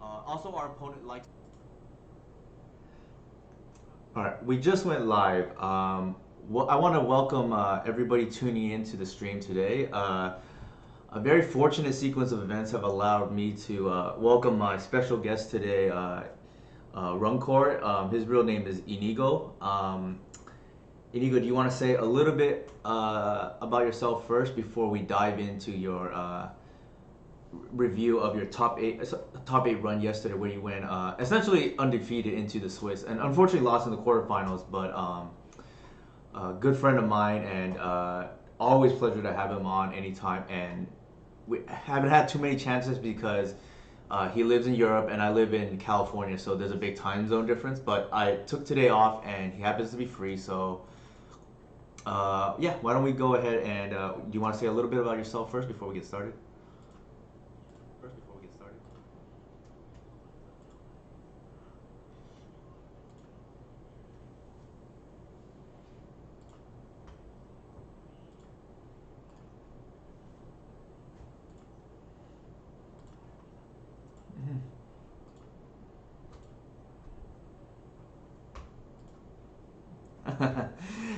Also, our opponent likes. All right, we just went live. I want to welcome everybody tuning in to the stream today. A very fortunate sequence of events have allowed me to welcome my special guest today, Runcor. His real name is Inigo. Inigo, do you want to say a little bit about yourself first before we dive into your review of your top eight run yesterday, where you went essentially undefeated into the Swiss, and unfortunately lost in the quarterfinals. But a good friend of mine, and always pleasure to have him on anytime. And we haven't had too many chances because he lives in Europe and I live in California, so there's a big time zone difference. But I took today off, and he happens to be free, so. Yeah, why don't we go ahead and do you want to say a little bit about yourself first before we get started?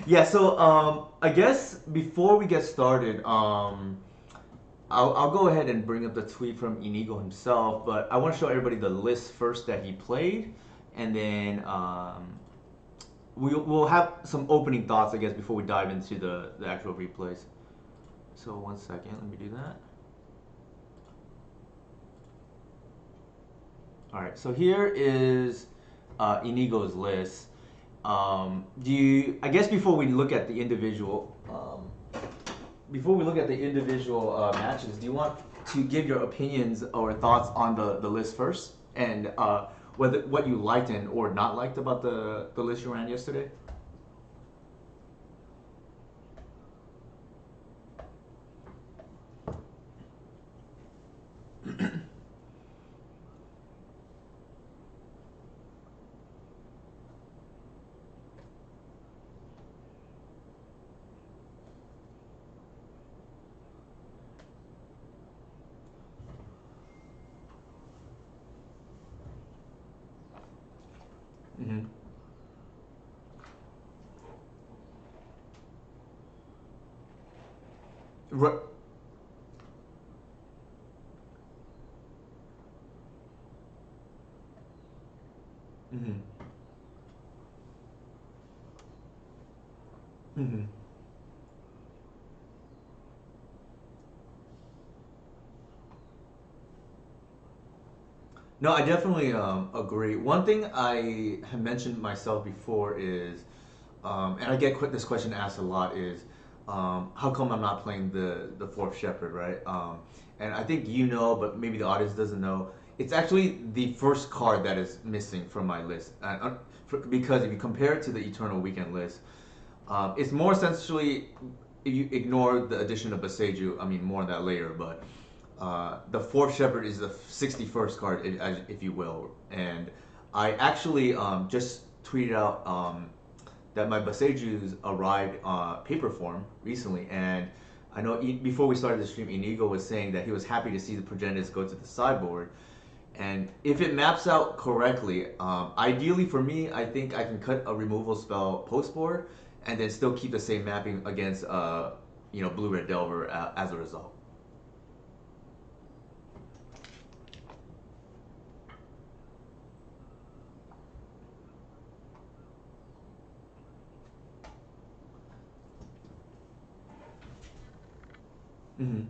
Yeah, so I guess before we get started, I'll go ahead and bring up the tweet from Inigo himself, but I want to show everybody the list first that he played, and then we'll have some opening thoughts, I guess, before we dive into the actual replays. So, one second, let me do that. All right, so here is Inigo's list. Do you? I guess before we look at the individual matches, do you want to give your opinions or thoughts on the list first, and whether what you liked and or not liked about the list you ran yesterday? Mm-hmm. Right. Mm-hmm. Mm-hmm. No, I definitely agree. One thing I have mentioned myself before is, and I get this question asked a lot is, how come I'm not playing the fourth shepherd, right? And I think you know, but maybe the audience doesn't know. It's actually the first card that is missing from my list, because if you compare it to the Eternal Weekend list, it's more essentially if you ignore the addition of Baseju. I mean, more on that later, but the fourth shepherd is the 61st card, if you will. And I actually just tweeted out that my Basejus arrived paper form recently, and I know before we started the stream, Inigo was saying that he was happy to see the progenitors go to the sideboard. And if it maps out correctly, ideally for me, I think I can cut a removal spell post board, and then still keep the same mapping against blue red delver as a result. Mm-hmm.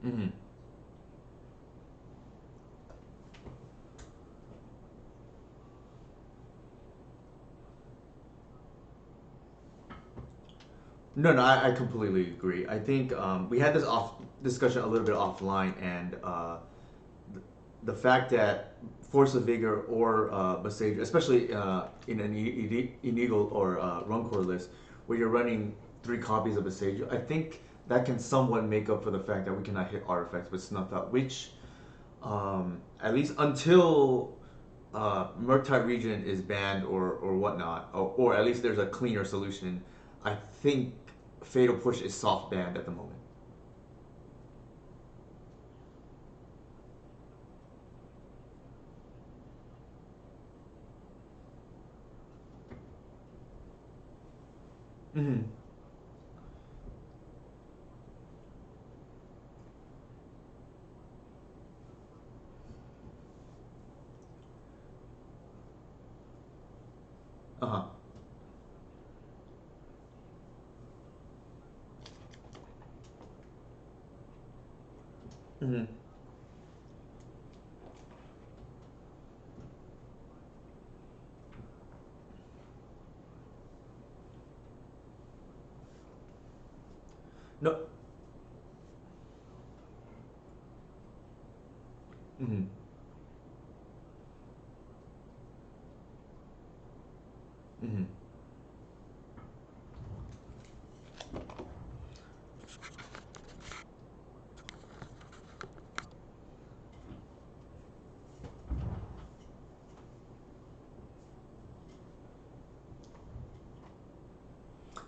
Mm-hmm. No, no, I completely agree. I think we had this off discussion a little bit offline, and the fact that Force of Vigor or Besage, especially in an Inigo or Runcore list, where you're running three copies of Besage, I think that can somewhat make up for the fact that we cannot hit artifacts with Snuffed Out, which, at least until Murktide region is banned or whatnot, or at least there's a cleaner solution, I think Fatal Push is soft banned at the moment. Mm-hmm. Uh huh. Mm-hmm. No. Mm-hmm. Mm-hmm.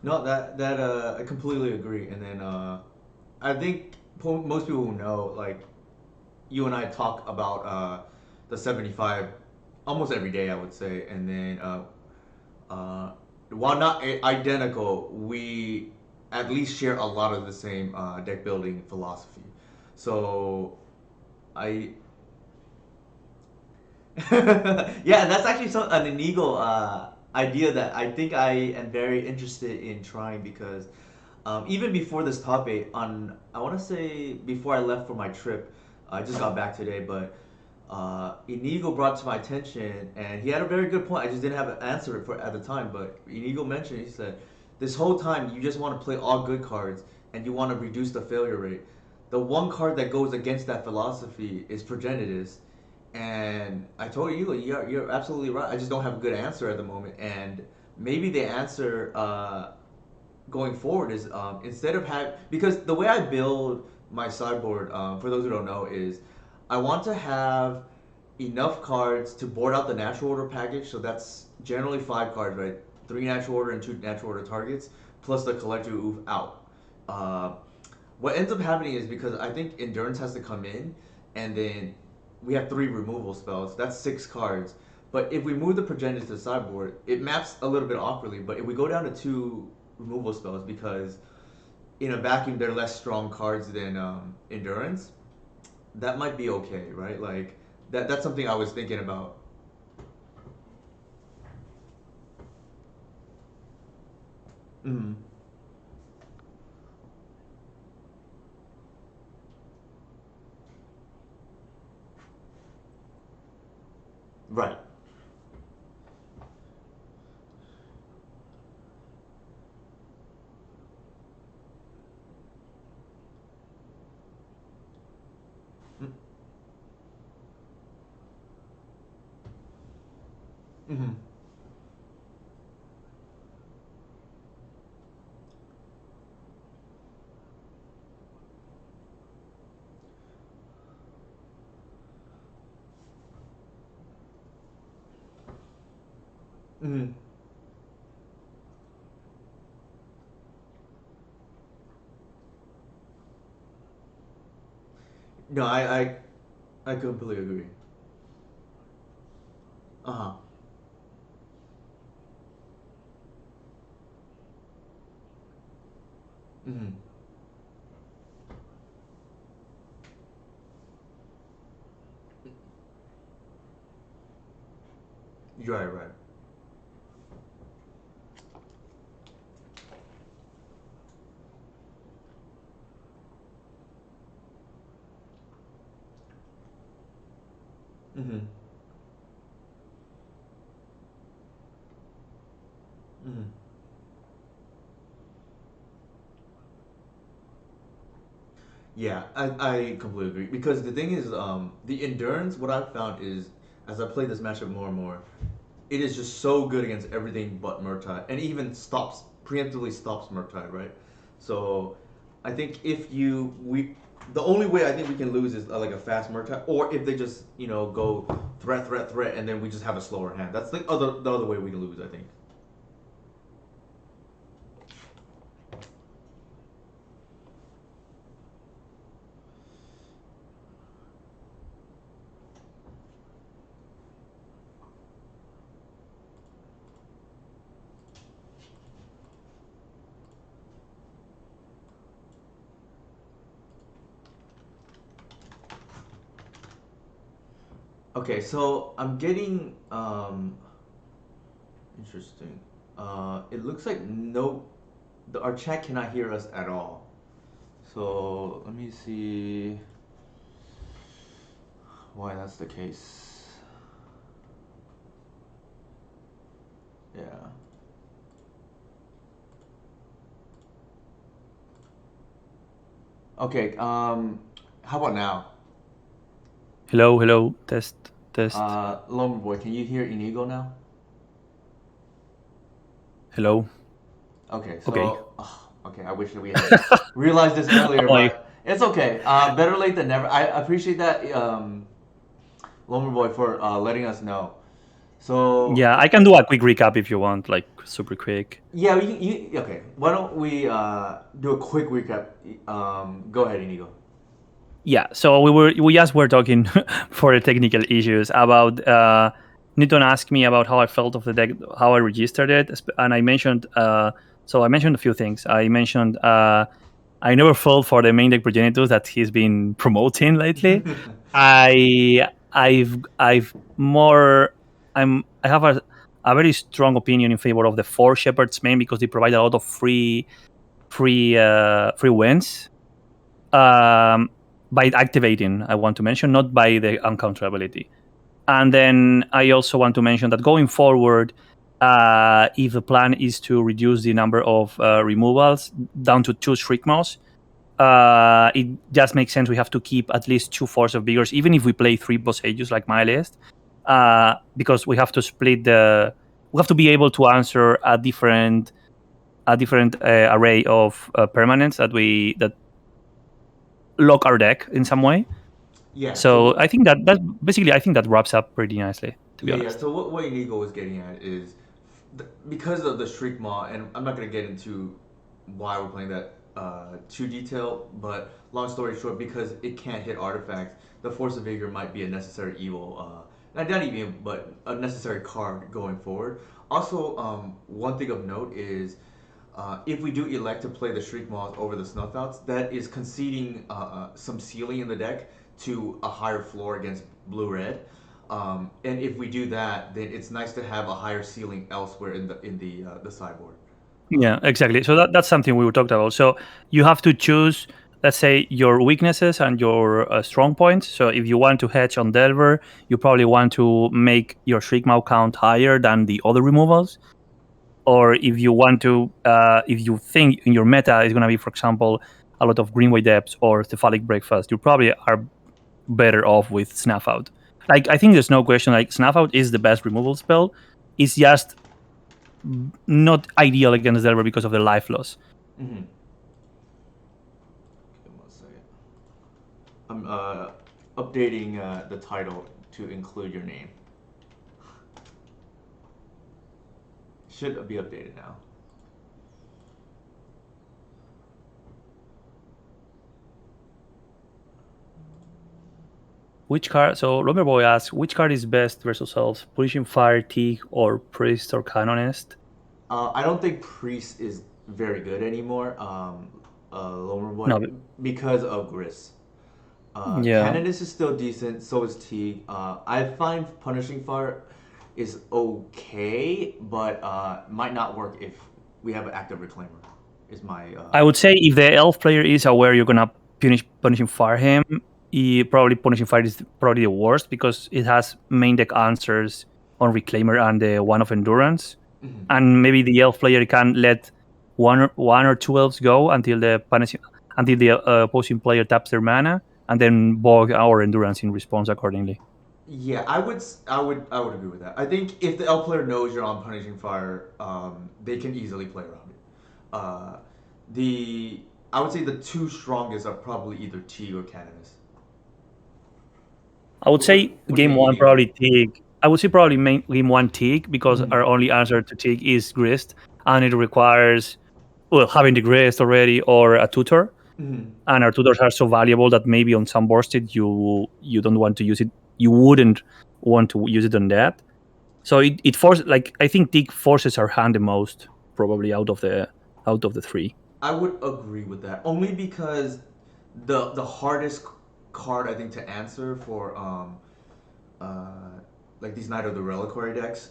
No, that I completely agree. And then I think most people who know, like you and I talk about the 75 almost every day, I would say. And then uh, while not identical, we at least share a lot of the same deck building philosophy. So I yeah, that's actually an illegal idea that I think I am very interested in trying because even before this top eight, on I want to say before I left for my trip, I just got back today, but Inigo brought to my attention, and he had a very good point. I just didn't have an answer for at the time, but Inigo mentioned, he said, this whole time you just want to play all good cards and you want to reduce the failure rate. The one card that goes against that philosophy is Progenitus. And I told you, you're absolutely right. I just don't have a good answer at the moment. And maybe the answer going forward is instead of have because the way I build my sideboard, for those who don't know, is I want to have enough cards to board out the natural order package. So that's generally five cards, right? Three natural order and two natural order targets, plus the collector oof out. Uh, what ends up happening is because I think endurance has to come in, and then we have three removal spells. That's six cards. But if we move the progenitor to the sideboard, it maps a little bit awkwardly. But if we go down to two removal spells, because in a vacuum they're less strong cards than endurance, that might be okay, right? Like that's something I was thinking about. Mm-hmm. Right. Mm-hmm. Mm-hmm. No, I completely agree. Uh huh. Mm-hmm. You're right, right. Mm-hmm. Mm-hmm. Yeah, I completely agree. Because the thing is, the endurance, what I've found is, as I play this matchup more and more, it is just so good against everything but Murtai, and even stops preemptively stops Murtai, right? So, I think if you we the only way I think we can lose is like a fast Murtai, or if they just go threat, and then we just have a slower hand. That's the other way we can lose, I think. Okay, so I'm getting interesting. It looks like no, our chat cannot hear us at all. So let me see why that's the case. Yeah. Okay. How about now? Hello, hello, test, test. Lumber Boy, can you hear Inigo now? Hello. Okay. Okay. So, okay. I wish that we had realized this Oh earlier, my. but it's okay. Better late than never. I appreciate that, Lumber Boy, for letting us know. So Yeah, I can do a quick recap if you want, like super quick. yeah, okay. Why don't we do a quick recap? Go ahead, Inigo. Yeah, so we just were talking for the technical issues about Newton asked me about how I felt of the deck, how I registered it, and I mentioned so I mentioned a few things. I mentioned I never felt for the main deck progenitors that he's been promoting lately. I've more I have a very strong opinion in favor of the four shepherds main because they provide a lot of free wins um, by activating. I want to mention, not by the uncounterability. And then I also want to mention that going forward, if the plan is to reduce the number of removals down to two Shriekmaws, it just makes sense. We have to keep at least two Force of Vigors, even if we play three Bosages like my list, because we have to split the. We have to be able to answer a different array of permanents that lock our deck in some way. Yeah. So So what? I think that basically I think that wraps up pretty nicely, to be Yeah. honest. So what Inigo was getting at is because of the Shriek Maw, and I'm not gonna get into why we're playing that too detail, but long story short, because it can't hit artifacts, the Force of Vigor might be a necessary evil. Not even, but a necessary card going forward. Also, one thing of note is if we do elect to play the Shriek Maws over the Snuffouts, that is conceding some ceiling in the deck to a higher floor against blue red. And if we do that, then it's nice to have a higher ceiling elsewhere in the sideboard. Yeah, exactly. So that's something we talked about. So you have to choose, let's say, your weaknesses and your strong points. So if you want to hedge on Delver, you probably want to make your Shriekmaw count higher than the other removals. Or if you want to, if you think in your meta is going to be, for example, a lot of Greenway Depths or Cephalic Breakfast, you probably are better off with Snuff Out. Like I think there's no question. Like Snuff Out is the best removal spell. It's just not ideal against Delver because of the life loss. Mm-hmm. Give me 1 second. I'm updating the title to include your name. Should be updated now. Which card? So Loverboy asks, which card is best versus elves? Punishing Fire, Teague, or Priest or Canonist? I don't think Priest is very good anymore, Lomer Boy, No, because of Gris. yeah. Canonist is still decent, so is Teague. I find Punishing Fire is okay, but might not work if we have an active Reclaimer, is my. I would say if the elf player is aware you're gonna punishing fire him, probably punishing fire is probably the worst because it has main deck answers on Reclaimer and the one of endurance, Mhm. and maybe the elf player can let one or two elves go until the punishing. until the opposing player taps their mana, and then bog our endurance in response accordingly. Yeah, I would agree with that. I think if the elf player knows you're on punishing fire, they can easily play around it. Uh, the I would say the two strongest are probably either T or Canonus. I would What, what, say what do you game think, one Inigo? probably Tig. I would say probably game one Tig because Mm-hmm. our only answer to Tig is Grist, and it requires having the Grist already or a tutor. Mm-hmm. And our tutors are so valuable that maybe on some borsted you don't want to use it. You wouldn't want to use it on that. So it forces, like, I think Tig forces our hand the most probably out of the three. I would agree with that only because the hardest card I think to answer for uh, like these Knight of the Reliquary decks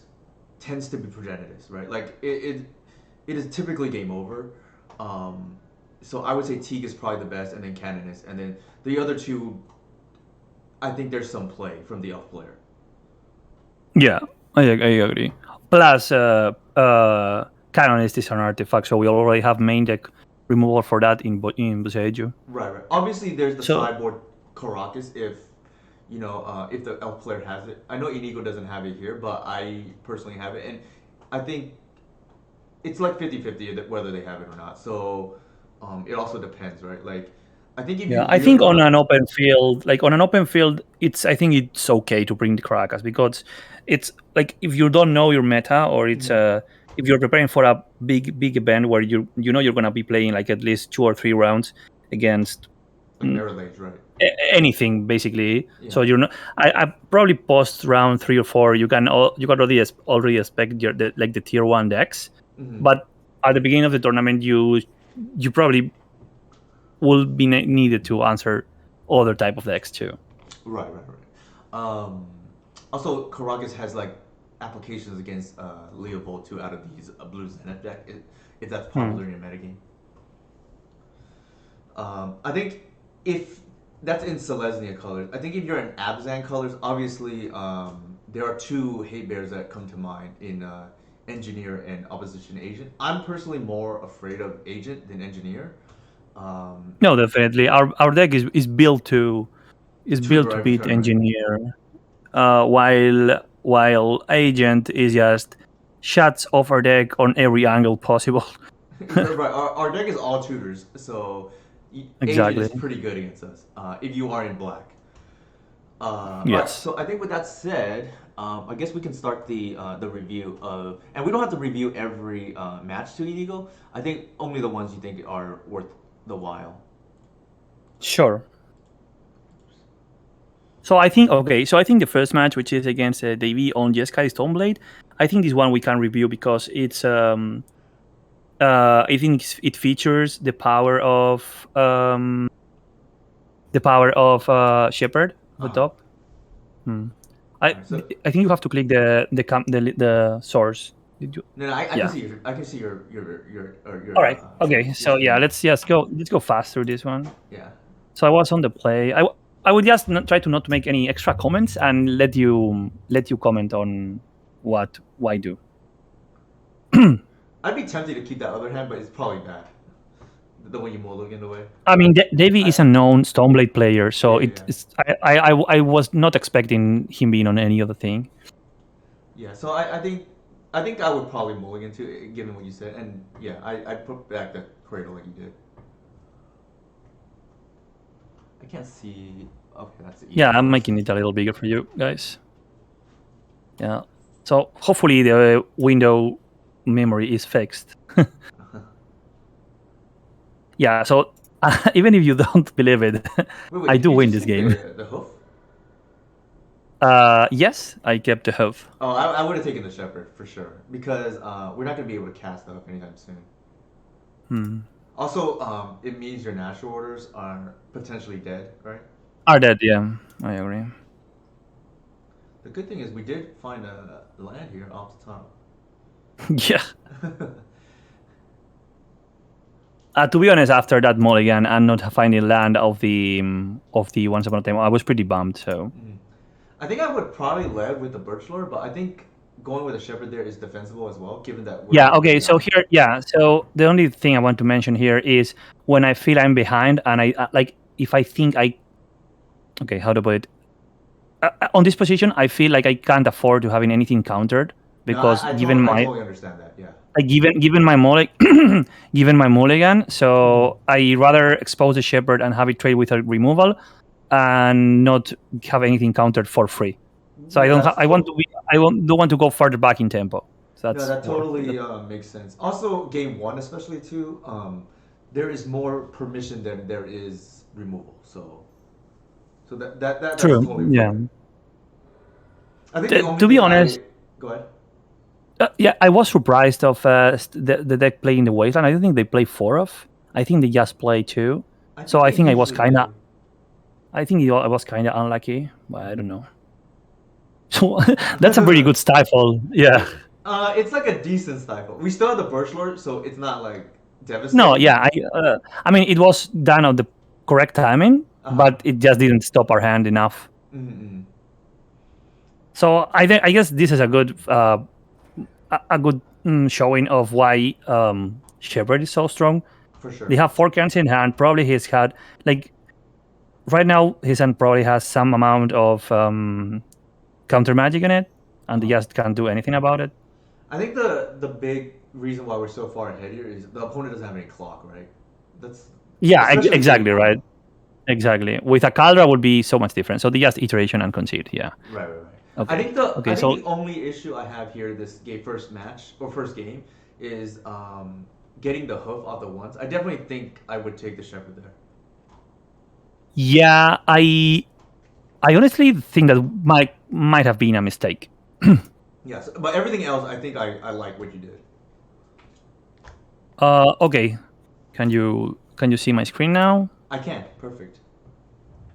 tends to be Progenitus, right? Like it is typically game over. Um, so I would say Teague is probably the best, and then Canonus, and then the other two. I think there's some play from the elf player. Yeah, I agree. Plus, Canonist is an artifact, so we already have main deck removal for that in Boseiju. Right, right. Obviously, there's the So sideboard Caracas if the elf player has it. I know Inigo doesn't have it here, but I personally have it, and I think it's like 50-50 whether they have it or not. So it also depends, right? Like I think if you yeah, I really think want on to. an open field, I think it's okay to bring the Caracas because it's like if you don't know your meta or Mhm. if you're preparing for a big event where you know you're gonna be playing like at least 2 or 3 rounds against Like mirror lage, right? anything basically. Yeah. So you're not. I probably post round 3 or 4. You can already expect like the tier one decks, Hmm. but at the beginning of the tournament you probably will be needed to answer other type of decks too. Right, right, right. Also, Karagas has like applications against Leovold too out of these blue Zenith deck, if that's Hmm. popular in your metagame. I think if that's in Selesnya colors. I think if you're in Abzan colors, obviously there are two hate bears that come to mind in Engineer and Opposition Agent. I'm personally more afraid of Agent than Engineer. Um, No, definitely. Our deck is built to Tutor every beat turn, right? engineer, while agent is just shuts off our deck on every angle possible. Right. Our deck is all tutors, so Agent Exactly. is pretty good against us if you are in black. All right. Yes. So I think with that said, I guess we can start the review of, and we don't have to review every match to Inigo. I think only the ones you think are worth the while. Sure. So I think the first match, which is against Davey on Jeskai Stoneblade, I think this one we can review because I think it features the power of Shepherd at Uh the huh. top. Hmm. I All right. So I think you have to click the source. Did you? no, no, I can Yeah. see All your right. Okay. your So yeah, screen. let's go fast through this one. Yeah. So I was on the play. I would just try to not make any extra comments and let you comment on what why do. I'd be tempted to keep that other hand, but it's probably bad. The one you mulligan away. I mean, Davey I is a known Stoneblade player, so yeah, yeah. I was not expecting him being on any other thing. Yeah, so I think I would probably mulligan too, given what you said, and yeah, I put back the cradle like you did. I can't see. Okay, that's the Yeah, Ego I'm list. making it a little bigger for you guys. Yeah. So hopefully the window memory is fixed. Yeah. So even if you don't believe it, Wait, I did do you win just this take game. the hoof? Yes, I kept the hoof. Oh, I would have taken the shepherd for sure because we're not gonna be able to cast the hoof anytime soon. Hmm. Also, it means your natural orders are potentially dead, right? Are dead? Yeah, I agree. The good thing is we did find a land here off the top. Yeah. To be honest, after that mulligan and not finding land of the Once Upon a Time, I was pretty bummed. So Mhm. I think I would probably lead with the birch lore, but I think going with a shepherd there is defensible as well, given that we're Yeah. both way Okay. So behind. here, yeah. So the only thing I want to mention here is when I feel I'm behind, and I like if I think I okay, how to put it. On this position, I feel like I can't afford to having anything countered No, because given I my totally understand that. Yeah. given my given my mulligan, Hmm. so I rather expose the shepherd and have it trade with a removal and not have anything countered for free. So I No, don't I want to be don't want to go further back in tempo. So no, that's that where totally makes sense. Also, game one, especially too, there is more permission than there is removal. So that's true. totally Yeah. fair. I think the only To be thing honest, I go ahead. yeah, I was surprised of the deck playing the wasteland. I don't think they play four of. I think they just play two. I So think I they think I was usually kind of do. I was kind of unlucky, but I don't Hmm. know. So that's a pretty good stifle. Yeah. It's like a decent stifle. We still have the Birch Lord, so it's not like No. devastating. Yeah. I mean, it was done at the correct timing, Uh huh. but it just didn't stop our hand enough. Mm-hmm. So I guess this is a good a good showing of why Shepard is so strong. For They sure. have four cans in hand. Probably he's had like right now his hand probably has some amount of counter magic in it, and they Uh-huh. just can't do anything about it. I think the big reason why we're so far ahead here is the opponent doesn't have any clock, right? That's Yeah, especially game exactly one. right. Exactly. With a Caldra would be so much different. So they just iteration and concede. Yeah. Right, right, right. Okay. I Okay. think So the only issue I have here this game first match or first game is getting the hoof off the ones. I definitely think I would take the shepherd there. yeah, I honestly think that might have been a mistake. Yes, but everything else, I think I like what you did. Okay. Can you see my screen now? I can perfect.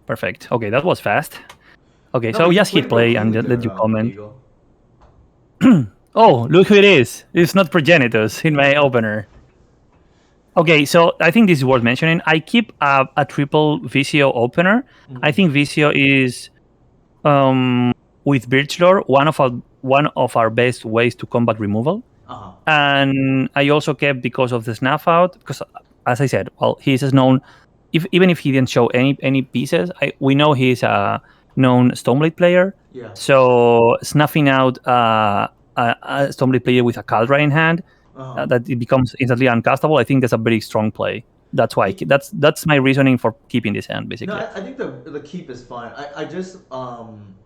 Perfect. Okay, that was fast. Okay, No, so but you just hit played real play and cleanly let there, you comment. Inigo. Oh, look who it is! It's not Progenitus in my opener. Okay, so I think this is worth mentioning. I keep a triple VCO opener. I Mm-hmm. think VCO is um, with Birchlore one of our best ways to combat removal. Uh huh. And I also kept because of the snuff out because, as I said, well, he's as known. If even if he didn't show any pieces, we know he's a known Stoneblade player. Yeah. So snuffing out a Stoneblade player with a Caldra in hand, Uh huh. that it becomes instantly uncastable. I think that's a very strong play. That's why that's my reasoning for keeping this hand No, basically. I think the keep is fine. I just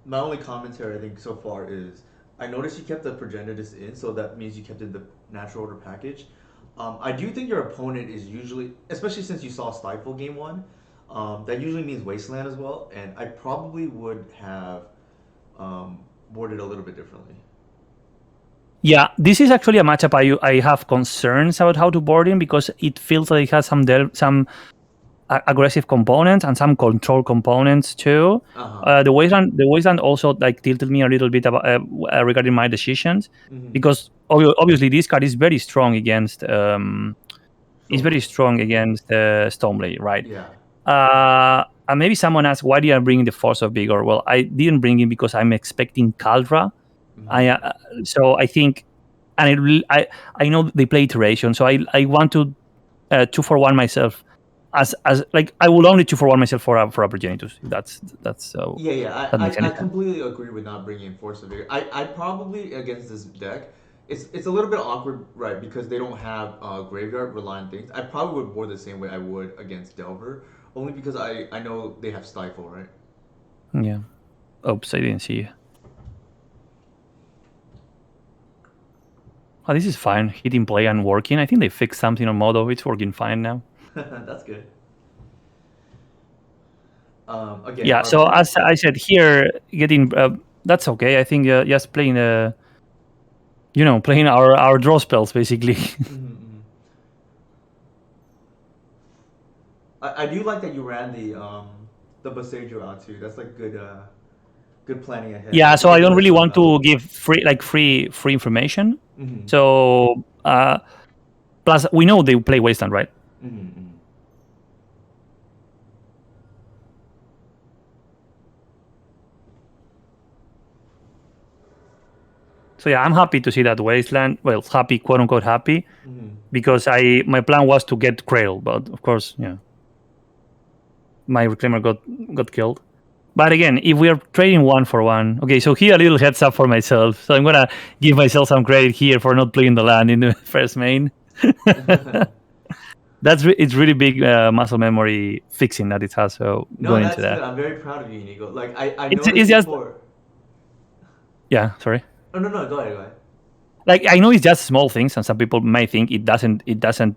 my only commentary I think so far is I noticed you kept the progenitus in, so that means you kept in the natural order package. I do think your opponent is usually, especially since you saw Stifle game one, that usually means Wasteland as well, and I probably would have boarded a little bit differently. Yeah, this is actually a matchup I have concerns about how to board in because it feels like it has some aggressive components and some control components too. Uh huh. The wasteland also like tilted me a little bit about regarding my decisions Mm-hmm. because obviously this card is very Stoneblade. strong against Stoneblade, right? Yeah. And maybe someone asked why did I bring the Force of Vigor? Well, I didn't bring it because I'm expecting Caldra. I Mm-hmm. So I think, and I know they play iteration, so I want to 2-for-1 myself as like I will only 2-for-1 myself for a Progenitus. If that's so Yeah, yeah, that makes any I sense. completely agree with not bringing Force of Vigor. I probably against this deck, it's a little bit awkward, right? Because they don't have graveyard reliant things. I probably would board the same way I would against Delver, only because I know they have Stifle, right? Yeah. Oops, I didn't see you. Oh, this is fine. Hitting play and working. I think they fixed something on Modo. It's working fine now. That's good. Again, Yeah. our So first. as I said here, getting that's okay. I think just playing playing our draw spells basically. Mm-hmm. I do like that you ran the Boseiju out too. That's like good planning ahead. Yeah. That's a So I good don't really defensive want spell. to give free information. Mm-hmm. So plus we know they play Wasteland, right? Mm-hmm. So yeah, I'm happy to see that wasteland. Well, happy, quote unquote happy, Mm-hmm. because my plan was to get Cradle, but of course, yeah, my reclaimer got killed. But again, if we are trading 1 for 1, okay. So here a little heads up for myself. So I'm gonna give myself some credit here for not playing the land in the first main. It's really big muscle memory fixing that it has. So No, going into that's good. that, I'm very proud of you, Inigo. Like I noticed it's just, before. yeah. Sorry. Oh no, no, go ahead, go ahead. Like, I know it's just small things, and some people may think it doesn't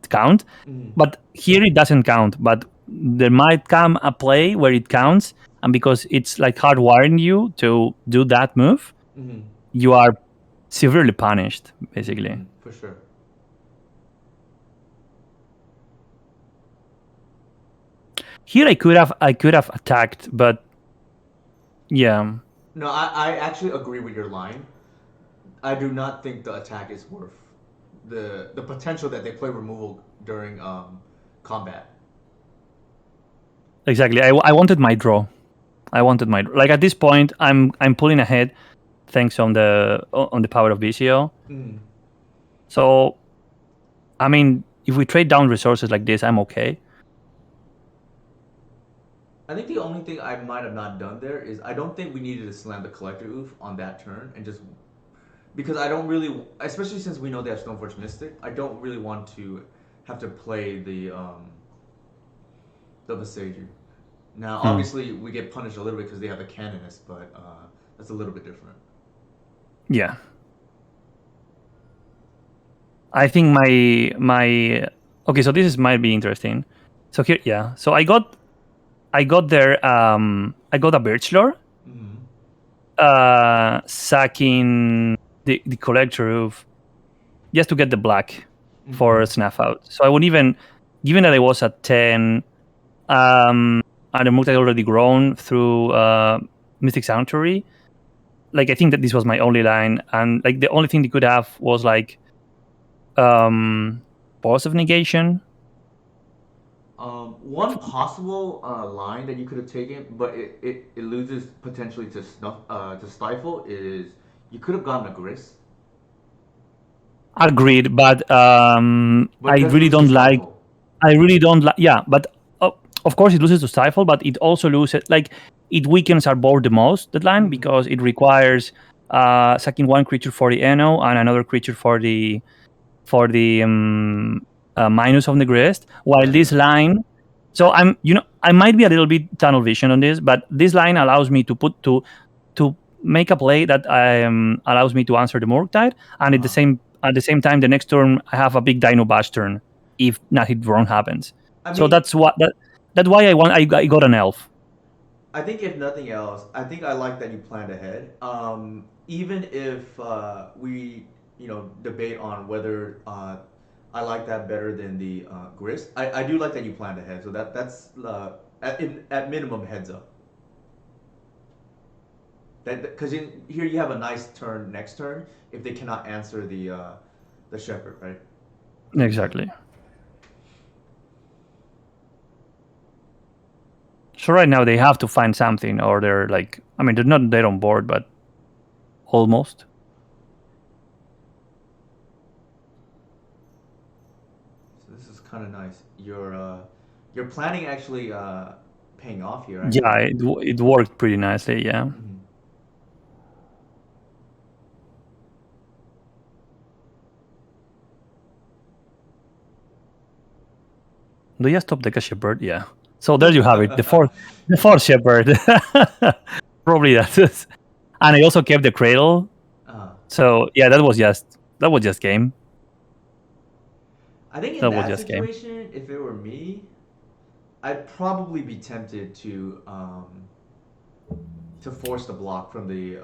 count, Mm-hmm. but here it doesn't count. But there might come a play where it counts, and because it's like hardwiring you to do that move, Mm-hmm. you are severely punished, basically. Mm-hmm. For sure. Here I could have attacked, but yeah, No, I actually agree with your line. I do not think the attack is worth the potential that they play removal during combat. exactly. I wanted my draw. Like, at this point, I'm pulling ahead thanks on the power of VCO. Mm. So I mean, if we trade down resources like this, I'm okay. I think the only thing I might have not done there is I don't think we needed to slam the collector oof on that turn and just because I don't really, especially since we know they have Stoneforge Mystic, I don't really want to have to play the Visager. Now, Hmm. obviously, we get punished a little bit because they have a Canonist, but that's a little bit different. Yeah, I think my okay. So this might be interesting. So here, yeah. So I got there. I got a Birch Lore, Mm-hmm. sacking the collector roof just to get the black Mm-hmm. for snuff out. So I wouldn't even, given that I was at 10, and the multi had already grown through Mystic Sanctuary. Like, I think that this was my only line, and like the only thing they could have was like Pause of Negation. One possible line that you could have taken, but it loses potentially to snuff to stifle is you could have gotten a Gris, Agreed, but but it doesn't lose to stifle. I really don't like. Yeah, but of course it loses to Stifle, but it also loses, like, it weakens our board the most, that line, Mm-hmm. because it requires sacking one creature for the Eno and another creature for the minus of the Grist. While Right, this right. line, so I might be a little bit tunnel vision on this, but this line allows me to make a play that allows me to answer the Murktide, and Uh-huh. at the same time, the next turn I have a big Dino Bash turn if nothing wrong happens. I So mean, that's why I got an elf. I think if nothing else, I think I like that you planned ahead. Even if we, debate on whether I like that better than the grist, I do like that you planned ahead. So that's at minimum heads up. That because here you have a nice turn next turn if they cannot answer the shepherd, right? Exactly. So right now they have to find something, or they're like, I mean, they're not dead on board, but almost. So this is kind of nice. Your planning actually paying off here, Yeah, actually. it worked pretty nicely. Yeah. Mm-hmm. Do you stop the shepherd? Yeah. So there you have it. The fourth shepherd. Probably that is. And I also kept the cradle. uh, So yeah, that was just game. I think in That was that just game. situation, if it were me, I'd probably be tempted to force the block from the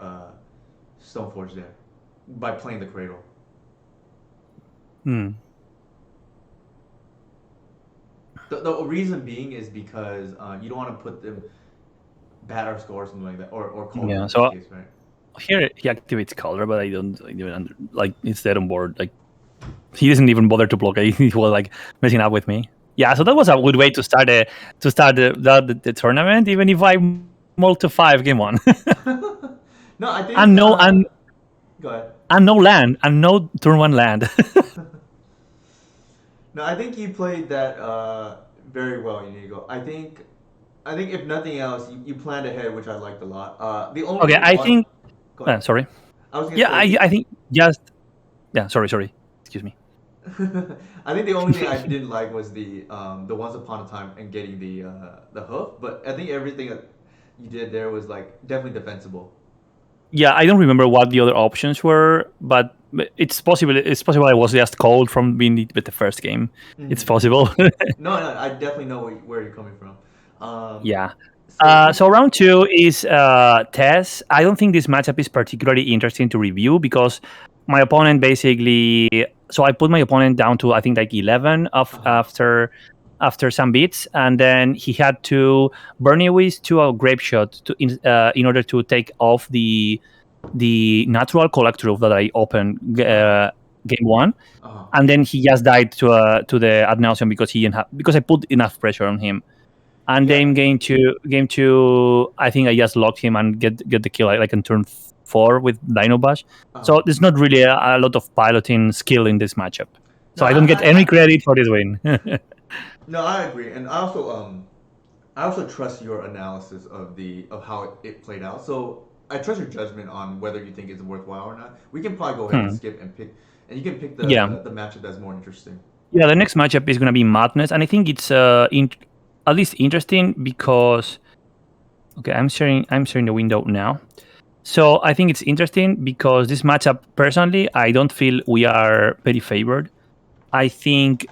Stoneforge there by playing the cradle. Hmm. The reason being is because you don't want to put them batter score or something like that, or Cauldron Yeah. in this So case, right? here he activates color, but I don't even like, it's dead on board. Like, he doesn't even bother to block. He was like messing up with me. Yeah. So Mm-hmm. that was a good way to start the tournament, even if I multi 5 game one. No, I think. and no and Go ahead. and no land, and no turn one land. No, I think you played that very well, Inigo. I think if nothing else, you planned ahead, which I liked a lot. The Okay, only I one, think. go ahead. Sorry. I was gonna Yeah, say the. I think just. Yeah, sorry. Excuse me. I think the only thing I didn't like was the Once Upon a Time and getting the hoof, but I think everything that you did there was like definitely defensible. Yeah, I don't remember what the other options were, but it's possible. It's possible I was just cold from being with the first game. It's Hmm. possible. No, no, I definitely know where you're coming from. Um, Yeah. so we, So round two is Tess. I don't think this matchup is particularly interesting to review because my opponent basically. So I put my opponent down to I think like 11 of uh huh, after some beats, and then he had to burn Whiz to a grape shot in order to take off the natural collector that I opened uh huh, game one, uh huh. and then he just died to the ad nauseum because he didn't have because I put enough pressure on him. And Yeah, then game two, I think I just locked him and get the kill like in turn four with Dino Bash. uh huh. So there's not really a lot of piloting skill in this matchup. No, So I don't get any credit for this win. no, I agree, and I also trust your analysis of the of how it played out. So I trust your judgment on whether you think it's worthwhile or not. We can probably go ahead and Hmm. skip and pick, and you can pick Yeah, the matchup that's more interesting. yeah. The next matchup is gonna be Madness, and I think it's at least interesting because okay, I'm sharing the window now. So I think it's interesting because this matchup, personally, I don't feel we are very favored. I think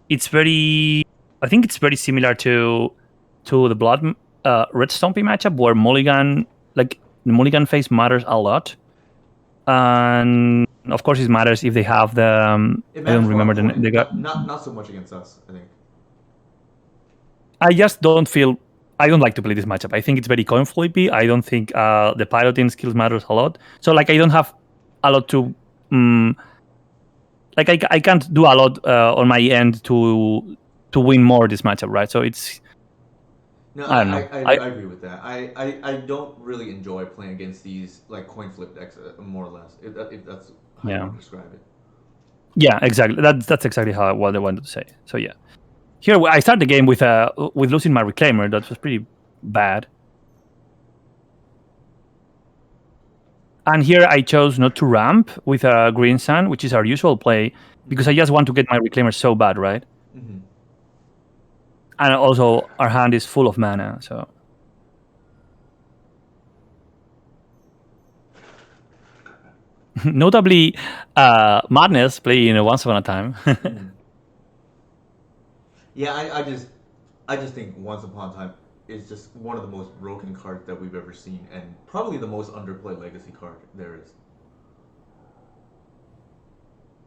it's very. I think it's very similar to the Blood Red Stompy matchup where Mulligan, like the Mulligan phase, matters a lot, and of course it matters if they have the. It I don't matters for our remember opponent, the. not so much against us. I think. I just don't feel. I don't like to play this matchup. I think it's very coin flippy. I don't think the piloting skills matters a lot. So like I don't have a lot to. Like I can't do a lot on my end to win more this matchup, right? So it's No, I don't know. I I agree with that. I don't really enjoy playing against these like coin flip decks, more or less. If that's how you yeah want to describe it. yeah exactly. That's exactly how what I wanted to say. So yeah, here I start the game with losing my reclaimer. That was pretty bad. And here I chose not to ramp with a green sun, which is our usual play, because I Mm-hmm. just want to get my reclaimer so bad, right? Mm-hmm. And also our hand is full of mana, so notably, Madness playing Once Upon a Time. Mm-hmm. Yeah, I just think Once Upon a Time is just one of the most broken cards that we've ever seen, and probably the most underplayed legacy card there is.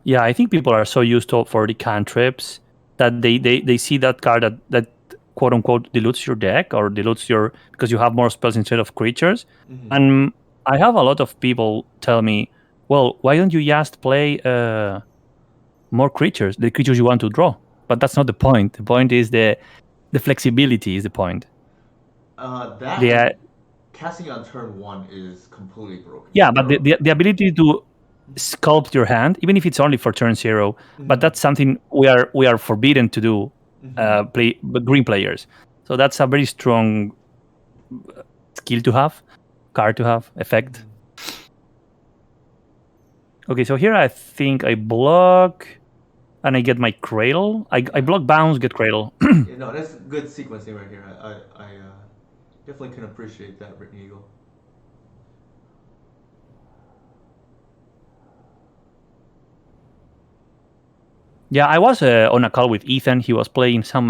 Yeah, I think people are so used to for the cantrips that they see that card that quote unquote dilutes your deck or dilutes your because you have more spells instead of creatures. Mm-hmm. And I have a lot of people tell me, well, why don't you just play more creatures, the creatures you want to draw? But that's not the point. The point is the flexibility is the point. That The and casting on turn one is completely broken. Yeah, but the ability to sculpt your hand, even if it's only for turn zero, but Mm-hmm. that's something we are forbidden to do, Mm-hmm. play green players. So that's a very strong skill to have, card to have, effect. Mm-hmm. Okay, so here I think I block and I get my cradle. I Yeah. block bounce, get cradle. Yeah, no, that's good sequencing right here. I definitely can appreciate that, Brittany Eagle. Yeah, I was on a call with Ethan. He was playing some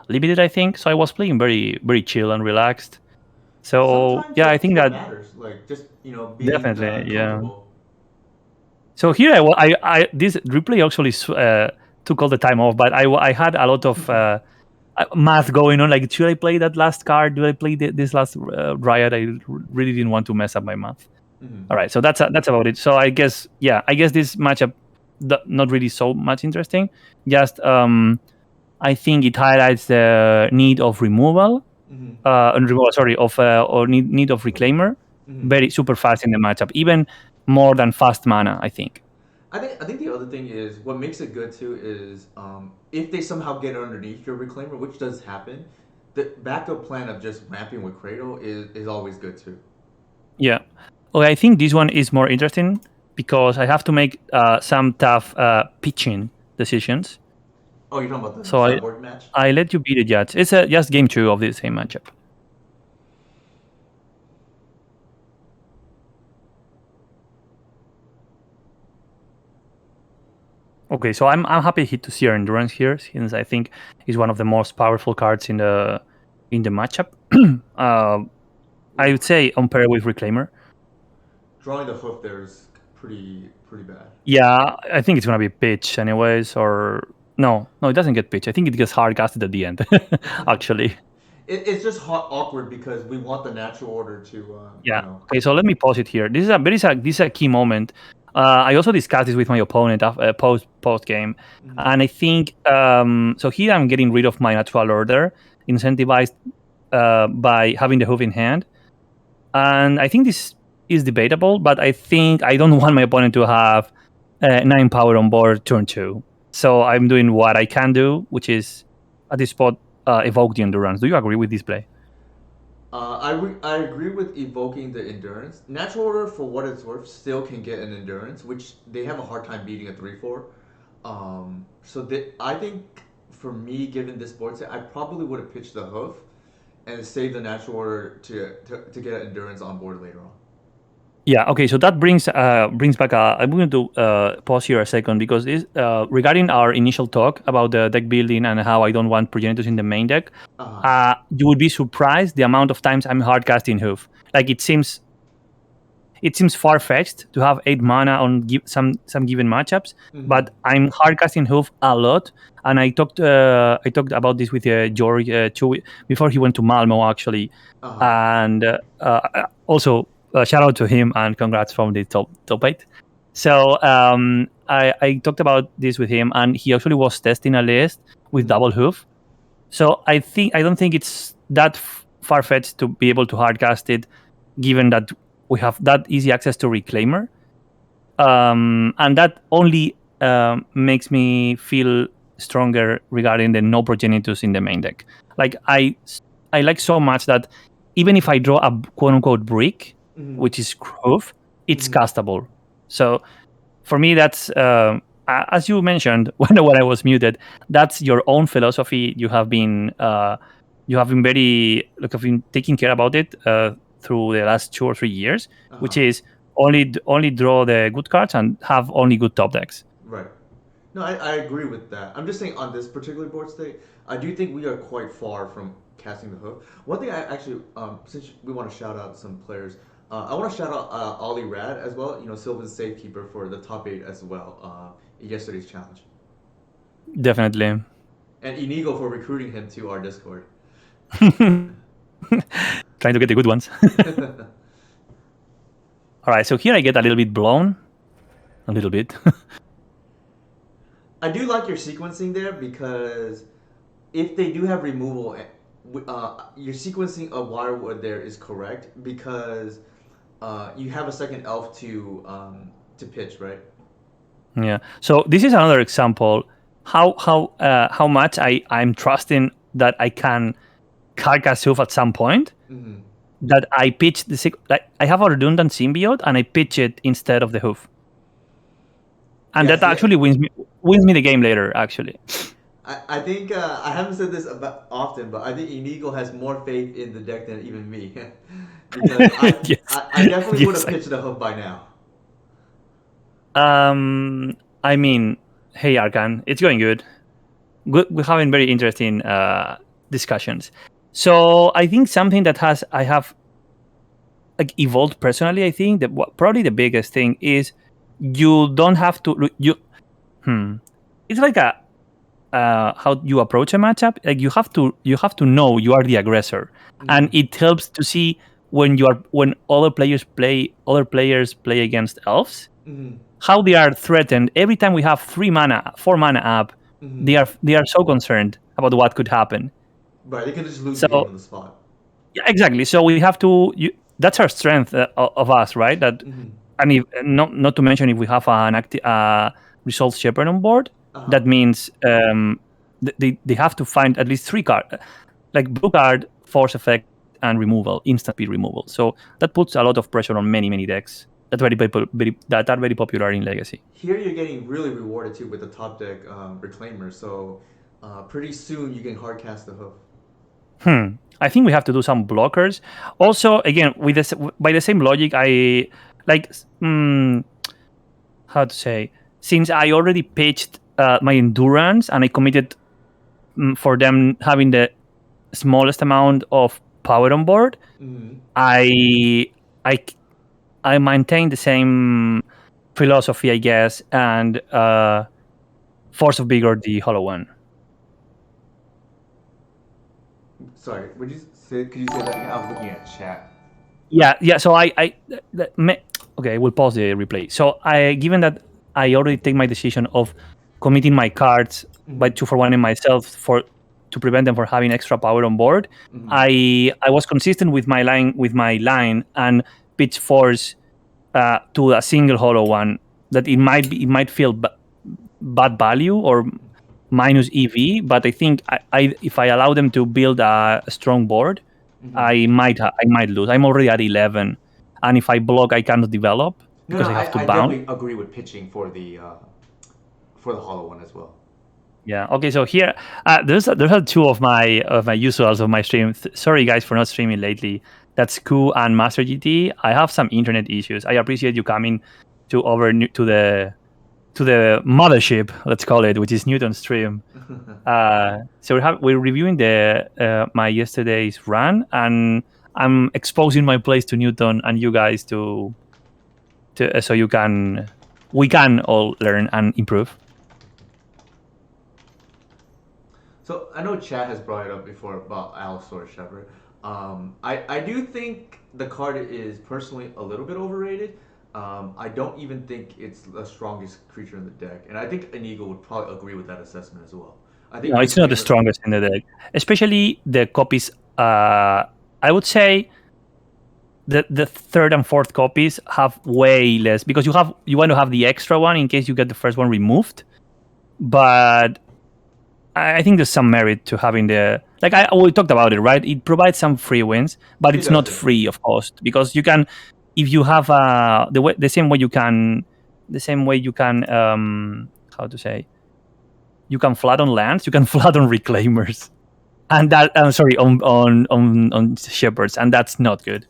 limited, I think. So I was playing very chill and relaxed. So Sometimes yeah, I that think that that matters. Like just being definitely, yeah. comfortable. So here I this replay actually took all the time off, but I had a lot of math going on. Like, should I play that last card? Do I play this last riot? I really didn't want to mess up my math. Mm-hmm. All right, so that's about it. So I guess this matchup not really so much interesting. Just I think it highlights the need of removal, Mm-hmm. sorry, of or need of reclaimer Mm-hmm. very super fast in the matchup. Even more than fast mana, I think. I think the other thing is what makes it good too is if they somehow get underneath your reclaimer, which does happen, the backup plan of just ramping with Cradle is always good too. Yeah. Okay, I think this one is more interesting because I have to make some tough pitching decisions. Oh, you're talking about the So sideboard match? I let you be the judge. It's just game 2 of the same matchup. Okay, so I'm happy to see our endurance here, since I think he's one of the most powerful cards in the matchup. uh, I would say on par with Reclaimer. Drawing the hoof there is pretty bad. Yeah, I think it's gonna be pitch anyways, or no, it doesn't get pitch. I think it gets hard casted at the end. Actually, It's just awkward because we want the natural order to yeah. Okay, so let me pause it here. This is a key moment. I also discussed this with my opponent post game, Mhm. and I think so. Here I'm getting rid of my natural order, incentivized by having the hoof in hand, and I think this is debatable. But I think I don't want my opponent to have 9 power on board turn 2. So I'm doing what I can do, which is at this spot evoke the endurance. Do you agree with this play? I agree with evoking the endurance. Natural order, for what it's worth, still can get an endurance, which they have a hard time beating a 3/4. I think for me, given this board set, I probably would have pitched the hoof and saved the natural order to get endurance on board later on. Yeah. Okay. So that brings back. I'm going to pause here a second because this regarding our initial talk about the deck building and how I don't want progenitors in the main deck. Uh-huh. You would be surprised the amount of times I'm hardcasting hoof. Like it seems far fetched to have 8 mana on some given matchups, Mm-hmm. but I'm hardcasting hoof a lot. And I talked about this with George before he went to Malmo actually, Uh-huh. and also shout out to him and congrats from the top 8. So I talked about this with him, and he actually was testing a list with Mm-hmm. double hoof. So I don't think it's that far fetched to be able to hardcast it, given that we have that easy access to Reclaimer, and that only makes me feel stronger regarding the no Progenitus in the main deck. Like I like so much that even if I draw a quote unquote brick, Mm-hmm. which is Grove, it's Mm-hmm. castable. So for me, that's as you mentioned when I was muted. That's your own philosophy. You have been very like have been taking care about it through the last 2 or 3 years, which Uh-huh. is only draw the good cards and have only good top decks. Right. No, I agree with that. I'm just saying on this particular board state, I do think we are quite far from casting the hook. One thing I actually, since we want to shout out some players, I want to shout out Ollie Rad as well. You know, Sylvan's safekeeper for the top 8 as well. In yesterday's challenge, Definitely. and Inigo for recruiting him to our Discord. Trying to get the good ones. All right, so here I get a little bit blown, a little bit. I do like your sequencing there because if they do have removal, your sequencing of Wirewood there is correct because you have a second elf to pitch, right? Yeah. So this is another example how much I'm trusting that I can carcass hoof at some point. Mm-hmm. That I pitch like I have a redundant symbiote and I pitch it instead of the hoof, and Yes, that yeah. actually wins me the game later. Actually, I think I haven't said this about often, but I think Inigo has more faith in the deck than even me, because yes, I definitely would yes. have pitched the hoof by now. I mean, hey Arkan, it's going good. We're having very interesting discussions. So I think something that I have like evolved personally. I think that probably the biggest thing is you don't have to it's like a how you approach a matchup. Like you have to know you are the aggressor, and Mm-hmm. it helps to see when other players play against elves, Mm-hmm. how they are threatened every time we have 4 mana up. Mm-hmm. They are so concerned about what could happen. Right, they could just lose the game So on the spot. yeah, exactly. So we have to. That's our strength of us, right? That Mm-hmm. and if not to mention if we have an active resolve shepherd on board, Uh-huh. that means they have to find at least three cards, like blue card, force effect, and removal, instant speed removal. So that puts a lot of pressure on many decks that that are very popular in Legacy. Here you're getting really rewarded too with the top deck reclaimer. So pretty soon you can hardcast the hoof. I think we have to do some blockers. Also, again, with this, by the same logic, I like how to say, since I already pitched my endurance and I committed for them having the smallest amount of power on board, Mm-hmm. I I I maintain the same philosophy, I guess, and force of vigor the hollow one. Sorry, would you say? Could you say that again? I was looking at chat. Yeah. So okay, we'll pause the replay. So given that I already take my decision of committing my cards by Mm-hmm. 2 for 1 in myself for to prevent them from having extra power on board, Mm-hmm. I was consistent with my line and pitch force to a single hollow one that it might feel bad value or minus EV, but I think if I allow them to build a strong board, Mm-hmm. I might lose. I'm already at 11, and if I block, I cannot develop No, no, because I have to I bounce. definitely agree with pitching for the hollow one as well. Yeah. Okay. So here, there's are two of my usuals of my stream. Sorry guys for not streaming lately. That's Ku and Master GT. I have some internet issues. I appreciate you coming to the mothership, let's call it, which is Newton stream. So we're reviewing the my yesterday's run, and I'm exposing my plays to Newton and you guys to so we can all learn and improve. So I know Chad has brought it up before about Allosaur Shepherd. I do think the card is personally a little bit overrated. I don't even think it's the strongest creature in the deck, and I think Inigo would probably agree with that assessment as well. I think No, it's not the Reclaimer. strongest in the deck, especially the copies. I would say the third and fourth copies have way less because you want to have the extra one in case you get the first one removed. But I think there's some merit to having we talked about it, right? It provides some free wins, but It it's does, not yeah. free of cost because you can, if you have the same way you can, how to say, you can flood on lands, you can flood on reclaimers, and that sorry on shepherds, and that's not good.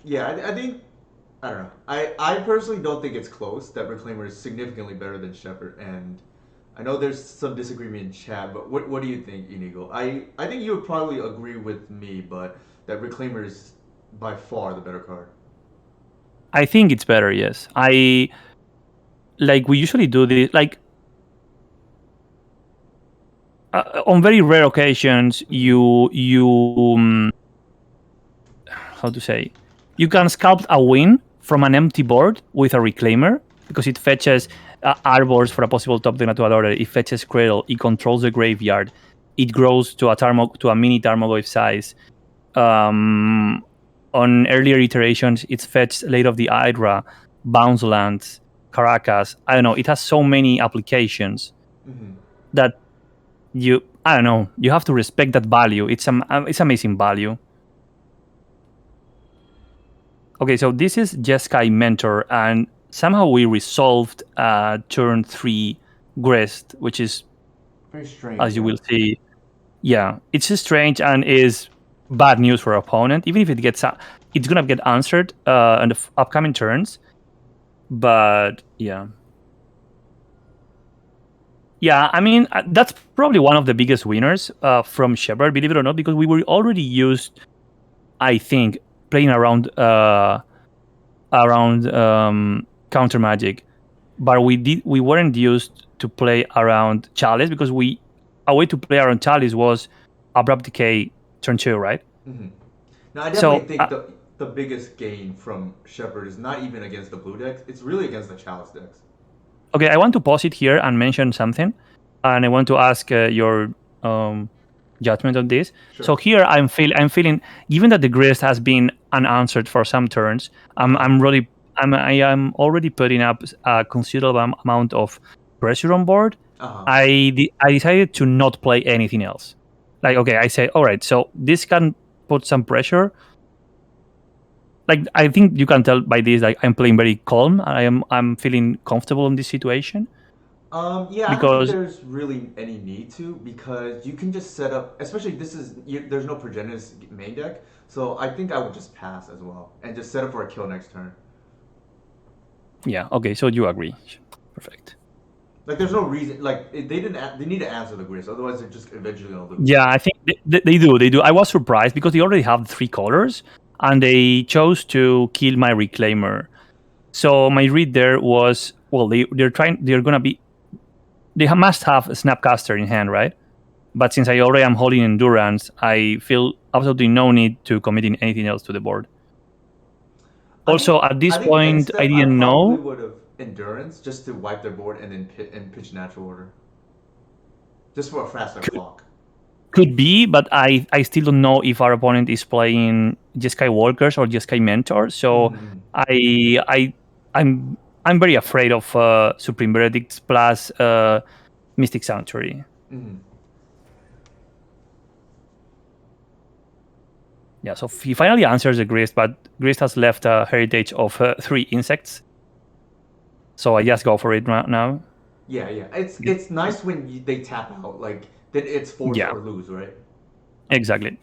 Yeah, I think I don't know. I personally don't think it's close. That Reclaimer is significantly better than Shepherd, and I know there's some disagreement in chat, but what do you think, Inigo? I think you would probably agree with me, but that Reclaimer is by far the better card. I think it's better. Yes, we usually do this on very rare occasions. How to say, you can sculpt a win from an empty board with a reclaimer because it fetches arbors for a possible top deck natural order. It fetches cradle. It controls the graveyard. It grows to a mini Tarmogoyf size. On earlier iterations, it's fetched Late of the Hydra, Bounce Lands, Caracas. I don't know. It has so many applications Mm-hmm. that I don't know. You have to respect that value. It's amazing value. Okay, so this is Jeskai Mentor, and somehow we resolved turn 3 Grist, which is, Very strange, as you yeah. will see, yeah, it's just strange and is bad news for our opponent. Even if it's gonna get answered in the upcoming turns. But yeah, I mean that's probably one of the biggest winners from Shepard, believe it or not, because we were already used, I think, playing around counter magic, but we weren't used to play around Chalice because a way to play around Chalice was abrupt decay turn 2, right? Mm-hmm. Now I definitely So think the biggest gain from Shepherd is not even against the blue decks; it's really against the Chalice decks. okay, I want to pause it here and mention something, and I want to ask your judgment on this. Sure. So here I'm feeling, given that the grist has been unanswered for some turns, Uh-huh. I am already putting up a considerable amount of pressure on board. Uh-huh. I decided to not play anything else. Like, okay, I say, all right, so this can put some pressure. Like, I think you can tell by this, like, I'm playing very calm. I'm feeling comfortable in this situation Yeah, I don't think because there's really any need to because you can just set up, especially there's no Progenitus main deck, so I think I would just pass as well and just set up for a kill next turn. yeah, okay, so you agree. Perfect. Like, there's no reason, like, they need to answer the Gris, otherwise they're just eventually gonna lose. Yeah, I think they do. They do. I was surprised because they already have 3 colors, and they chose to kill my reclaimer. So my read there was, well, they're gonna be, must have a Snapcaster in hand, right? But since I already am holding Endurance, I feel absolutely no need to committing anything else to the board. I think Also, at this I think next point, I step I didn't probably know. would have Endurance just to wipe their board and then pitch natural order. Just for a faster clock. Could be, but I still don't know if our opponent is playing Jeskai Walkers or Jeskai Mentor. So Mm-hmm. I'm very afraid of Supreme Verdicts plus Mystic Sanctuary. Mm-hmm. Yeah, so he finally answers the Grist, but Grist has left a heritage of 3 insects. So I just go for it now. Yeah, yeah. It's nice when they tap out. Like, then it's force Yeah, or lose, right? exactly.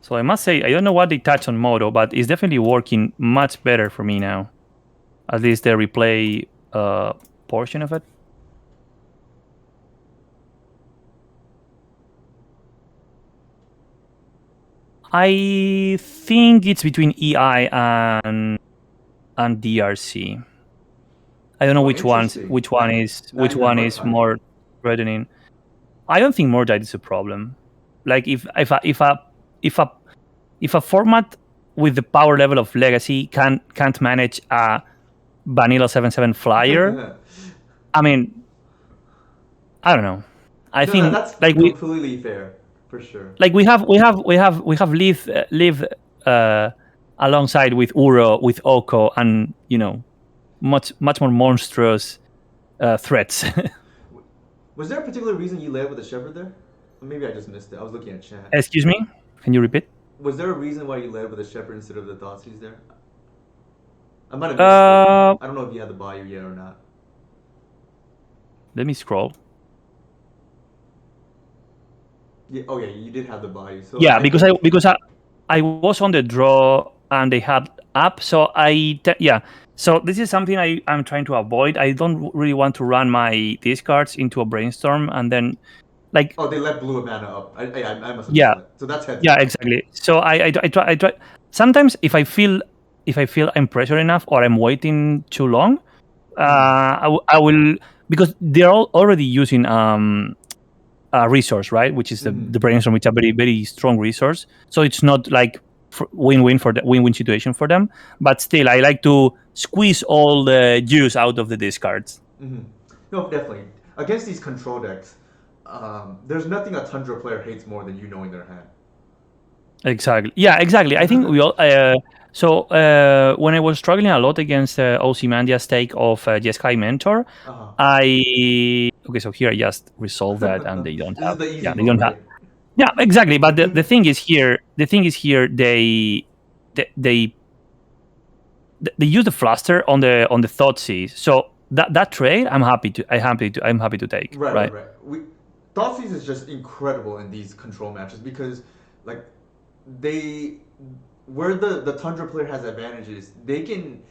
So I must say, I don't know what they touch on Moto, but it's definitely working much better for me now. At least the replay portion of it. I think it's between EI and DRC. I don't know Oh, which one interesting. Not which even one is Murktide. more threatening. I don't think Mordite is a problem. Like if a format with the power level of Legacy can't manage a vanilla 7/7 flyer, I mean, I don't know. I No, think that's completely fair, for sure. we have live uh, alongside with Uro, with Oko, and much more monstrous threats. Was there a particular reason you led with a shepherd there? Or maybe I just missed it. I was looking at chat. Excuse me, can you repeat? Was there a reason why you led with a shepherd instead of the Thoughtseize there? I might have missed it. Uh, I don't know if you had the Bayou yet or not. Let me scroll. Yeah, oh yeah, you did have the Bayou. So Yeah, I because think I was on the draw and they had up, so yeah. So this is something I'm trying to avoid. I don't really want to run my discards into a brainstorm and then like oh, they let blue mana up. I must have missed yeah, that. So that's heads yeah, up. exactly. So I try. Sometimes if I feel I'm pressured enough or I'm waiting too long, I will, because they're all already using resource, right? Which is Mm-hmm. the brainstorm, which is a very very strong resource. So it's not like win-win for the win-win situation for them. But still, I like to squeeze all the juice out of the discards. Mm-hmm. No, definitely. Against these control decks, there's nothing a Tundra player hates more than you knowing their hand. Exactly. Yeah, exactly. I think we all. So when I was struggling a lot against Ozymandias' take of Jeskai Mentor, Uh-huh. okay. So here I just resolve that, and they don't This is have. the easy Yeah, they mode, don't have. right? Yeah, exactly. But the thing is here. The thing is here. They use the fluster on the Thoughtseize. So that trade, I'm happy to take. Right, right, Right. right. Thoughtseize is just incredible in these control matches because, like, they where the Tundra player has advantages, they can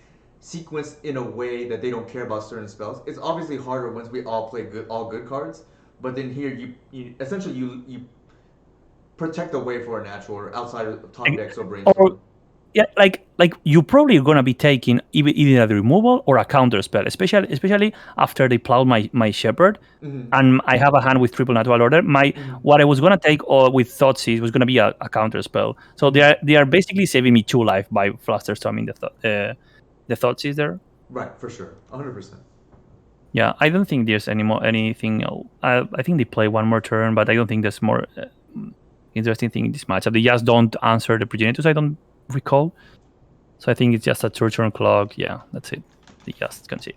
sequence in a way that they don't care about certain spells. It's obviously harder once we all play all good cards, but then here you essentially you protect the way for a natural or outside of top decks or Or brainstorm. yeah, like you probably gonna be taking either a removal or a counter spell, especially after they plowed my shepherd, Mm-hmm. and I have a hand with triple natural order. Mm-hmm. What I was gonna take with Thoughtseize was gonna be a counter spell. So Mm-hmm. they are basically saving me 2 life by fluster storming the Thoughtseize there. Right, for sure, 100%. Yeah, I don't think there's anything else. I think they play one more turn, but I don't think there's more interesting thing in this matchup. They just don't answer the progenitors. I don't recall. So I think it's just a turn clock. Yeah, that's it. They just concede.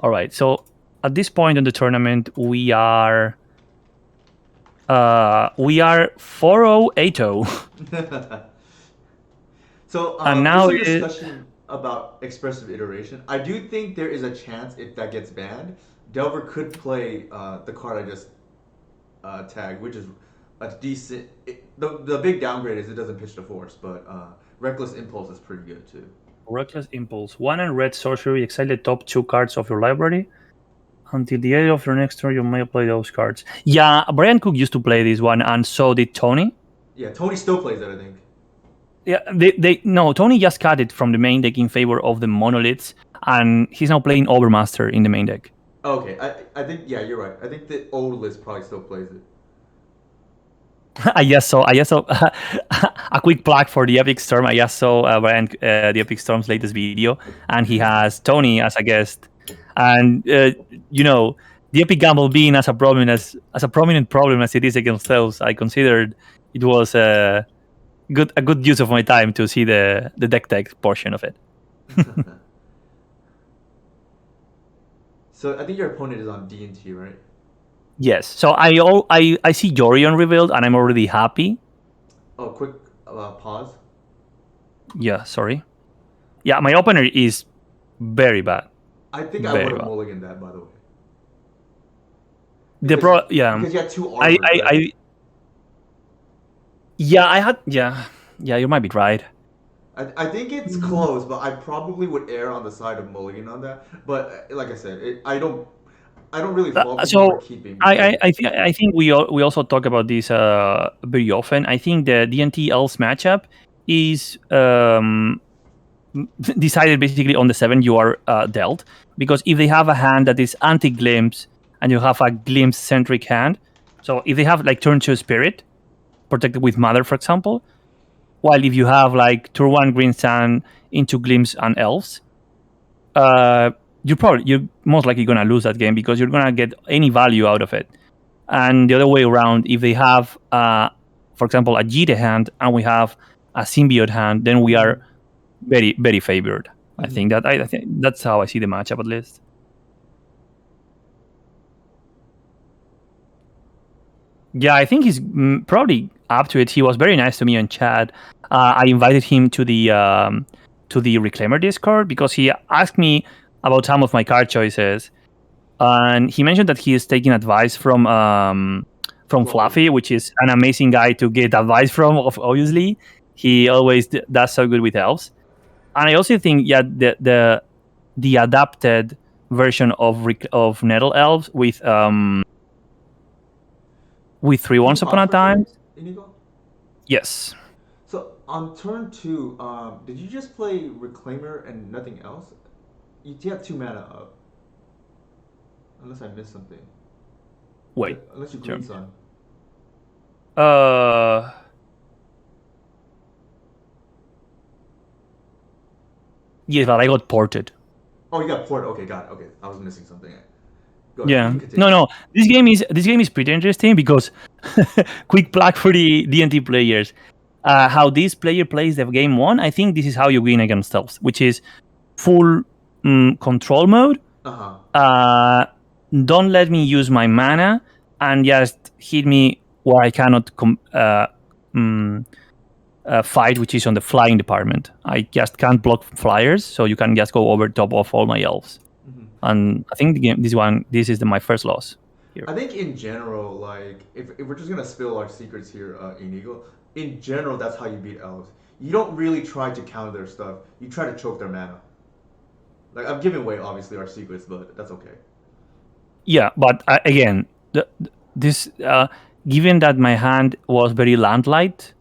All right. So at this point in the tournament, we are 4-0, 8-0. So And there's now some it, discussion about expressive iteration. I do think there is a chance if that gets banned, Delver could play the card I just tagged, which is a decent. The big downgrade is it doesn't pitch to force, but Reckless Impulse is pretty good too. Reckless Impulse. 1 and red sorcery. Exile the top 2 cards of your library. Until the end of your next turn, you may play those cards. Yeah, Brian Cook used to play this one, and so did Tony. Yeah, Tony still plays it, I think. Yeah, they no, Tony just cut it from the main deck in favor of the monoliths, and he's now playing Overmaster in the main deck. Okay, I think yeah, you're right. I think the old list probably still plays it. I just saw a quick plug for the Epic Storm. I just saw Brian, the Epic Storm's latest video, and he has Tony as a guest. And the Epic Gamble being as a prominent problem as it is against elves, I considered it was a good use of my time to see the deck tech portion of it. So I think your opponent is on D&T, right? Yes. So I see Yorion revealed, and I'm already happy. Oh, quick pause. Yeah. Sorry. Yeah, my opener is very bad. I think I Very would have bad. mulliganed that, by the way. Yeah. Because you had two I, arbors, I, right? I, yeah, I had, yeah, you might be right. I think it's close, but I probably would err on the side of mulligan on that. But like I said, I don't really fault people for So keeping because I think we also talk about this very often. I think the DNT Elves matchup is decided basically on the 7 you are dealt, because if they have a hand that is anti-glimpse and you have a glimpse centric hand, so if they have like turn 2 spirit protected with mother, for example, while if you have like turn 1 green sun into glimpse and elves, you're most likely gonna lose that game because you're gonna get any value out of it. And the other way around, if they have for example a Jita hand and we have a symbiote hand, then we are very very favored. I think that's how I see the matchup, at least. Yeah, I think he's probably up to it. He was very nice to me on chat. I invited him to the Reclaimer Discord because he asked me about some of my card choices, and he mentioned that he is taking advice from Fluffy, which is an amazing guy to get advice from. Obviously, he always does so good with elves, and I also think the adapted version of Nettle Elves with 3 Can you once upon pause a for a second, time. Inigo? Yes. So on turn 2, did you just play Reclaimer and nothing else? You have 2 mana up. Unless I missed something. Wait. Unless you Sure. Green Sun. Yes, but I got ported. Oh, you got port. Okay, got it. Okay, I was missing something. Go ahead. Yeah. You can continue. No. This game is pretty interesting because quick plug for the D&T players. How this player plays the game 1, I think this is how you win against elves, which is full control mode. Don't let me use my mana and just hit me where I cannot fight, which is on the flying department. I just can't block flyers, so you can just go over top of all my elves. And I think the game, this is my first loss here. I think in general, like if we're just gonna spill our secrets here, Inigo, in general, that's how you beat elves. You don't really try to counter their stuff. You try to choke their mana. Like I'm giving away obviously our secrets, but that's okay. Yeah, but again, this given that my hand was very landlight,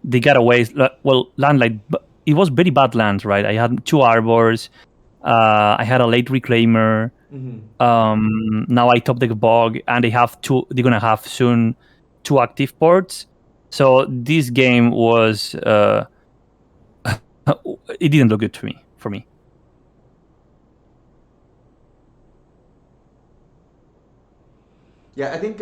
they got away. Well, landlight, but it was very bad lands, right? I had 2 arbors. I had a late reclaimer. Now I top deck bog, and they have 2. They're gonna have soon 2 active ports. So this game was it didn't look good for me. Yeah, I think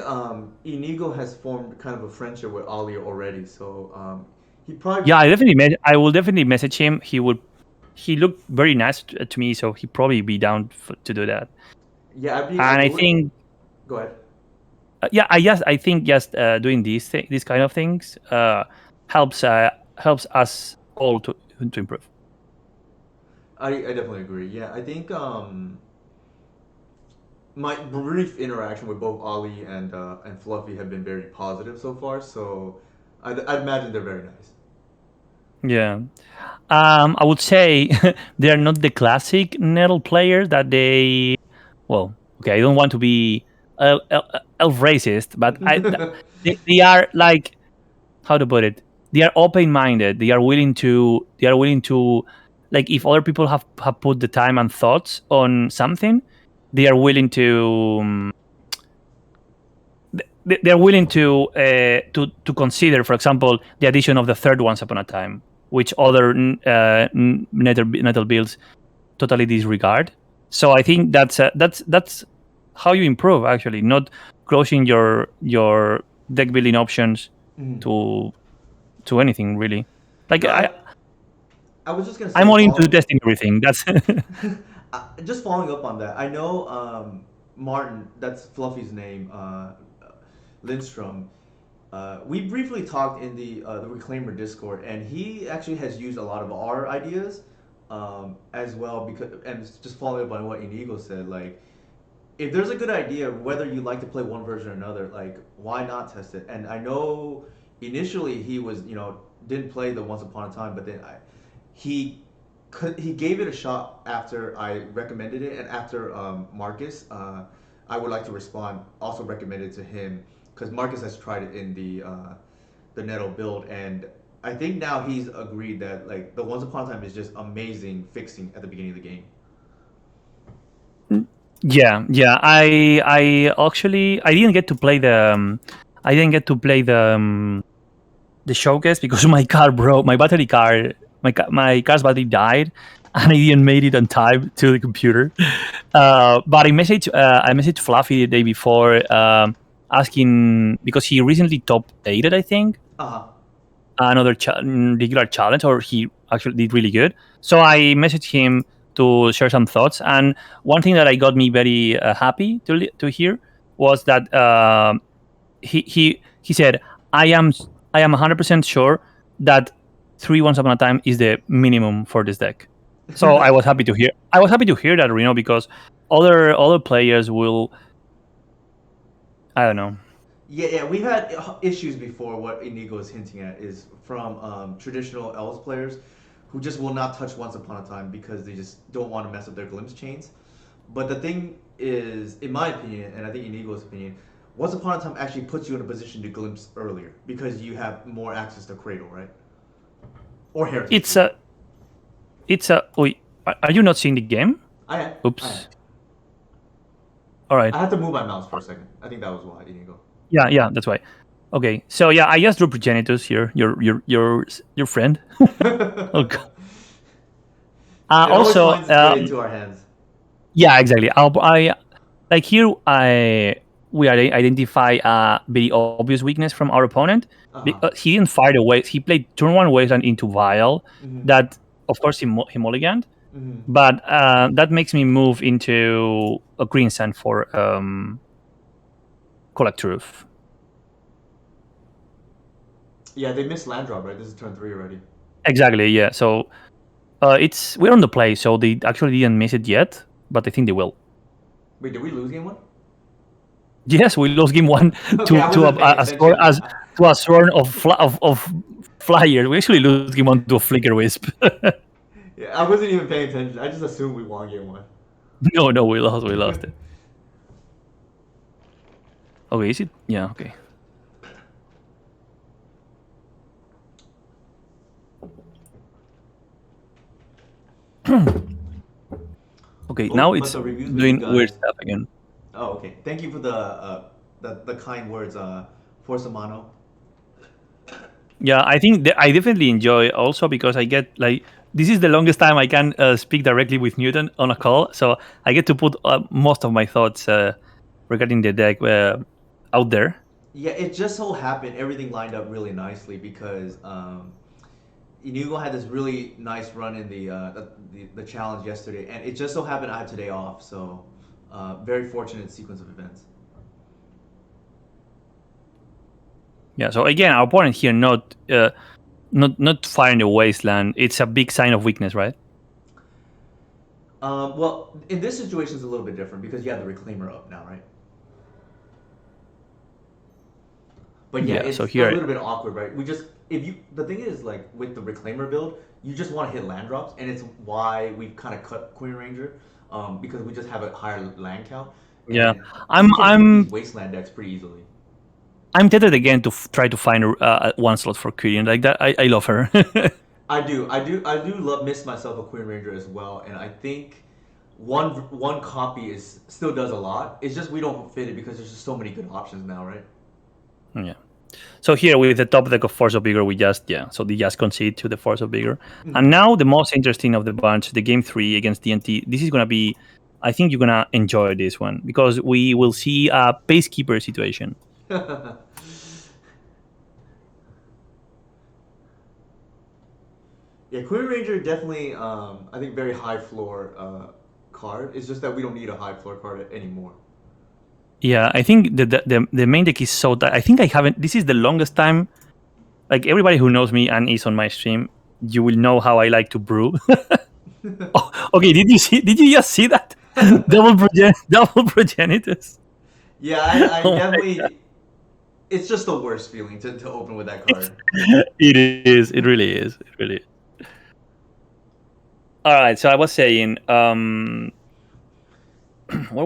Inigo has formed kind of a friendship with Ali already, so he probably. Yeah, I will definitely message him. He looked very nice to me, so he'd probably be down to do that. Yeah, I'd be. And The I way, think, go ahead. yeah, I think just doing these kind of things helps helps us all to improve. I definitely agree. Yeah, I think my brief interaction with both Ali and Fluffy have been very positive so far. So I'd imagine they're very nice. Yeah. I would say they are not the classic Nettle players that they. Well, okay, I don't want to be elf racist, but they are like, how to put it. They are open minded. They are willing to. They are willing to, like, if other people have put the time and thoughts on something, they are willing to. They're willing to consider, for example, the addition of the third Once Upon a Time, which other Nettle builds totally disregard. So I think that's how you improve, actually, not closing your deck building options Mhm. to anything really. Like No, I was just gonna I'm say all into following testing everything. That's just following up on that. I know Martin, that's Fluffy's name, Lindstrom. We briefly talked in the Reclaimer Discord, and he actually has used a lot of our ideas as well. Because and just following up on what Inigo said, like if there's a good idea, whether you like to play one version or another, like why not test it? And I know initially he was, didn't play the Once Upon a Time, but then he he gave it a shot after I recommended it, and after Marcus, I would like to respond. Also recommended to him because Marcus has tried it in the Netto build, and I think now he's agreed that like the Once Upon a Time is just amazing fixing at the beginning of the game. yeah. I actually I didn't get to play I didn't get to play the showcase because my car broke. My battery car, my car's battery died, and I didn't made it on time to the computer. But I messaged Fluffy the day before, asking because he recently top 8'd, I think, Uh huh. another regular challenge, or he actually did really good. So I messaged him to share some thoughts, and one thing that I got me very happy to hear was that he said, I am 100% sure that three Once Upon a Time is the minimum for this deck. So I was happy to hear. I was happy to hear that, Reno, because other players will. I don't know. Yeah, we've had issues before. What Inigo is hinting at is from traditional Elves players who just will not touch Once Upon a Time because they just don't want to mess up their glimpse chains. But the thing is, in my opinion, and I think Inigo's opinion, Once Upon a Time actually puts you in a position to glimpse earlier because you have more access to Cradle, right? Or Heritage It's Tree. a it's a. Wait, are you not seeing the game? I am. I am. Oops. All right. I had to move my mouse for a second. I think that was why, Inigo. Yeah, that's why. Okay, so yeah, I just drew Progenitus here. Your friend. Oh, God. It always Also, finds its way into our hands. yeah, exactly. I like here. I we identify a very obvious weakness from our opponent. Uh huh. He didn't fire the waves. He played turn one wasteland into Vile. Mm-hmm. That, of course, he mulliganed. Mm-hmm. But that makes me move into a green sand for Collect Roof. Yeah, they missed land drop, right? This is turn 3 already. Exactly. Yeah. So we're on the play, so they actually didn't miss it yet, but I think they will. Wait, did we lose game 1? Yes, we lost game one Okay, I to wasn't paying attention. a swarm of flyers. We actually lose game one to a flicker wisp. Yeah, I wasn't even paying attention. I just assumed we won game 1. No, we lost. We lost it. Okay, is it? Yeah. Okay. Okay. Oh, Now but it's the reviews we doing weird got. stuff again. Oh, okay. Thank you for the kind words, Forza Mano. Yeah, I think I definitely enjoy also because I get like this is the longest time I can speak directly with Newton on a call, so I get to put most of my thoughts regarding the deck. out there. Yeah, it just so happened everything lined up really nicely because Inigo had this really nice run in the challenge yesterday, and it just so happened I had today off, so very fortunate sequence of events. Yeah. So again, our opponent here not firing the wasteland. It's a big sign of weakness, right? Well, in this situation, it's a little bit different because you have the reclaimer up now, right? But yeah, Yeah. So it's a here, little bit awkward, right? We just if you the thing is like with the reclaimer build, you just want to hit land drops, and it's why we've kind of cut Queen Ranger, because we just have a higher land count, yeah, and I'm we can beat these I'm wasteland decks pretty easily. I'm tempted again to try to find one slot for Kyrian like that. I love her. I do love miss myself a Queen Ranger as well, and I think one copy is still does a lot. It's just we don't fit it because there's just so many good options now, right? Yeah. So here with the top deck of Force of Vigor, we just so they just concede to the Force of Vigor, Mm-hmm. and now the most interesting of the bunch, the game 3 against DNT. This is gonna be, I think you're gonna enjoy this one because we will see a Pacekeeper situation. Yeah, Queen Ranger definitely, I think, very high floor card. It's just that we don't need a high floor card anymore. Yeah, I think the main deck is so that I think I haven't. This is the longest time. Like everybody who knows me and is on my stream, you will know how I like to brew. Oh, okay, did you see? Did you just see that double progenitus? Yeah, I Oh definitely. It's just the worst feeling to open with that card. it is. It really is. It really is. All right. So I was saying, what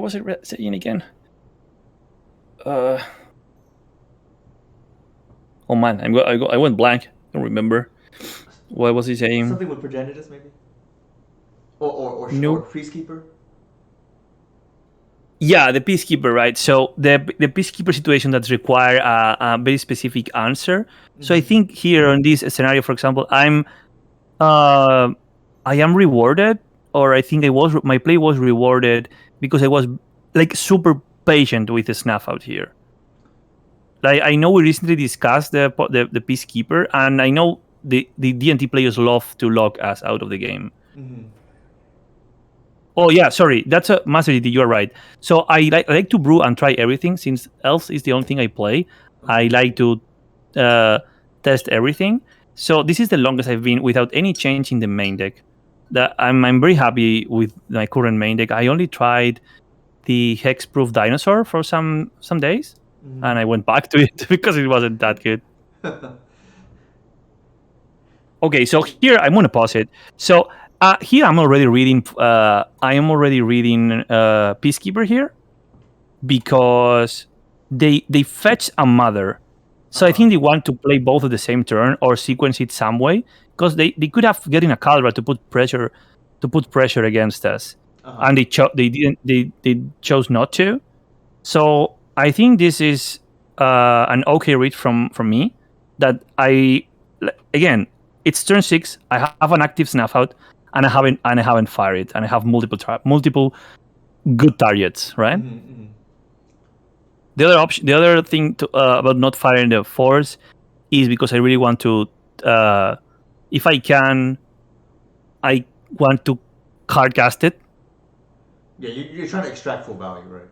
was it saying again? Uh, oh man, I went blank. I don't remember. What was he saying? Something with progenitus, maybe, or Nope. Priestkeeper. Yeah, the peacekeeper, right? So the peacekeeper situation that require a very specific answer. So I Mm-hmm. think here on this scenario, for example, uh, I am rewarded, or I think my play was rewarded because I was like super patient with the snuff out here. Like I know we recently discussed the peacekeeper, and I know the D&T players love to lock us out of the game. Mm-hmm. Oh yeah, sorry, that's a Master GT. You are right. So I like to brew and try everything. Since else is the only thing I play, I Okay. like to uh, test everything. So this is the longest I've been without any change in the main deck. That I'm very happy with my current main deck. I only tried the hexproof dinosaur for some days, and I went back to it because it wasn't that good. Mm-hmm. Okay, so here I'm gonna pause it. So here I'm already reading. I am already reading Peacekeeper here because they fetch a mother. So I Uh-huh. think they want to play both at the same turn or sequence it some way because they could have getting a Calibra to put pressure against us, Uh-huh. and they didn't they chose not to. So I think this is an okay read from me. That again, it's turn 6. I have an active snuff out, and I haven't fired it, and I have multiple good targets. Right. Mm-hmm. Mm-hmm. The other thing about not firing the force is because I really want to, if I can, I want to hard cast it. Yeah, you're trying to extract full value, right?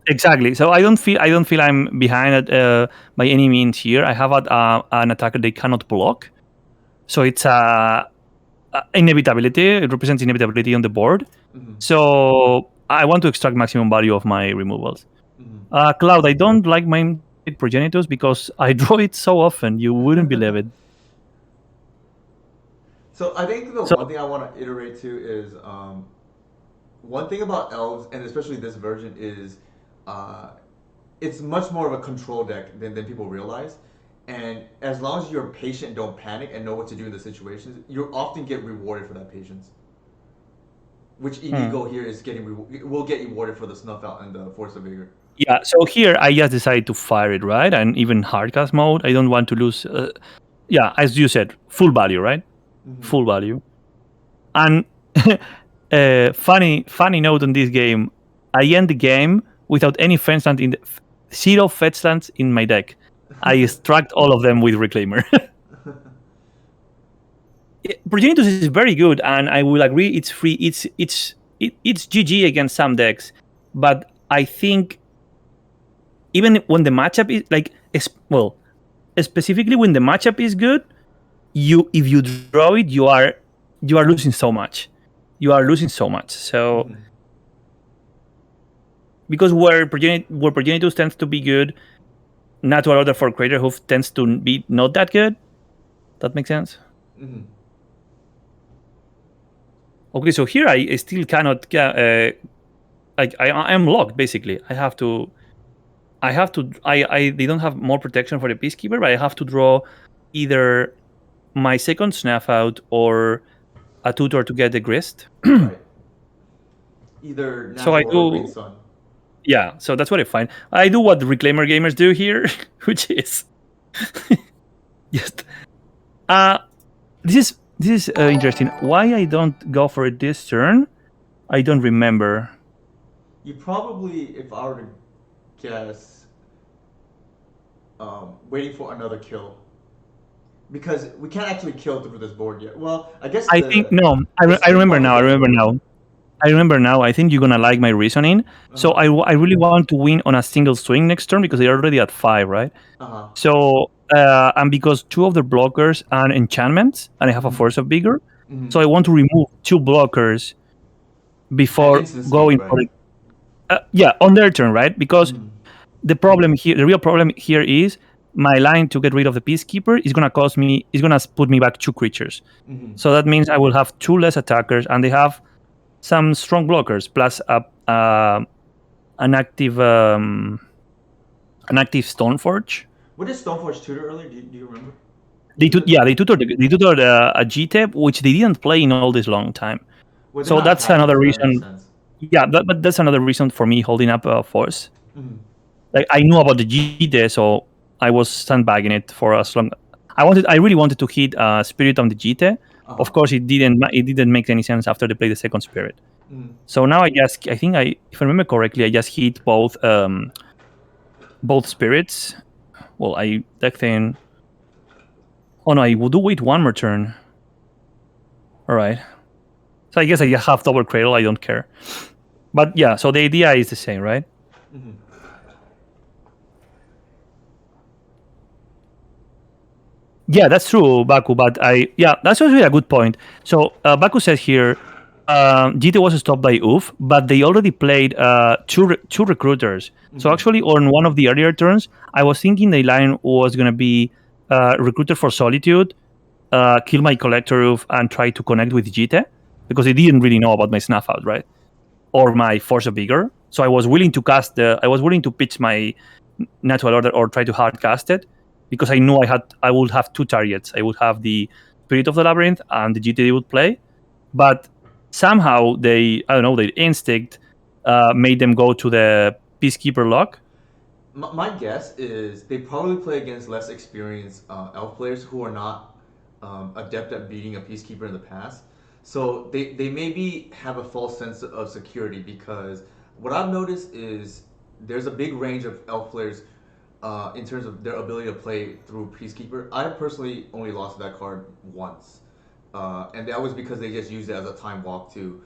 Exactly. So I don't feel I'm behind it by any means here. I have an attacker they cannot block, so it's a inevitability. It represents inevitability on the board. Mm-hmm. So I want to extract maximum value of my removals. Mm-hmm. Cloud, I don't like my progenitors because I draw it so often. You wouldn't believe it. So I think the So one thing I want to iterate to is one thing about elves, and especially this version, is uh, it's much more of a control deck than people realize. And as long as you're patient and don't panic and know what to do in the situations, you often get rewarded for that patience. Which hmm. Inigo here is getting will get rewarded for the snuff out and the force of vigor. Yeah, so here I just decided to fire it, right? And even hardcast mode, I don't want to lose. Yeah, as you said, full value, right? Mm-hmm. Full value. And funny note on this game, I end the game without any fence land zero fetch lands in my deck. I extract all of them with Reclaimer. Progenitus is very good, and I will agree it's free. It's GG against some decks, but I think even when the matchup is like well, specifically when the matchup is good, if you draw it, you are losing so much. You are losing so much. So because where Progenitus tends to be good, Natural Order for Crater Hoof tends to be not that good. That makes sense. Mm-hmm. Okay, so here I still cannot. Like I am locked basically. I have to. They don't have more protection for the Peacekeeper, but I have to draw either my second Snuff out or a tutor to get the Grist. Right. Either So I natural or green do. sun. Yeah, so that's what I find. I do what the Reclaimer gamers do here, which is just this is interesting. Why I don't go for it this turn, I don't remember. You probably, if I were to guess, waiting for another kill. Because we can't actually kill through this board yet. Well, I guess I think the no. the I speed remember bump now. against wood. I remember now. I think you're gonna like my reasoning. So Uh-huh. I really want to win on a single swing next turn because they're already at 5, right? Uh-huh. So and because 2 of the blockers are enchantments, and I have a Mm-hmm. Force of Vigor, Mm-hmm. so I want to remove 2 blockers At before instant speed, going right? for it. Yeah, on their turn, right? Because Mm-hmm. the real problem here is my line to get rid of the Peacekeeper is gonna put me back 2 creatures. Mm-hmm. So that means I will have 2 less attackers, and they have some strong blockers plus an active Stoneforge. What did Stoneforge tutor earlier? Do you remember? They tutored a GTEP, which they didn't play in all this long time. Well, they're So not that's another attacking, so that makes reason. sense. Yeah, but that's another reason for me holding up Force. Mm-hmm. Like I knew about the GTEP, so I was sandbagging it for as long. I really wanted to hit Spirit on the GTEP. Uh-huh. Of course, it didn't make any sense after they played the second Spirit. Mm-hmm. So now I think if I remember correctly, I just hit both spirits. Well, I deck thing. Oh no, I will do wait one more turn. All right. So I guess I have double cradle. I don't care. But yeah, so the idea is the same, right? Mm-hmm. Yeah, that's true, Baku. But that's actually a good point. So Baku says here, GT was stopped by UF, but they already played two recruiters. So Mm-hmm. actually, on one of the earlier turns, I was thinking the line was gonna be recruiter for Solitude, kill my collector roof, and try to connect with GT because they didn't really know about my snuff out, right? Or my Force of Vigor. So I was willing to pitch my Natural Order or try to hard cast it because I knew I would have 2 targets. I would have the Spirit of the Labyrinth and the GT would play, but somehow their instinct made them go to the Peacekeeper lock. My guess is they probably play against less experienced elf players who are not adept at beating a peacekeeper in the past. So they maybe have a false sense of security because what I've noticed is there's a big range of elf players in terms of their ability to play through peacekeeper. I personally only lost that card once, and that was because they just used it as a time walk to,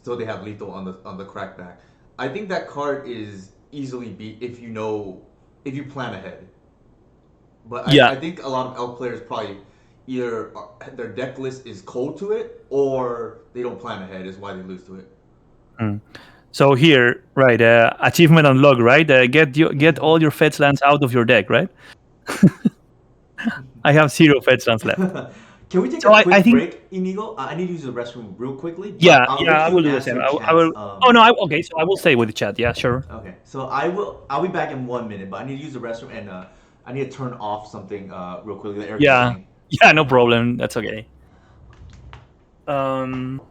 so they have lethal on the crackback. I think that card is easily beat if you plan ahead. But I Yeah. think a lot of elf players probably either their deck list is cold to it or they don't plan ahead is why they lose to it. Mm. So here, right, achievement unlocked, right? Get all your fetch lands out of your deck, right? I have 0 fetch lands left. Can we take So a I quick think break, Inigo? I need to use the restroom real quickly, but yeah, I'll yeah, let I you will do the same. answer I chat's. will. Oh no, okay. So I will stay with the chat. Yeah, sure. Okay, so I'll be back in 1 minute, but I need to use the restroom and I need to turn off something real quickly, the air Yeah, conditioning. yeah, no problem. That's okay. Um.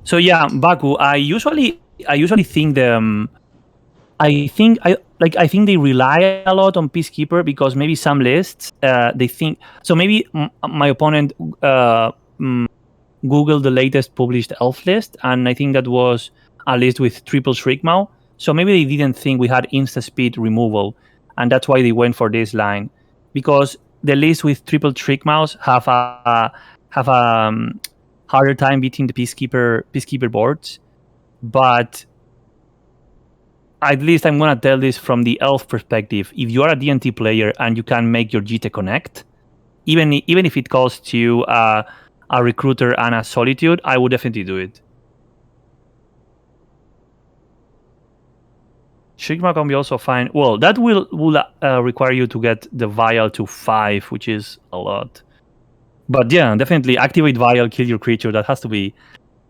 So yeah, Baku. I usually think I think they rely a lot on Peacekeeper because maybe some lists they think so. Maybe my opponent Googled the latest published elf list, and I think that was a list with triple Shriekmaw. So maybe they didn't think we had insta speed removal, and that's why they went for this line, because the list with triple trick mouse have a harder time beating the peacekeeper boards. But at least I'm gonna tell this from the elf perspective. If you are a D&T player and you can make your GT connect, even if it costs you a recruiter and a solitude, I would definitely do it. Shigma can be also fine. Well, that will require you to get the vial to 5, which is a lot. But yeah, definitely activate vial, kill your creature. That has to be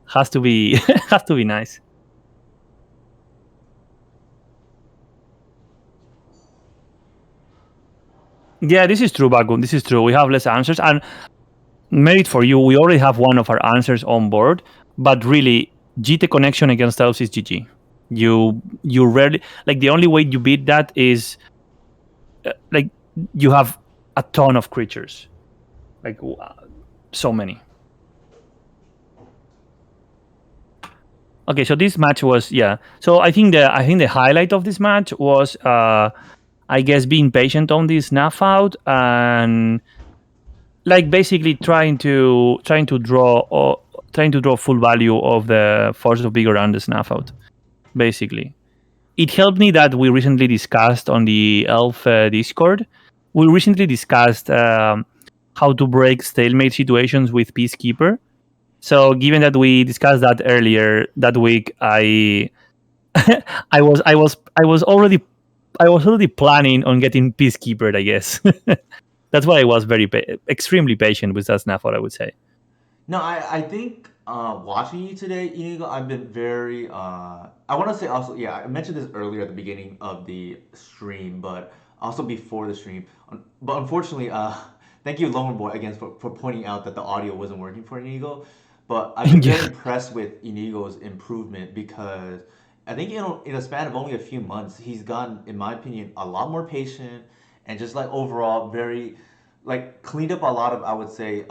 has to be has to be nice. Yeah, this is true, Bagun. This is true. We have less answers, and merit for you. We already have one of our answers on board, but really, GT connection against elves is GG. You rarely, like, the only way you beat that is like you have a ton of creatures, like so many. Okay, so this match was, yeah. So I think the highlight of this match was I guess being patient on this snuff out, and like basically trying to draw full value of the Force of Vigor and the snuff out. Basically, it helped me that we recently discussed on the Elf Discord. We recently discussed how to break stalemate situations with Peacekeeper. So, given that we discussed that earlier that week, I was already planning on getting Peacekeeper, I guess. That's why I was extremely patient with that snap, I would say. No, I think watching you today, Inigo, I've been very. I want to say also, yeah, I mentioned this earlier at the beginning of the stream, but also before the stream. But unfortunately, thank you, Loner Boy, again for pointing out that the audio wasn't working for Inigo. But I've been very Yeah. impressed with Inigo's improvement because I think in a span of only a few months, he's gotten, in my opinion, a lot more patient and just like overall very like cleaned up a lot of, I would say,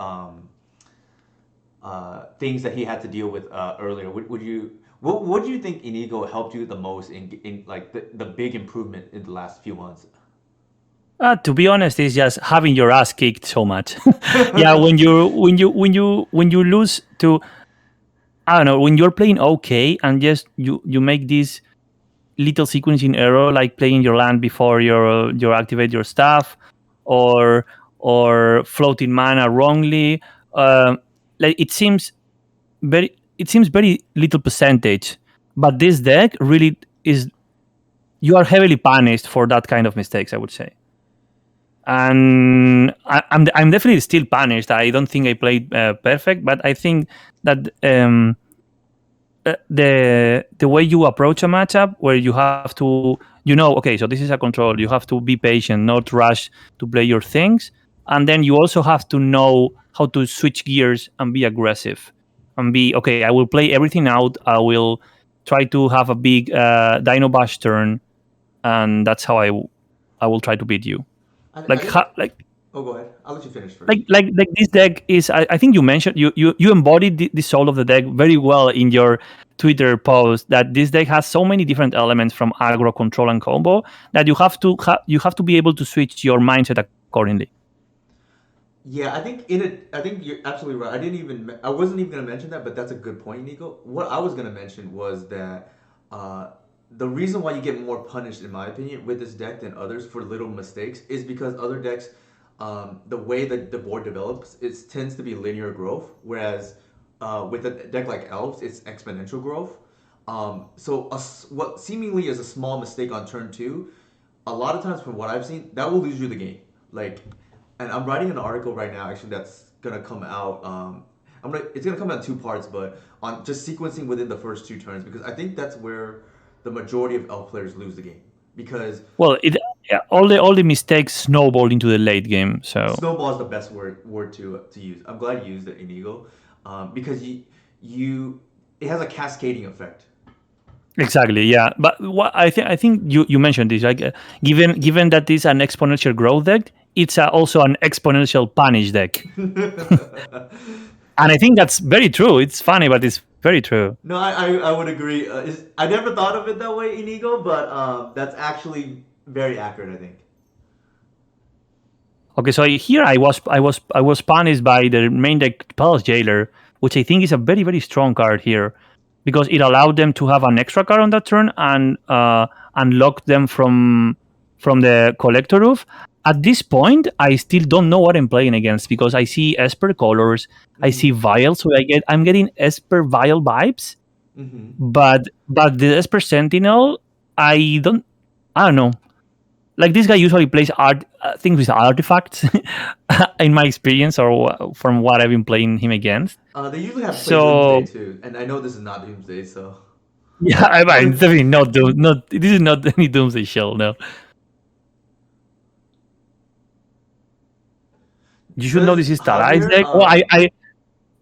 things that he had to deal with earlier. What do you think Inigo helped you the most in like the big improvement in the last few months? To be honest, it's just having your ass kicked so much. Yeah, when you lose to, I don't know, when you're playing okay and just you make this little sequencing error, like playing your land before you activate your stuff, or floating mana wrongly. Like it seems very little percentage, but this deck really is. You are heavily punished for that kind of mistakes, I would say. And I'm definitely still punished. I don't think I played perfect, but I think that the way you approach a matchup, where you have to, okay, so this is a control. You have to be patient, not rush to play your things, and then you also have to know how to switch gears and be aggressive, and be okay. I will play everything out. I will try to have a big Dino Bash turn, and that's how I will try to beat you. I Like think. like Oh, go ahead. I'll let you finish first. like this deck is, I think you mentioned, you embodied the soul of the deck very well in your Twitter post, that this deck has so many different elements from aggro, control, and combo, that you have to be able to switch your mindset accordingly. Yeah, I think you're absolutely right. I wasn't even gonna mention that, but that's a good point, Nico. What I was gonna mention was that uh, the reason why you get more punished, in my opinion, with this deck than others for little mistakes is because other decks, the way that the board develops, it tends to be linear growth, whereas with a deck like Elves, it's exponential growth. So what seemingly is a small mistake on turn two, a lot of times from what I've seen, that will lose you the game. Like, and I'm writing an article right now actually that's gonna come out. It's gonna come out in two parts, but on just sequencing within the first two turns because I think that's where the majority of elf players lose the game because Well, yeah, all the mistakes snowball into the late game. So snowball is the best word to use. I'm glad you used it, Inigo, because you it has a cascading effect. exactly, yeah. But what I think you mentioned this, like, given that it's an exponential growth deck, it's also an exponential punish deck. And I think that's very true. It's funny, but it's Very true. No, I would agree. I never thought of it that way, Inigo, but that's actually very accurate, I think. Okay, so here I was punished by the main deck Palace Jailer, which I think is a very very strong card here, because it allowed them to have an extra card on that turn and unlock them from the collector roof. At this point, I still don't know what I'm playing against because I see Esper colors, I see Mm-hmm. Vial, so I'm getting Esper Vial vibes, Mm-hmm. but the Esper Sentinel, I don't know. Like this guy usually plays things with artifacts, in my experience, or from what I've been playing him against. They usually have play Doomsday So too, and I know this is not Doomsday, so. yeah, I mean, definitely not Doom. Not this is not any Doomsday Shell. No, you should know Does this is Talai's Javier? deck. Well, I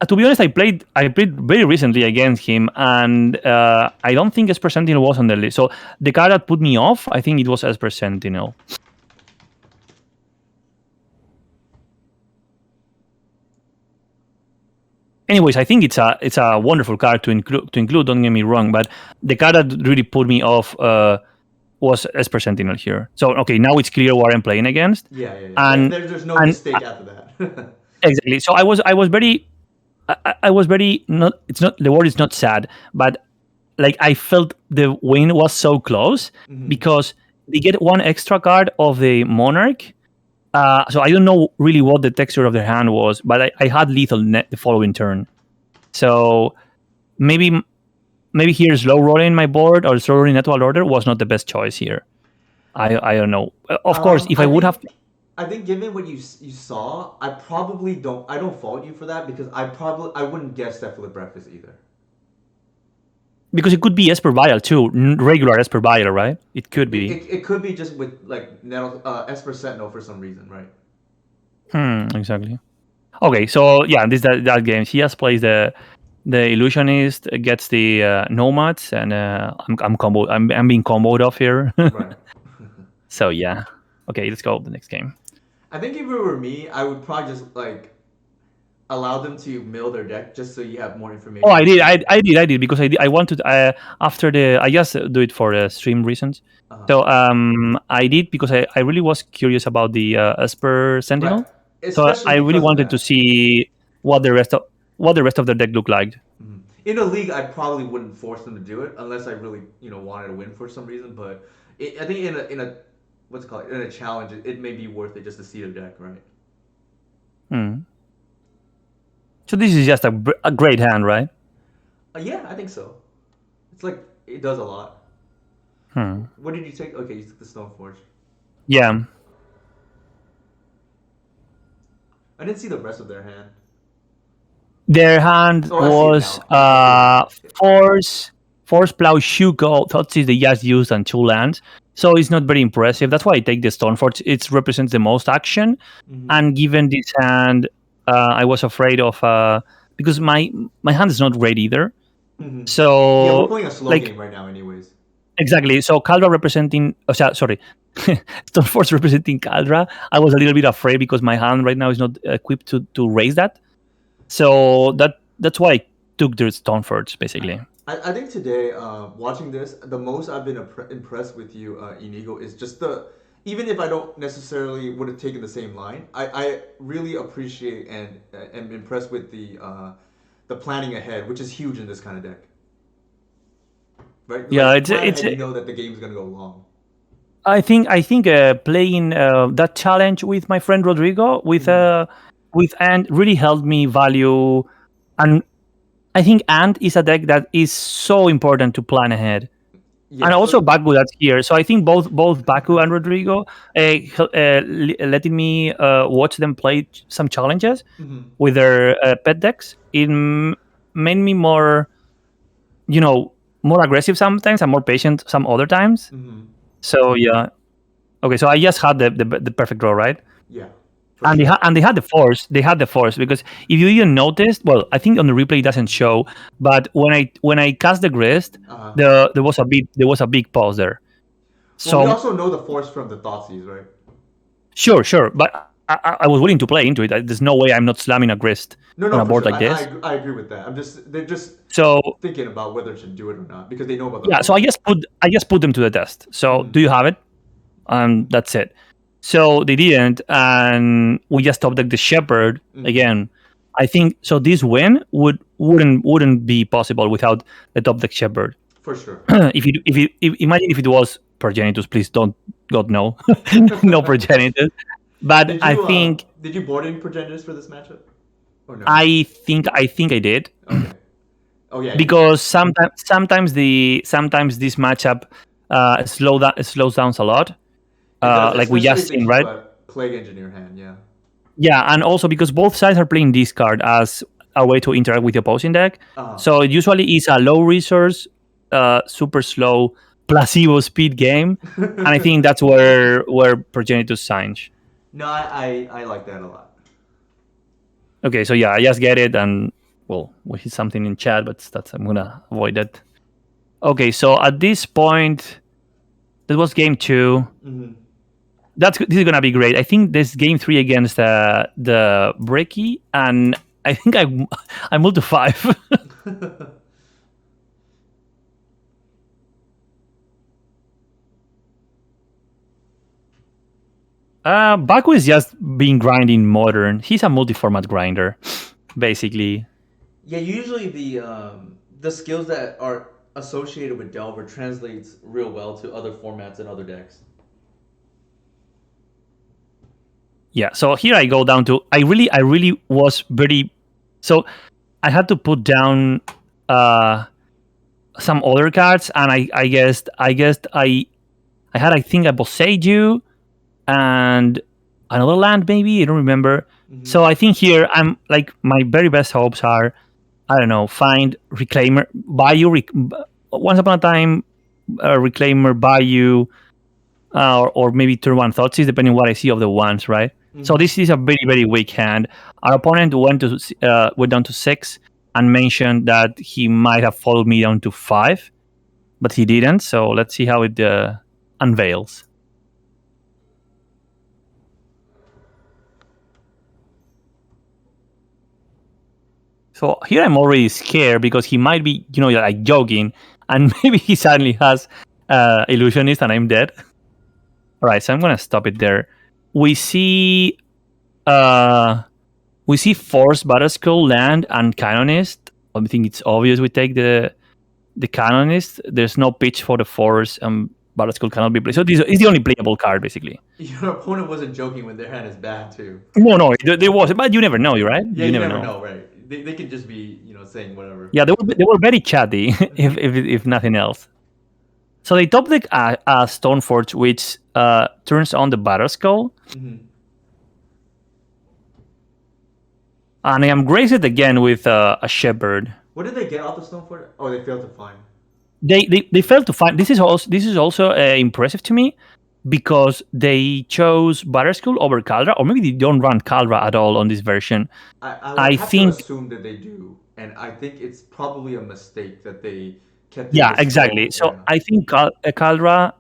to be honest, I played very recently against him, and I don't think Esper Sentinel was on the list. So the card that put me off, I think it was Esper Sentinel. Anyways, I think it's a wonderful card to include. Don't get me wrong, but the card that really put me off was Esper Sentinel here. So okay, now it's clear what I'm playing against, Yeah, yeah, yeah. and There's no and mistake after that. exactly. So I was very I was very not. It's not the word is not sad, but like I felt the win was so close Hmm. because they get one extra card of the Monarch. So I don't know really what the texture of their hand was, but I had lethal net the following turn. So maybe maybe here slow rolling my board or slow rolling natural order was not the best choice here. I don't know. Of course, if I I would have, think given what you saw, I don't fault you for that because I wouldn't guess that for the breakfast either. because it could be Esper Vial too, regular Esper Vial, right? It could It, be. it, it could be just with like Nettle, Esper Sentinel for some reason, right? Exactly. Okay, so yeah, that game. He just plays the illusionist, gets the nomads, and I'm being comboed off here. Right. So yeah. Okay, let's go the next game. I think if it were me, I would probably just like allow them to mill their deck just so you have more Oh, I information did, to. I did because I wanted after I just do it for stream reasons. Uh, So I did because I really was curious about the Esper right. Sentinel. So Especially I really because of wanted to that. see what the rest of the deck looked like. Mhm. In a league, I probably wouldn't force them to do it unless I really, wanted to win for some reason. But I think in a what's it called in a challenge, it may be worth it just to see the deck, right? Hmm. So this is just a great hand, right? Yeah, I think so. It's like it does a lot. Hmm. What did you take? Okay, you took the Stoneforge. Yeah. I didn't see the rest of their hand. Their hand Oh, I see it was now. I see it now. Force Plow Shuko. Thoughtseize they just used on two lands. So it's not very impressive. That's why I take the Stoneforge. It represents the most action. Mm-hmm. And given this hand, I was afraid of because my hand is not great either. Mm-hmm. Yeah, we're So playing a slow like game right now, anyways. exactly. So Caldra representing sorry. Stoneforge representing Caldra. I was a little bit afraid because my hand right now is not equipped to raise that. So that's why I took the Stoneforge basically. I think today, watching this, the most I've been impressed with you, Inigo, is just even if I don't necessarily would have taken the same line, I really appreciate and am impressed with the planning ahead, which is huge in this kind of deck, right? Like Yeah, you it's plan it's. ahead, you know that the game's gonna go long. I think playing that challenge with my friend Rodrigo Mm-hmm. with Ant really helped me value, and I think Ant is a deck that is so important to plan ahead. And Yeah. also So. Baku that's here. So I think both Baku and Rodrigo letting me watch them play some challenges Mm-hmm. with their pet decks. Made me more, you know, more aggressive sometimes and more patient some other times. Mm-hmm. So yeah, okay. So I just had the perfect draw, right? Yeah, for And sure. they had the force. They had the force because if you didn't notice, well, I think on the replay it doesn't show, but when I cast the grist, Uh, there was a big pause there. well, we So also know the force from the Thoughtseize, right? sure, but I was willing to play into it. There's no way I'm not slamming a grist No, on no, a for board sure. like this. I agree with that. They're just So thinking about whether to do it or not because they know about the yeah, so rules. I just put them to the test. So Mm-hmm. do you have it? That's it. So they didn't, and we just top deck the shepherd Mm-hmm. again. I think so. This win wouldn't be possible without the top deck shepherd. For sure. If imagine if it was progenitus, please don't, God no, no progenitus. But Did I you think did you board any progenitors for this matchup or no? I think I did Okay. Oh yeah, you did. because sometimes this matchup slows down a lot. It does, Like we especially just if they seen, keep right? a plague engineer hand. Yeah. Yeah, and also because both sides are playing this card as a way to interact with the opposing deck. Uh, So it usually is a low resource, super slow placebo speed game, and I think that's where Progenitus shines. no, I like that a lot. Okay, so yeah, I just get it, and well, we hit something in chat, but that's I'm gonna avoid that. Okay, so at this point, that was game 2. Mm-hmm. This is gonna be great. I think this game 3 against the Breaky, and I think I moved to 5. Baku is just being grinding modern. He's a multi-format grinder, basically. Yeah, usually the skills that are associated with Delver translates real well to other formats and other decks. Yeah. So here I go down to I really was very so I had to put down some other cards, and I had I think a Boseiju and another land maybe I don't remember. Mm-hmm. So I think here I'm like my very best hopes are I don't know, find Reclaimer, Bayou. Once upon a time, Reclaimer, Bayou, or maybe turn one Thoughtseize, depending on what I see of the ones, right? Mm-hmm. So this is a very, very weak hand. Our opponent went down to 6 and mentioned that he might have followed me down to 5, but he didn't. So let's see how it unveils. So here I'm already scared because he might be, like jogging, and maybe he suddenly has Illusionist and I'm dead. All right, so I'm gonna stop it there. We see Force, Battleskull, Land, and Canonist. I think it's obvious we take the Canonist. There's no pitch for the Force, and Battleskull cannot be played. So this is the only playable card, basically. Your opponent wasn't joking when their hand is bad too. No, there was, but you never know, right? Yeah, you never know, right? They could just be, saying whatever. Yeah, they were very chatty, if nothing else. So they top deck a Stoneforge, which turns on the Battleskull. Mm-hmm. And I am graced again with a Shepherd. What did they get off the Stoneforge? Oh, they failed to find. They failed to find. This is also impressive to me because they chose Battleskull over Kaldra, or maybe they don't run Kaldra at all on this version. I would have to assume that they do, and I think it's probably a mistake that they kept. Yeah, exactly. So yeah. I think Kaldra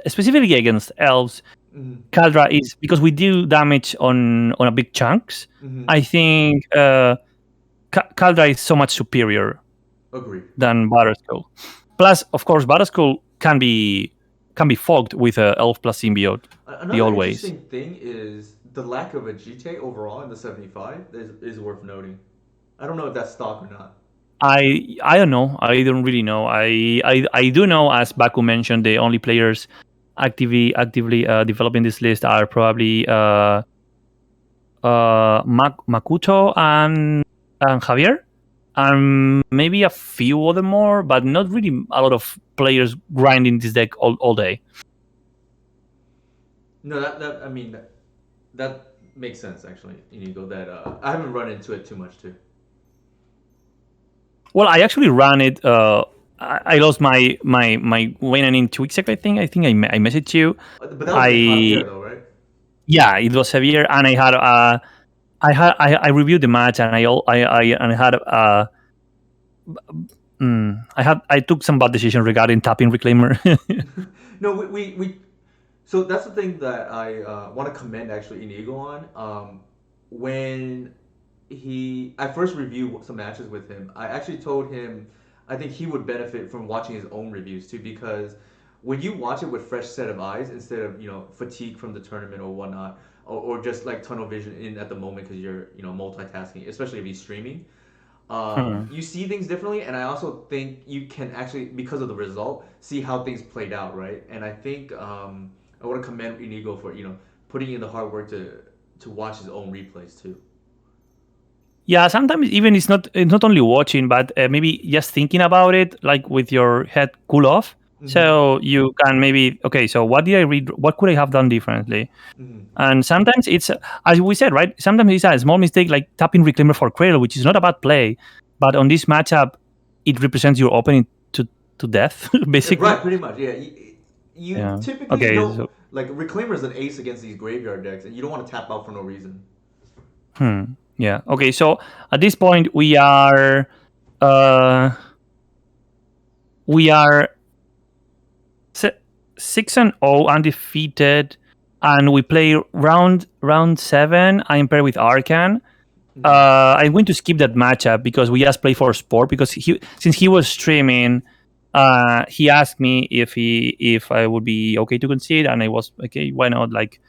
specifically against elves, Mm-hmm. Kaldra is because we do damage on a big chunks. Mm-hmm. I think Kaldra is so much superior. Agree. Than Battleskull. Plus, of course, Battleskull can be fogged with Elf plus Symbiote. Another interesting thing is the lack of a GT overall in the 75 is worth noting. I don't know if that's stock or not. I don't know. I don't really know. I do know, as Baku mentioned, the only players actively developing this list are probably Makuto and Javier, and maybe a few other more, but not really a lot of players grinding this deck all day. No, that makes sense actually. Inigo, that I haven't run into it too much too. Well, I actually ran it. I lost my win in 2 weeks ago. I think I messaged you. But that was Javier though, right? Yeah, it was Javier, and I reviewed the match, and I took some bad decisions regarding tapping Reclaimer. No, we So that's the thing that I want to commend actually Inigo on. When I first reviewed some matches with him, I actually told him I think he would benefit from watching his own reviews too, because when you watch it with fresh set of eyes instead of fatigue from the tournament or whatnot, or just like tunnel vision in at the moment because you're multitasking, especially if he's streaming. Hmm. You see things differently, and I also think you can actually, because of the result, see how things played out, right? And I think I want to commend Inigo for putting in the hard work to watch his own replays too. Yeah, sometimes even it's not only watching, but maybe just thinking about it, like with your head cool off. Mm-hmm. So you can maybe, okay, so what did I read? What could I have done differently? Mm-hmm. And sometimes it's, as we said, right? Sometimes it's a small mistake like tapping Reclaimer for Cradle, which is not a bad play, but on this matchup, it represents your opening to death, basically. Right, pretty much. Yeah, you Yeah. typically Okay. don't So, like Reclaimer is an ace against these graveyard decks, and you don't want to tap out for no reason. yeah. Okay. So at this point, uh, we are 6-0 undefeated, and we play round 7. I'm paired with Arcan. Mm-hmm. I'm going to skip that matchup because we just play for sport. Because since he was streaming, he asked me if I would be okay to concede, and I was okay. Why not? Like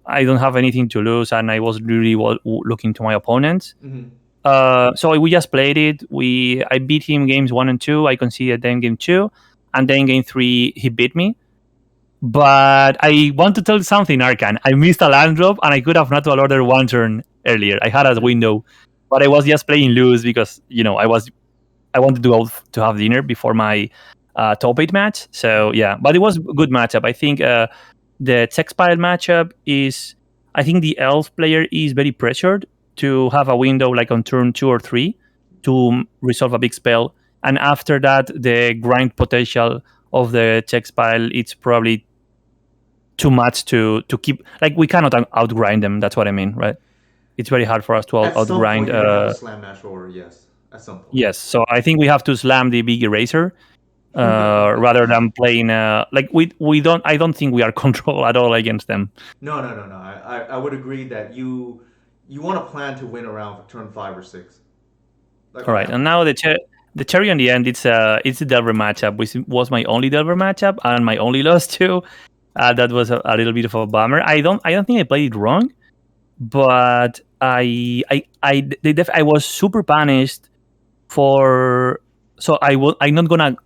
I don't have anything to lose, and I was really looking to my opponents. Mm-hmm. So we just played it. I beat him games 1 and 2. I conceded then game 2, and then game 3 he beat me. But I want to tell you something, Arcan. I missed a land drop, and I could have not ordered one turn earlier. I had a window, but I was just playing loose because I wanted to have dinner before my top 8 match. So yeah, but it was a good matchup. I think the Texpile matchup is. I think the elf player is very pressured to have a window like on turn 2 or 3 to resolve a big spell, and after that, the grind potential of the Texpile it's probably too much to keep. Like we cannot outgrind them. That's what I mean, right? It's very hard for us to At some outgrind. point, you're gonna have to slam Nash Order. Yes, at some point. Yes, so I think we have to slam the big eraser rather than playing. Like we don't. I don't think we are control at all against them. No, no, no, no. I would agree that you want to plan to win around turn 5 or 6, like All on right, and average. now the cherry on the end. It's the Delver matchup, which was my only Delver matchup and my only loss too. That was a little bit of a bummer. I don't think I played it wrong, but I was super punished for. So I'm not gonna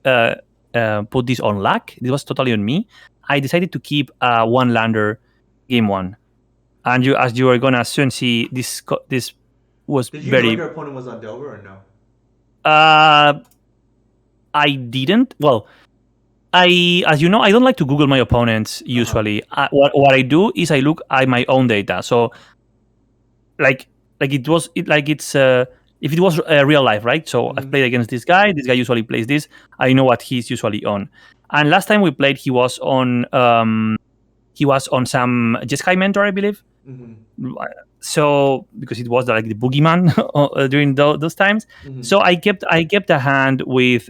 put this on luck. This was totally on me. I decided to keep one lander game 1, and as you are gonna soon see, this was Did you know very. your opponent was on Delver or no? Uh, I didn't. Well, as you know, I don't like to Google my opponents Uh huh. usually. What I do is I look at my own data. So like it's if it was real life, right? So I've Mm-hmm. played against this guy. This guy usually plays this. I know what he's usually on. And last time we played, he was on some Jeskai mentor, I believe. Mm-hmm. So because it was like the boogeyman during those times. Mm-hmm. So I kept a hand with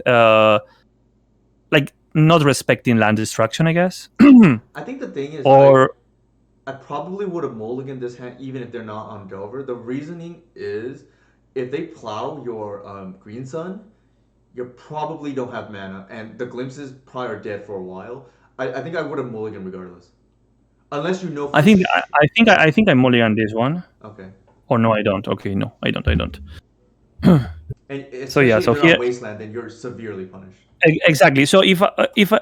like not respecting land destruction, I guess. I think the thing is, Or I probably would have mulliganed this hand even if they're not on Delver. The reasoning is, if they plow your Green Sun, you probably don't have mana, and the glimpses probably are dead for a while. I think I would have mulliganed regardless, unless you know I for think I think I mulligan this one. Okay, Or no, I don't. Okay, no, I don't. I don't. and So yeah, especially if so they're on here Wasteland, then you're severely punished. exactly. So if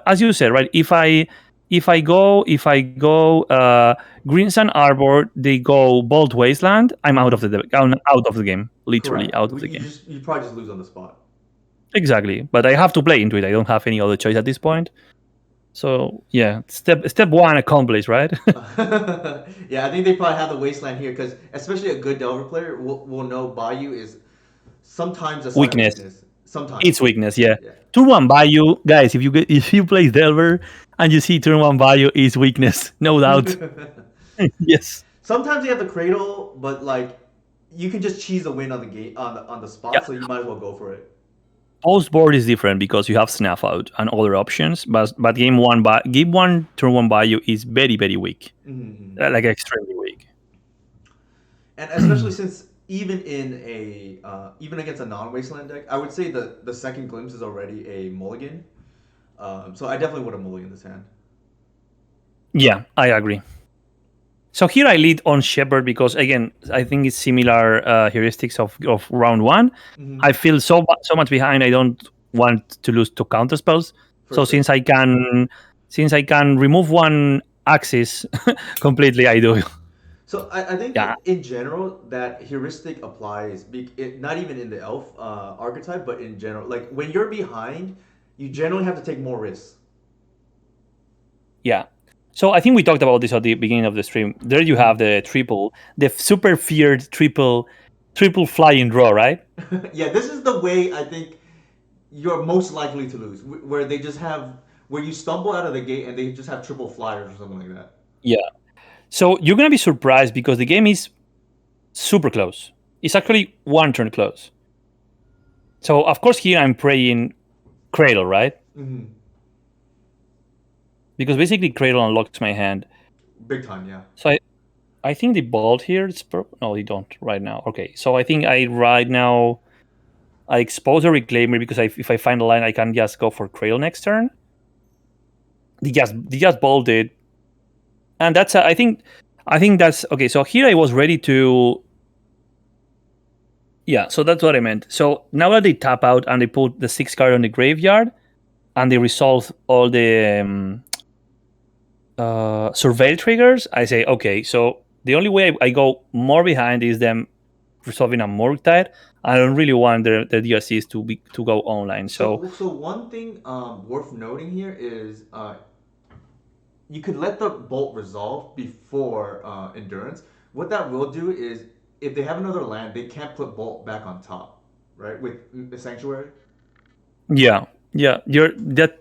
as you said, right, if I go Green Sun Arbor, they go Bolt Wasteland. Mm-hmm. I'm out of the game, literally Correct. out of the You game. just you probably just lose on the spot. Exactly, but I have to play into it. I don't have any other choice at this point. So yeah, step one accomplished, right? Yeah, I think they probably have the Wasteland here because especially a good Delver player will know Bayou is sometimes a sign of Weakness. weakness. Sometimes. It's weakness, yeah. Yeah. Turn one Bayou, guys. If you play Delver and you see turn one Bayou is weakness, no doubt. Yes. Sometimes you have the cradle, but like you can just cheese a win on the game on the Yeah. spot, so you might as well go for it. Post board is different because you have snuff out and other options, but game one turn one value is very weak, Mm-hmm. like extremely weak. And especially since even in a even against a non-wasteland deck, I would say the second glimpse is already a mulligan. So I definitely would have mulliganed this hand. Yeah, I agree. So here I lead on Shepherd because again I think it's similar heuristics of round one. Mm-hmm. I feel so much behind. I don't want to lose to counter spells. For So sure. since I can remove one axis completely, I do. So I think Yeah, in general that heuristic applies, not even in the elf archetype, but in general. Like when you're behind, you generally have to take more risks. yeah. So I think we talked about this at the beginning of the stream. There you have Mm-hmm. the triple, the super feared triple flying draw, right? Yeah, this is the way I think you're most likely to lose, where they just have where you stumble out of the gate and they just have triple flyers or something like that. Yeah. So you're gonna be surprised because the game is super close. It's actually one turn close. So of course here I'm praying Cradle, right? Mm-hmm. Because basically Cradle unlocks my hand. Big time, yeah. So I think the bolt here is no, they don't right now. Okay, so I think I right now I expose a reclaimer because if I find a line, I can just go for Cradle next turn. They just bolted, and that's I think that's okay. So here I was ready to yeah. So that's what I meant. So now that they tap out and they put the 6 card on the graveyard and they resolve all the surveil triggers, I say okay. So the only way I go more behind is them resolving a Murktide. I don't really want the DLCs to go online. So So one thing worth noting here is you could let the bolt resolve before endurance. What that will do is if they have another land, they can't put bolt back on top, right? With the sanctuary. yeah, yeah,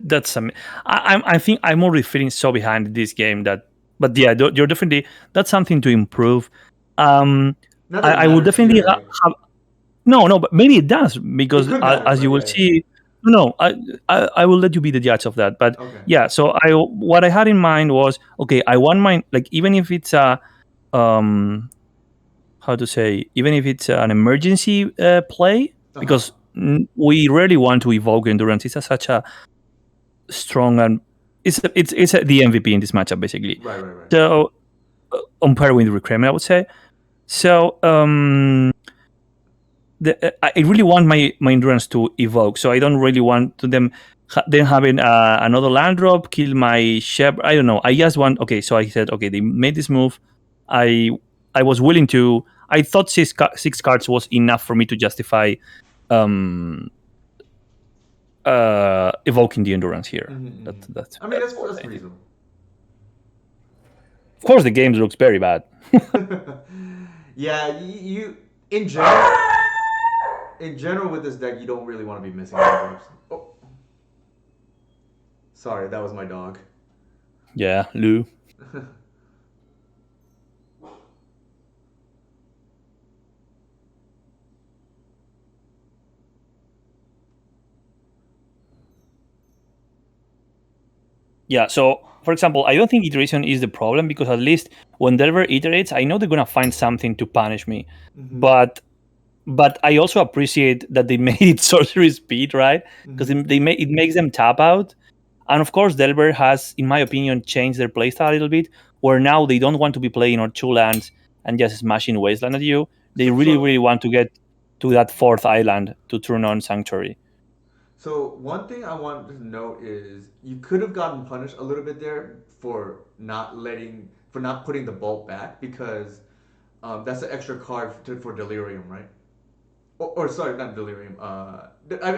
that's some. I think I'm already feeling so behind this game that, but yeah, you're definitely that's something to improve. Um, Not that it I will matters definitely here, right? have no, but maybe it does It because could matter, as right? you will Yeah, yeah. see, no, I will let you be the judge of that. But Okay. yeah, so I what I had in mind was okay. I want my like even if it's a um how to say even if it's an emergency play Uh huh. because we rarely want to evoke endurance. It's such a strong and it's the MVP in this matchup basically. Right, right, right. So on par with Reclaiming, I would say. So I really want my endurance to evoke, so I don't really want to them then having another land drop kill my shep. I don't know. I just want okay. So I said okay. They made this move. I I was willing to. I thought six cards was enough for me to justify um evoking the endurance here. Mm-hmm, mm-hmm. I mean, That's more that's than anything. reasonable. Of course, the game looks very bad. Yeah, you in general with this deck, you don't really want to be missing drops. Oh, sorry, that was my dog. Yeah, Lou. Yeah, so for example, I don't think iteration is the problem because at least when Delver iterates, I know they're gonna find something to punish me. Mm-hmm. But I also appreciate that they made it sorcery speed, right? Because Mm-hmm. it makes them tap out. And of course, Delver has, in my opinion, changed their playstyle a little bit, where now they don't want to be playing on 2 lands and just smashing Wasteland at you. They So really want to get to that fourth island to turn on Sanctuary. So one thing I wanted to note is you could have gotten punished a little bit there for not putting the bolt back because that's an extra card for delirium, right? Or sorry, not delirium. I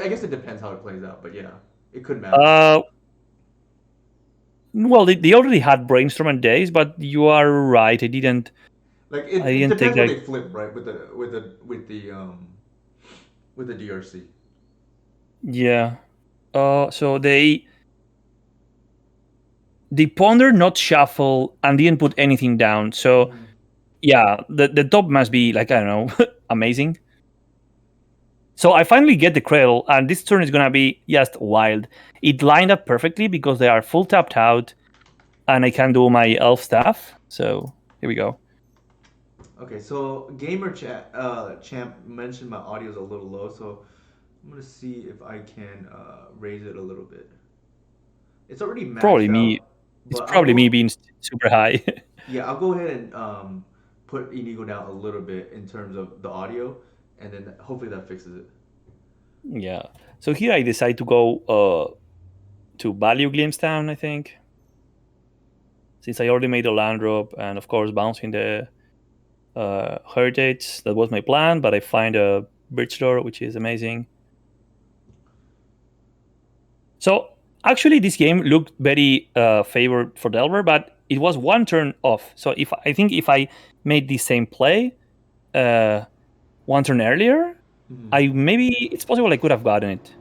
guess it depends how it plays out, but yeah, it could matter. Uh, well, they already had brainstorm and days, but you are right. Like I it didn't take depends what like they flip, right? With the DRC. yeah. So they ponder, not shuffle, and didn't put anything down. So Mm-hmm. yeah, the top must be like I don't know, amazing. So I finally get the cradle, and this turn is gonna be just wild. It lined up perfectly because they are full tapped out, and I can do my elf stuff. So here we go. Okay, so champ mentioned my audio is a little low, so I'm gonna see if I can raise it a little bit. It's already Probably maxed me. out, It's but I'll probably me go. being super high. Yeah, I'll go ahead and put Inigo down a little bit in terms of the audio, and then hopefully that fixes it. Yeah. So here I decide to go to value Glimstown, I think, since I already made a land drop, and of course bouncing the heritage. That was my plan, but I find a bridge door, which is amazing. So actually, this game looked very favored for Delver, but it was one turn off. So if I made the same play uh, one turn earlier, Mhm. I maybe it's possible I could have gotten it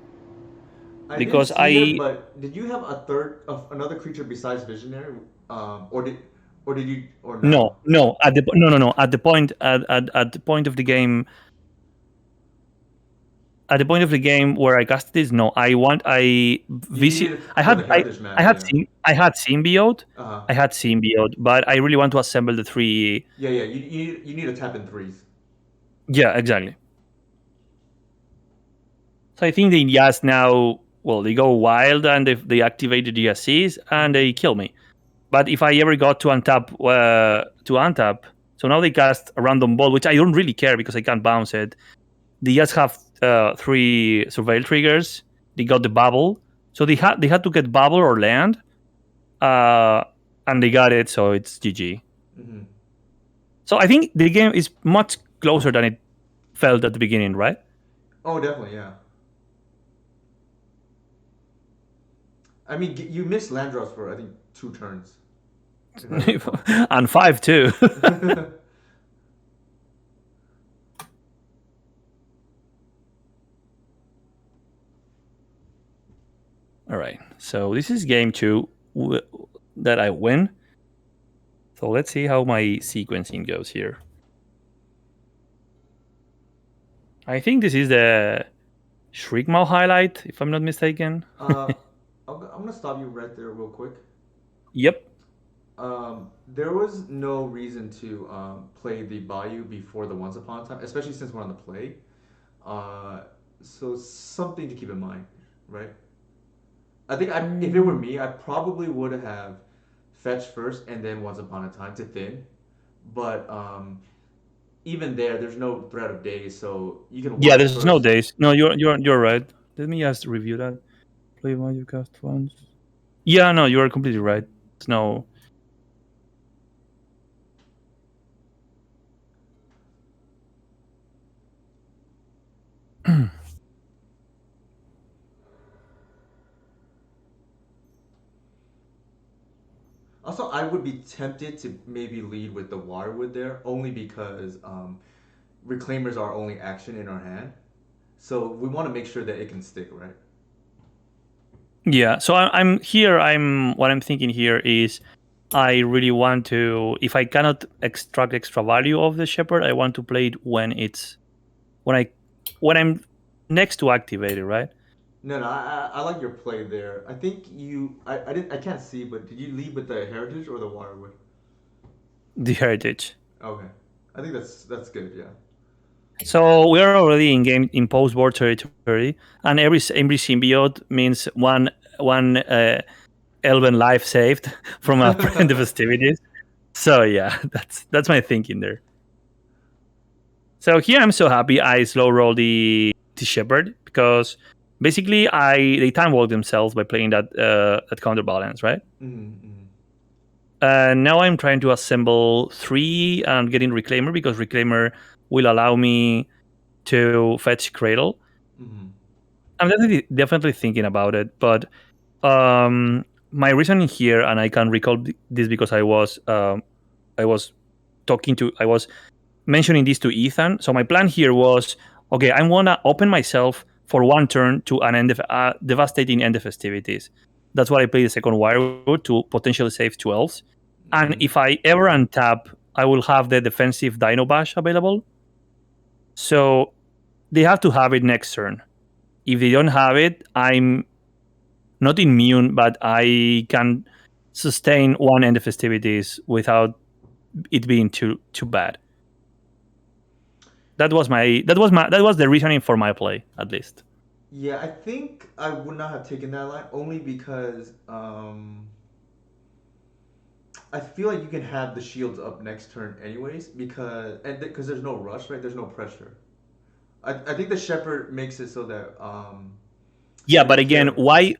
I didn't because see it, I but did you have a third of another creature besides Visionary, or did you, or no no? no at the no no no at the point of the game at the point of the game where I cast this, no, You needed it I for had the Heritage mana, yeah. I had symbiote, Uh huh. but I really want to assemble the three. Yeah, yeah. You need to tap in threes. Yeah, exactly. So I think they just now, well, they go wild and they activate the GSCs and Mm-hmm. they kill me. But if I ever got to untap, so now they cast a random ball, which I don't really care because I can't bounce it. They just have three surveil triggers. They got the bubble, so they had to get bubble or land, uh, and they got it. So it's GG. Mm-hmm. So I think the game is much closer than it felt at the beginning, right? Oh, definitely, yeah. I mean, you missed land drops for I think 2 turns, if I recall. And 5 too. All right. So this is game two that I win. So let's see how my sequencing goes here. I think this is the Shriekmaw highlight, if I'm not mistaken. uh, I'm gonna stop you right there real quick. Yep. There was no reason to play the Bayou before the Once Upon a Time, especially since we're on the play. Uh, so something to keep in mind, right? I think if it were Mm. me, I probably would have fetched first and then Once Upon a Time to thin. But even there's no threat of days, so you can Yeah, work there's no first. days. No, you're right. Let me just review that. Play one you cast once. Yeah, no, you are completely right. There's no. Also, I would be tempted to maybe lead with the Wirewood there, only because Reclaimers are only action in our hand. So we want to make sure that it can stick, right? Yeah, so I'm here. What I'm thinking here is I really want to. If I cannot extract extra value of the shepherd, I want to play it when I when I'm next to activate it, right? No, no, I like your play there. I think I didn't, I can't see, but did you lead with the Heritage or the Wirewood? The heritage. Okay, I think that's good. Yeah. So we are already in game in post board territory, and every symbiote means one elven life saved from a the festivities. So yeah, that's my thinking there. So here I'm so happy I slow roll the shepherd because basically I they time walk themselves by playing that counterbalance, right? Mm-hmm. Now I'm trying to assemble three and getting reclaimer because reclaimer will allow me to fetch cradle. Mm-hmm. I'm definitely thinking about it, but my reasoning here, and I can recall this because I was I was mentioning this to Ethan. So my plan here was, okay, I want to open myself for one turn to an devastating end of festivities. That's why I play the second Wirewood to potentially save 12s. And Mm-hmm. if I ever untap, I will have the defensive Dino Bash available. So they have to have it next turn. If they don't have it, I'm not immune, but I can sustain one end of festivities without it being too bad. That was the reasoning for my play, at least. Yeah, I think I would not have taken that line only because I feel like you can have the shields up next turn anyways because there's no rush, right? There's no pressure. I think the shepherd makes it so that Yeah, they but take again, care of. why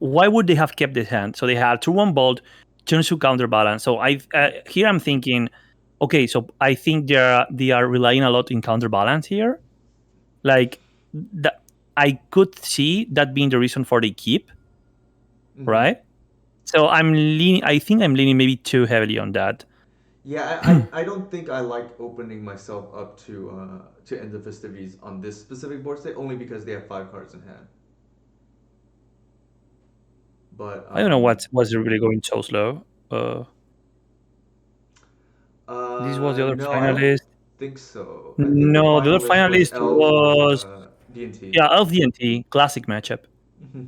why would they have kept this hand? So they had turn one bolt, turn two counterbalance. So I here I'm thinking, okay, so I think they are relying a lot in counterbalance here. Like that, I could see that being the reason for the keep, Mm-hmm. right? So I'm leaning. I think I'm leaning maybe too heavily on that. Yeah, I don't think I like opening myself up to end the festivities on this specific board state only because they have 5 cards in hand. But I don't know what's really going so slow. This was the other no, I don't finalist. think so. I think the No, the other finalist was finalist Elves versus was D&T. yeah, Elf DNT classic matchup. Mm-hmm.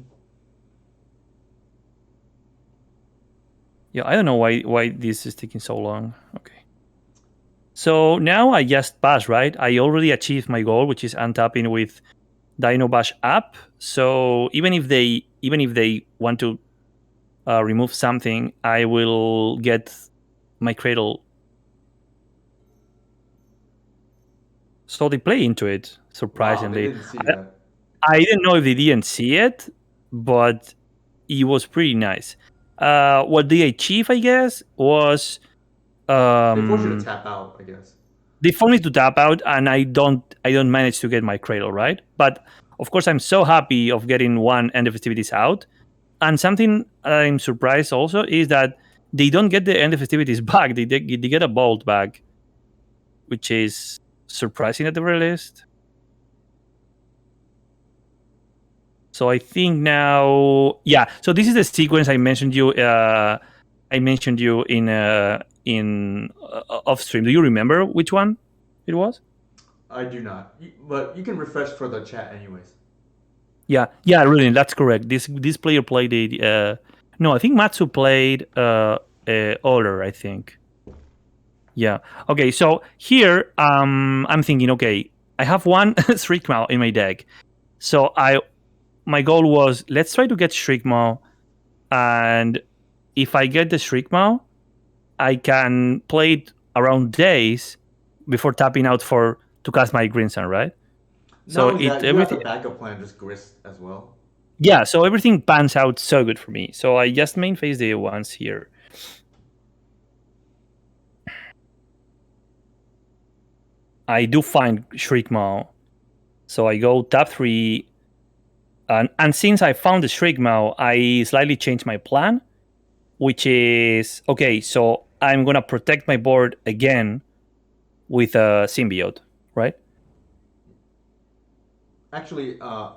Yeah, I don't know why this is taking so long. Okay. So now I just pass, right? I already achieved my goal, which is untapping with Dino Bash up. So even if they want to remove something, I will get my cradle. So they play into it, Wow, they surprisingly. didn't see that. I didn't know if they didn't see it, but it was pretty nice. What they achieve, I guess, was They forced you to um, tap out, I guess. they force me to tap out, and I don't manage to get my cradle right. But of course, I'm so happy of getting one end of festivities out. And something I'm surprised also is that they don't get the end of festivities back. They get a bolt back, which is surprising at the very least. So I think now, yeah. So this is the sequence I mentioned you. I mentioned you in off stream. Do you remember which one it was? I do not. But you can refresh for the chat anyways. Yeah, yeah, really, that's correct. This player played it. No, I think Matsu played Oler. I think. Yeah. Okay. So here, I'm thinking. Okay, I have one Shriekmaw in my deck. So my goal was let's try to get Shriekmaw, and if I get the Shriekmaw, I can play it around days before tapping out for to cast my Green Sun, right? Not So only it that, you have the everything backup plan, just Grist as well. yeah, so everything pans out so good for me. So I just main phase the ones here. I do find Shriekmaw. So I go tap 3. And since I found the Shriekmaw, I slightly changed my plan, which is okay, so I'm going to protect my board again with a symbiote, right? Actually, I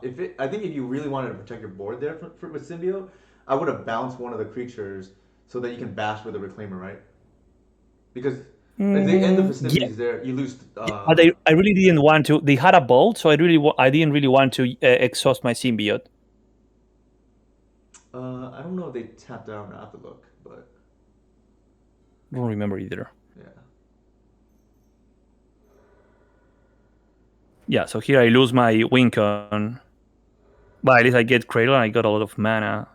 think if you really wanted to protect your board there with Symbiote, I would have bounced one of the creatures so that you can bash with the Reclaimer, right? Because if they end the Yeah, festivities there, you lose. yeah, but I really didn't want to. They had a bolt, so I didn't really want to exhaust my symbiote. I don't know if they tapped out or not. I have to look, but I don't remember either. yeah. Yeah, so here I lose my Wincon, but at least I get Cradle and I got a lot of mana.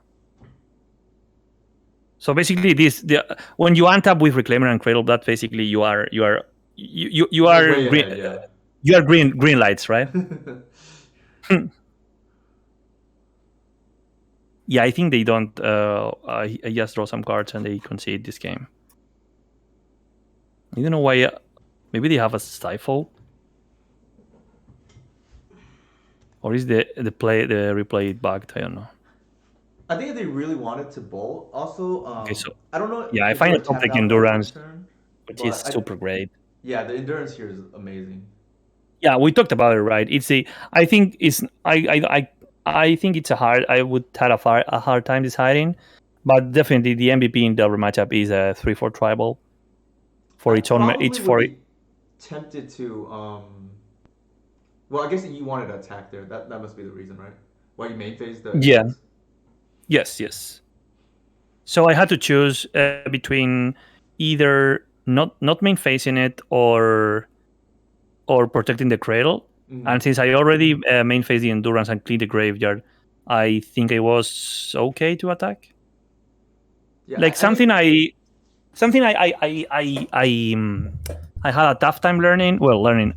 So basically, when you untap with Reclaimer and Cradle, that basically you You're are way green, ahead, yeah. you are green lights, right? Yeah, I think they don't. I just draw some cards and they concede this game. I don't know why. Maybe they have a stifle, or is the replay bugged? I don't know. I think if they really wanted to bowl, also, Okay, so I don't know yeah, I if you find a would have tapped Topic out that Endurance, next turn, which is but super great. yeah, the endurance here is amazing. Yeah, we talked about it, right? It's a. I think it's. I think it's a hard. I would have a hard time deciding, but definitely the MVP in the matchup is a 3/4 tribal for I its own. probably It's would for be tempted to Well, I guess you wanted to attack there. That must be the reason, right? Why you main phase the Yeah. advance? Yes. Yes. So I had to choose between either not main facing it or protecting the cradle. Mm-hmm. And since I already main phase the endurance and clean the graveyard, I think I was okay to attack. Yeah, Like I think. something I had a tough time learning. Well, learning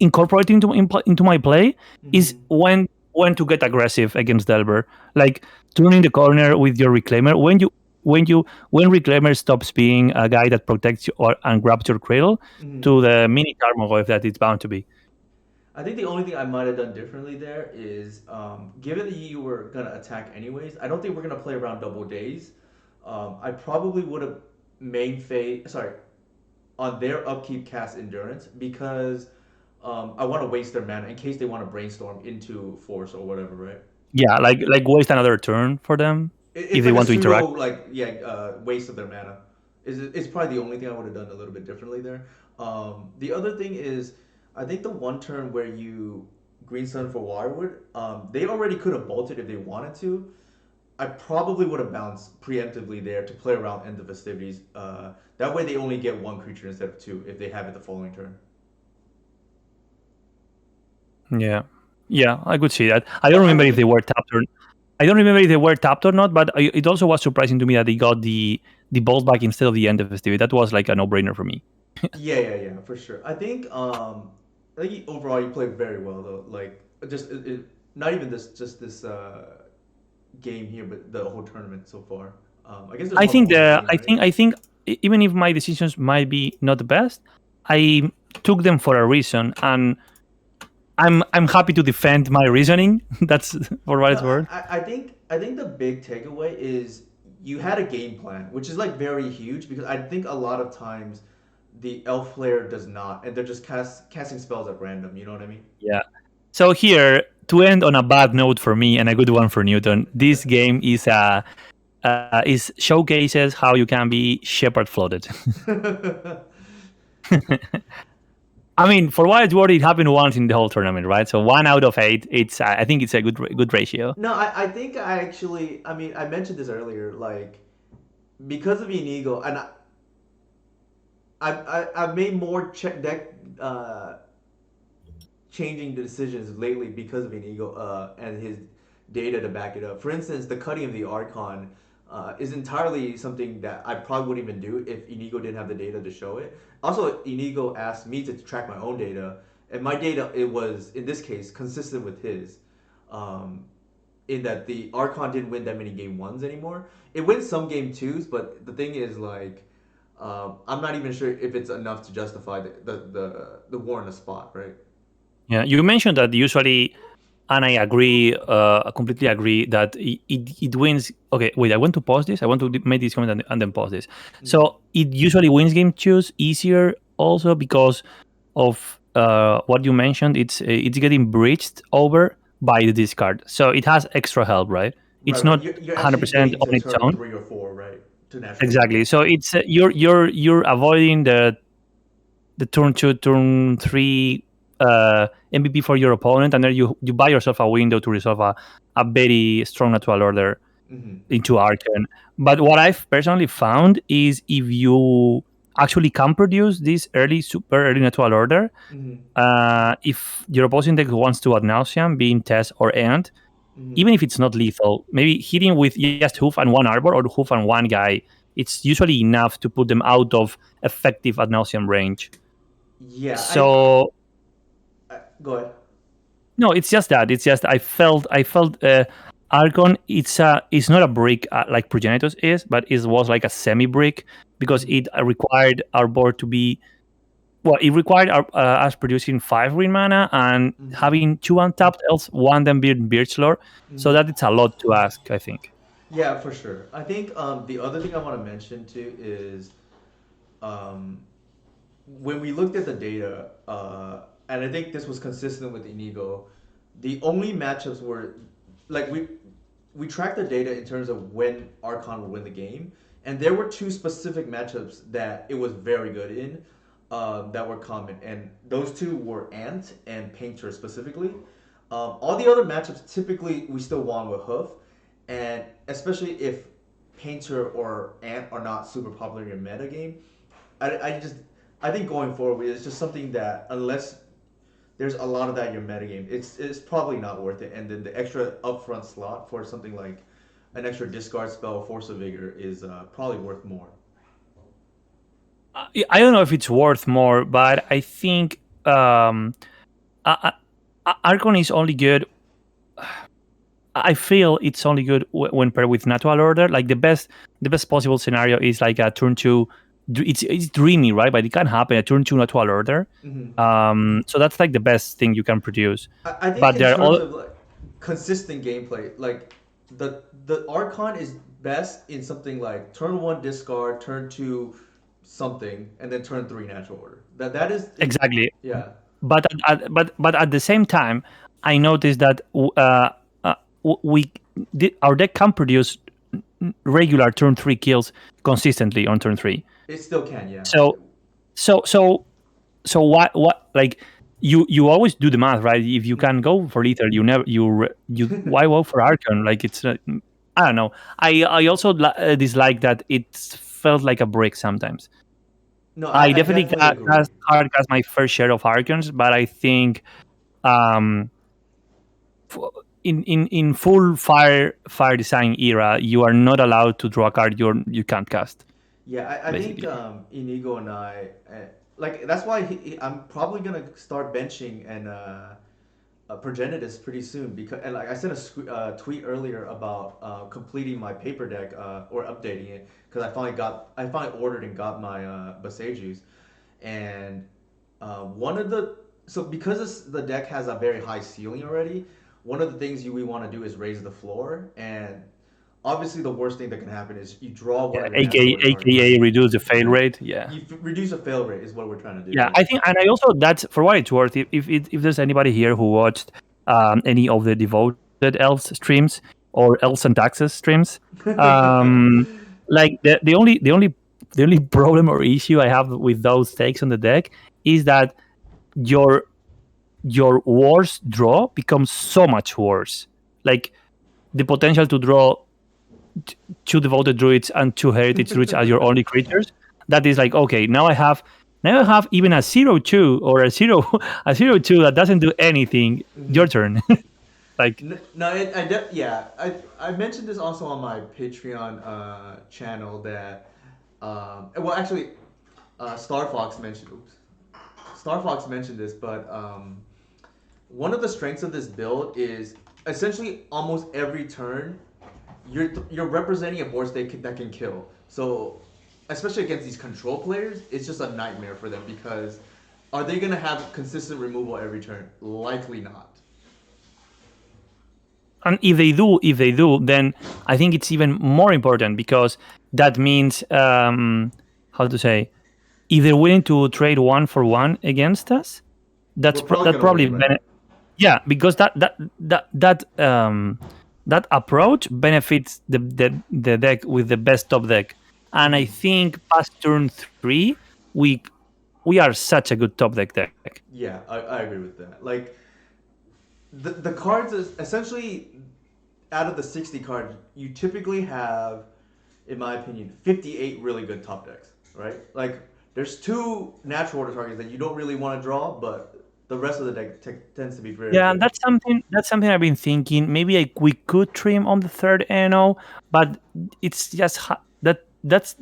incorporating into my play is Mm-hmm. when to get aggressive against Delver, like turning the corner with your reclaimer when reclaimer stops being a guy that protects you and grabs your cradle Mm-hmm. to the mini Tarmogoyf that it's bound to be. I think the only thing I might have done differently there is, given that you were gonna attack anyways, I don't think we're gonna play around double days. I probably would have main phase. Sorry, on their upkeep cast endurance because I want to waste their mana in case they want to brainstorm into force or whatever, right? Yeah, like waste another turn for them if It's they like a want to pseudo interact. waste of their mana. It's probably the only thing I would have done a little bit differently there. The other thing is, I think the one turn where you Green Sun for Wirewood, they already could have bolted if they wanted to. I probably would have bounced preemptively there to play around end the festivities. That way they only get one creature instead of two if they have it the following turn. Yeah, yeah, I could see that. I don't But I remember don't if they think. were tapped or I don't remember if they were tapped or not, but it also was surprising to me that they got the balls back instead of the end of festivity. That was like a no brainer for me. Yeah, for sure. I think overall you played very well though. Like not even this game here, but the whole tournament so far. I guess there's I one think more the game, I right? think I think even if my decisions might be not the best, I took them for a reason, and I'm happy to defend my reasoning. That's for what No, it's worth. I think the big takeaway is you had a game plan, which is like very huge because I think a lot of times the elf player does not, and they're just casting spells at random. You know what I mean? Yeah. So here to end on a bad note for me and a good one for Newton, this game is showcases how you can be shepherd flooded. I mean, for what it's worth, it happened once in the whole tournament, right? So 1 out of 8. It's I think it's a good ratio. No, I think I actually, I mean, I mentioned this earlier, like, because of Inigo, and I've made more check deck changing the decisions lately because of Inigo and his data to back it up. For instance, the cutting of the Archon is entirely something that I probably wouldn't even do if Inigo didn't have the data to show it. Also, Inigo asked me to track my own data, and my data, it was, in this case, consistent with his. Um, in that the Archon didn't win that many game ones anymore. It wins some game twos, but the thing is like I'm not even sure if it's enough to justify the war in the spot, right? Yeah, you mentioned that usually, and I agree, I completely agree that it wins. Okay, wait, I want to pause this. I want to make this comment and then pause this. Mm-hmm. So it usually wins game choose easier also because of what you mentioned. It's getting breached over by the discard, so it has extra help, right? It's Right. not You're actually 100% getting on to its turn own. 3 or 4, right? To naturally win. Exactly. So it's you're avoiding the turn 2, turn 3 MVP for your opponent, and then you buy yourself a window to resolve a very strong natural order Mm-hmm. into Arcan. But what I've personally found is if you actually can produce this super early natural order, Mm-hmm. if your opposing deck wants to ad nauseam, being Test or Ant, Mm-hmm. even if it's not lethal, maybe hitting with just Hoof and one Arbor or Hoof and one guy, it's usually enough to put them out of effective ad nauseam range. Yeah. So Go ahead. no, it's just that. It's just I felt Argon. It's not a brick like Progenitus is, but it was like a semi brick because Mm-hmm. it required our board to be well. It required us producing 5 green mana and Mm-hmm. having 2 untapped elves, one then being Birchlore. So Mm-hmm. that it's a lot to ask, I think. Yeah, for sure. I think the other thing I want to mention too is um, when we looked at the data, and I think this was consistent with Inigo, the only matchups were like we tracked the data in terms of when Archon would win the game, and there were two specific matchups that it was very good in. that were common, and those two were Ant and Painter specifically. All the other matchups typically we still won with Hoof, and especially if Painter or Ant are not super popular in meta game, I think going forward it's just something that unless there's a lot of that in your metagame, it's probably not worth it. And then the extra upfront slot for something like an extra discard spell, Force of Vigor, is probably worth more. I don't know if it's worth more, but I think Archon is only good. I feel it's only good when paired with natural order. Like the best possible scenario is like a turn two. It's dreamy, right? But it can happen a turn two natural order. Mm-hmm. So that's like the best thing you can produce. I think But in there are terms all of like consistent gameplay, like the Archon is best in something like turn one discard, turn two something, and then turn three natural order. That is exactly. yeah. But at the same time, I noticed that uh, we our deck can produce regular turn three kills consistently on turn three. It still can, yeah. So so so so what like you always do the math, right? If you can go for lethal, you never you why go for Archon? Like it's I don't know. I also dislike that it felt like a brick sometimes. No, I I definitely definitely agree. hard cast my fair share of Archons, but I think um, in full fire design era, you are not allowed to draw a card you can't cast. Yeah, I think Basically, Inigo and like that's why I'm probably gonna start benching and Progenitus pretty soon because and like I sent a tweet earlier about completing my paper deck or updating it because I finally ordered and got my Boseijus and one of the so because the deck has a very high ceiling already, one of the things we want to do is raise the floor and obviously the worst thing that can happen is you draw one yeah, of your natural order targets. aka reduce the fail Yeah, rate. Yeah, reduce the fail rate is what we're trying to do. yeah. I think, and I also that's for what it's worth. If there's anybody here who watched any of the devoted elves streams or elves and taxes streams, um, like the only problem or issue I have with those takes on the deck is that your your worst draw becomes so much worse. Like the potential to draw two devoted druids and two heritage druids as your only creatures. That is like okay, now I have even a 0/2 or a zero a 0/2 that doesn't do anything. Your Mhm. turn. Like No, yeah, I mentioned this also on my Patreon channel that, well, actually, Star Fox mentioned, oops, Star Fox mentioned this, but one of the strengths of this build is essentially almost every turn you're representing a board state that can kill. So, especially against these control players, it's just a nightmare for them because are they gonna have consistent removal every turn? Likely not. and if they do, then I think it's even more important because that means how to say if they're willing to trade one for one against us, We're probably that gonna probably win, right? yeah, because that approach benefits the deck with the best top deck, and I Mm-hmm. think past turn three we we are such a good top deck. Yeah, I agree with that. Like the cards is essentially out of the 60 cards, you typically have, in my opinion, 58 really good top decks, right? Like there's two natural order targets that you don't really want to draw, but the rest of the deck tends to be very Yeah, and good. that's something I've been thinking. Maybe we could trim on the third NO, but it's just that's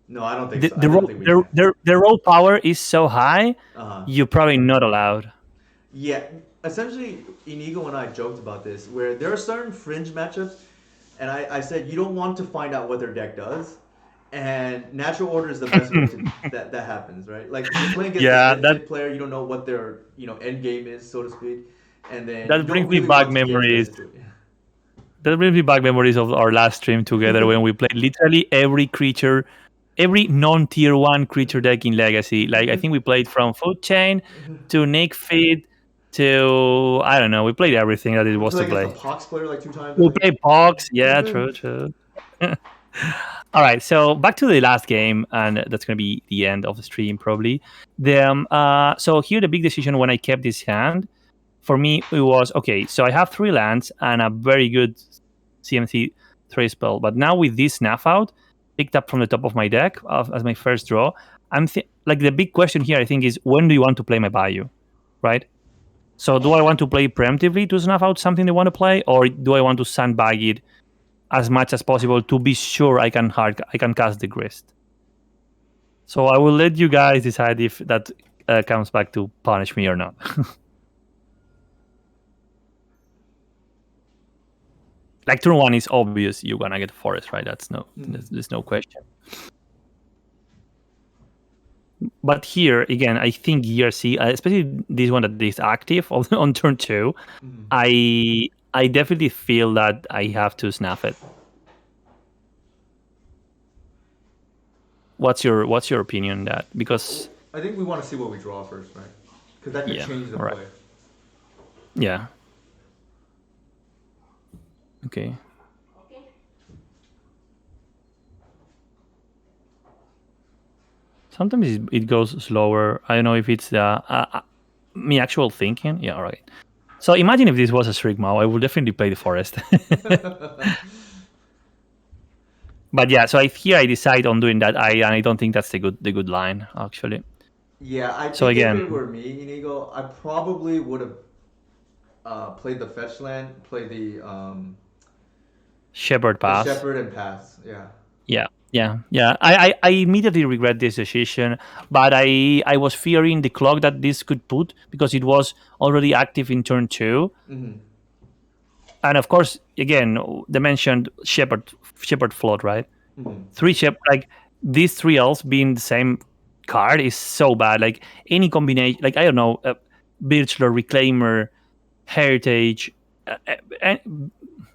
No, I don't think so. I the don't raw think we can. the raw power is so high, Uh huh. you're probably not allowed. Yeah, essentially, Inigo and I joked about this, where there are certain fringe matchups, and I said you don't want to find out what their deck does, and natural order is the best way to that happens, right? Like if you're playing against a Yeah, mid player, you don't know what their end game is, so to speak, and then you that don't brings me really back want to get memories. invested to it. That brings me back memories of our last stream together when we played literally every creature, every non-tier one creature deck in Legacy. Like I think we played from Food Chain to Nick Feed to I don't know. We played everything that it We was to played against a play. Pox player like two times, I We think. played Pox. Yeah, true, true. All right, so back to the last game, and that's going to be the end of the stream probably. So here the big decision when I kept this hand for me it was okay. So I have three lands and a very good CMC three spell, but now with this snaff out picked up from the top of my deck as my first draw, like the big question here I think is when do you want to play my Bayou, right? So do I want to play preemptively to snuff out something they want to play, or do I want to sandbag it as much as possible to be sure I can cast the grist? So I will let you guys decide if that comes back to punish me or not. Like turn one is obvious you're gonna get forest, right? There's no question. But here again, I think ERC, especially this one that is active on turn two, I definitely feel that I have to snap it. What's your opinion on that? Because I think we want to see what we draw first, right? Because that could yeah, change the all right, play. yeah, okay. Sometimes it goes slower. I don't know if it's the me actual thinking. Yeah, all right. So imagine if this was a Strict Mao, I would definitely play the forest. But yeah, so here I decide on doing that. I don't think that's the good line actually. Yeah, I So think if again, it were me, Inigo, I probably would have played the fetch land, played Shepherd the pass. shepherd and pass. Yeah. Yeah. I immediately regret this decision, but I was fearing the clock that this could put because it was already active in turn two, Mm-hmm. and of course, again, they mentioned Shepherd float, right? Mm-hmm. Three Shepherd, like these three elves being the same card is so bad. Like any combination, like I don't know, Birchler, Reclaimer, Heritage, and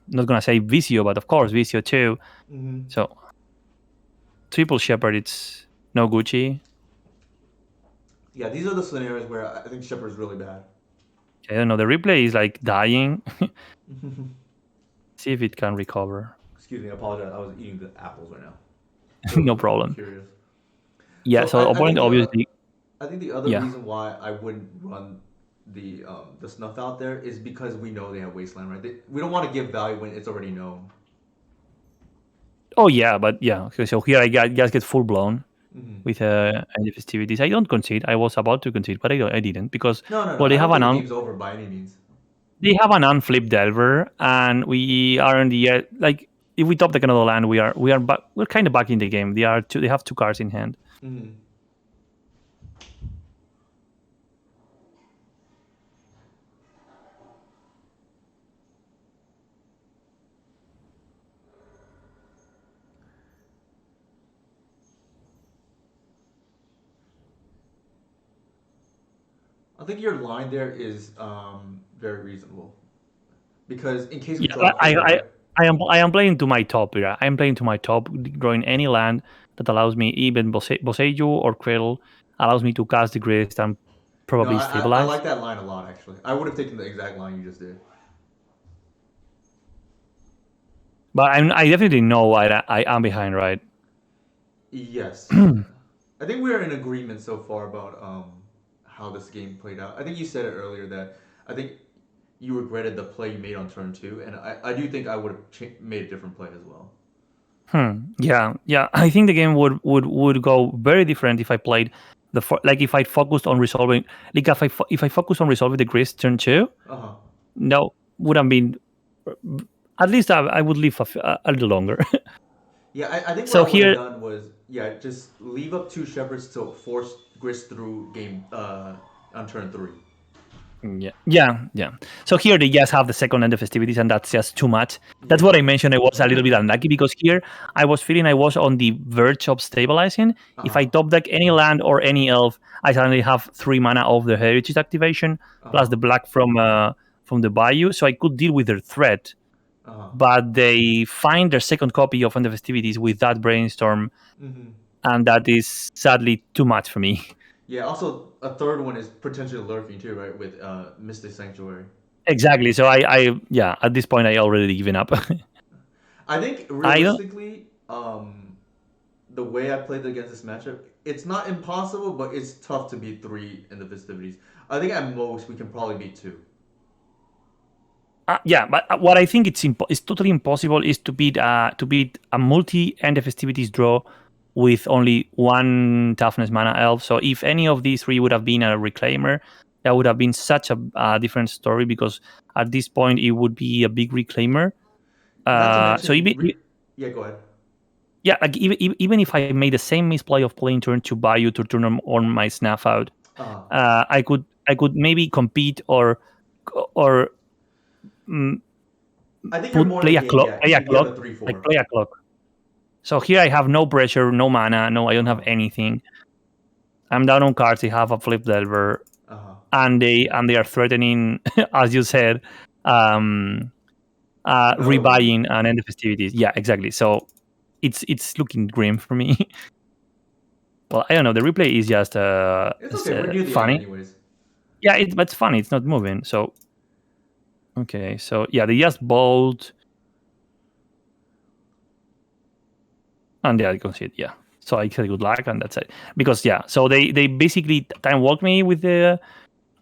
not gonna say Visio, but of course Visio too. Mm-hmm. So triple Shepherd, it's no Gucci. Yeah, these are the scenarios where I think shepherd's really bad. I don't know. The replay is like dying. See if it can recover. Excuse me, I apologize. I was eating the apples right now. No For problem. curious. Yeah. So So opponent obviously. I think the other Yeah. reason why I wouldn't run the snuff out there is because we know they have wasteland, right? We don't want to give value when it's already known. Oh yeah, but yeah. Okay, so here I just get full blown Mm-hmm. with any festivities. I don't concede. I was about to concede, but I didn't because No. well I don't think the game's over by any means. they have an unflipped Delver, and we are in the like if we top the another land, we're kind of back in the game. They have two cards in hand. Mm-hmm. I think your line there is very reasonable because in case we Yeah, draw a trigger, right? I am playing to my top. Yeah, I am playing to my top, drawing any land that allows me, even Boseiju or Cradle, allows me to cast the Grist and No, probably I stabilize. like that line a lot actually. I would have taken the exact line you just did. But I definitely know I am behind, right? Yes, I think we're in agreement so far about how this game played out. I think you said it earlier that I think you regretted the play you made on turn two, and I do think I would have made a different play as well. Yeah. I think the game would go very different if I played like if I focused on resolving, like if I focus on resolving the Grist turn two. Uh huh. No, would have been at least I would live a little longer. Yeah, I think what So I would have here, done was just leave up two shepherds to force Grist through game on turn three. yeah. So here they just have the second end of festivities, and that's just too much. That's Yeah. what I mentioned. I was a little bit unlucky because here I was feeling I was on the verge of stabilizing. If I Uh top deck any land or any elf, I suddenly have 3 mana of the heritage activation huh. Uh plus huh. the black from the Bayou, so I could deal with their threat. Uh huh. But they find their second copy of end of festivities with that brainstorm, Mm-hmm. and that is sadly too much for me. Yeah. Also, a third one is potentially lurking too, right? With Mystic Sanctuary. Exactly. So yeah, at this point I already given up. I think I don't. realistically, the way I played against this matchup, it's not impossible, but it's tough to beat three in the festivities. I think at most we can probably beat two. Yeah, but what I think it's totally impossible is to beat a multi end festivities draw with only one toughness mana elf. So if any of these three would have been a reclaimer, that would have been such a different story because at this point it would be a big reclaimer. Not to So mention, yeah, go ahead. yeah, like even if I made the same misplay of playing turn to buy you to turn on my snuff out, Uh, I could maybe compete or mm, I think you're more in the game. Yeah, if you have a three like four. play a clock. So here I have no pressure, no mana, no, I don't have Uh, anything. I'm down on cards. I have a flip delver, uh, and they are threatening, as you said, um, another one. rebuying and end the festivities. Yeah, exactly. So it's looking grim for me. Well, I don't know. The replay is just It's okay. We're near the end, funny. anyways. Yeah, but it's funny. It's not moving. So okay. So yeah, they just bolt and yeah, I concede. Yeah. So I said good luck, and that's it. Because yeah, so they basically time walked me with the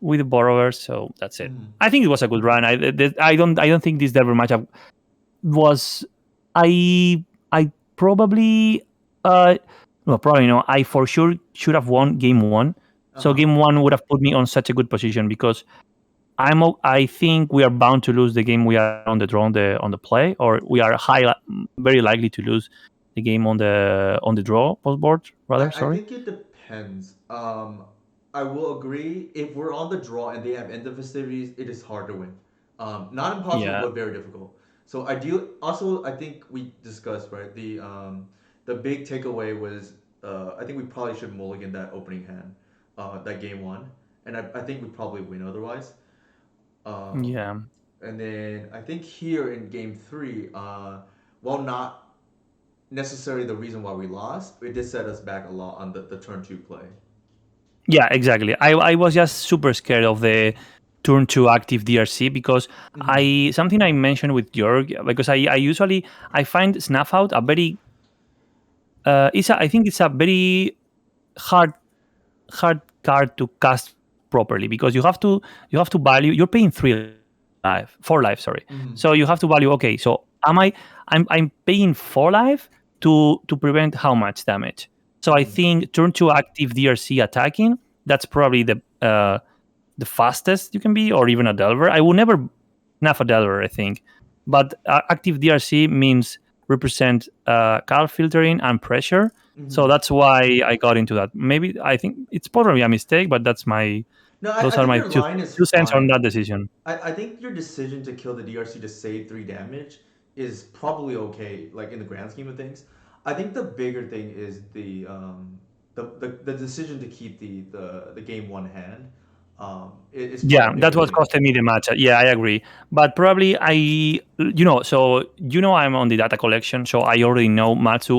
borrowers. So that's it. Mm. I think it was a good run. I don't think this Denver matchup was. I probably no, probably no. I for sure should have won game one. Uh So huh. game one would have put me on such a good position because I think we are bound to lose the game we are on the draw on the play, or we are very likely to lose the game on the draw post board. Rather, I sorry. think it depends. I will agree. If we're on the draw and they have end of festivities, it is hard to win. Not impossible, Yeah, but very difficult. So ideal. Also, I think we discussed right the big takeaway was I think we probably should mulligan that opening hand, that game one, and I think we probably win otherwise. Um, yeah. and then I think here in game three, while not necessarily the reason why we lost, it did set us back a lot on the turn two play. Yeah, exactly. I was just super scared of the turn to active DRC because Mm-hmm. I something I mentioned with Jörg because I usually I find snuff out a very I think it's a very hard hard card to cast properly because you have to value you're paying 4 life, sorry. Mm-hmm. So you have to value, okay, so I'm paying 4 life to prevent how much damage. So I Mm-hmm. think turn to active DRC attacking, that's probably the fastest you can be, or even a delver. I will never snuff a delver, I think, but active DRC means represent card filtering and pressure. So Mm-hmm. that's why I got into that. Maybe I think it's probably a mistake, but No, I those are think my your two line is two cents on fine. that decision. I think your decision to kill the DRC to save three damage is probably okay, like in the grand scheme of things. I think the bigger thing is the decision to keep the game one hand. Is probably Yeah, the that's bigger what thing. costed me the match. Yeah, I agree. But probably I'm on the data collection, so I already know Matsu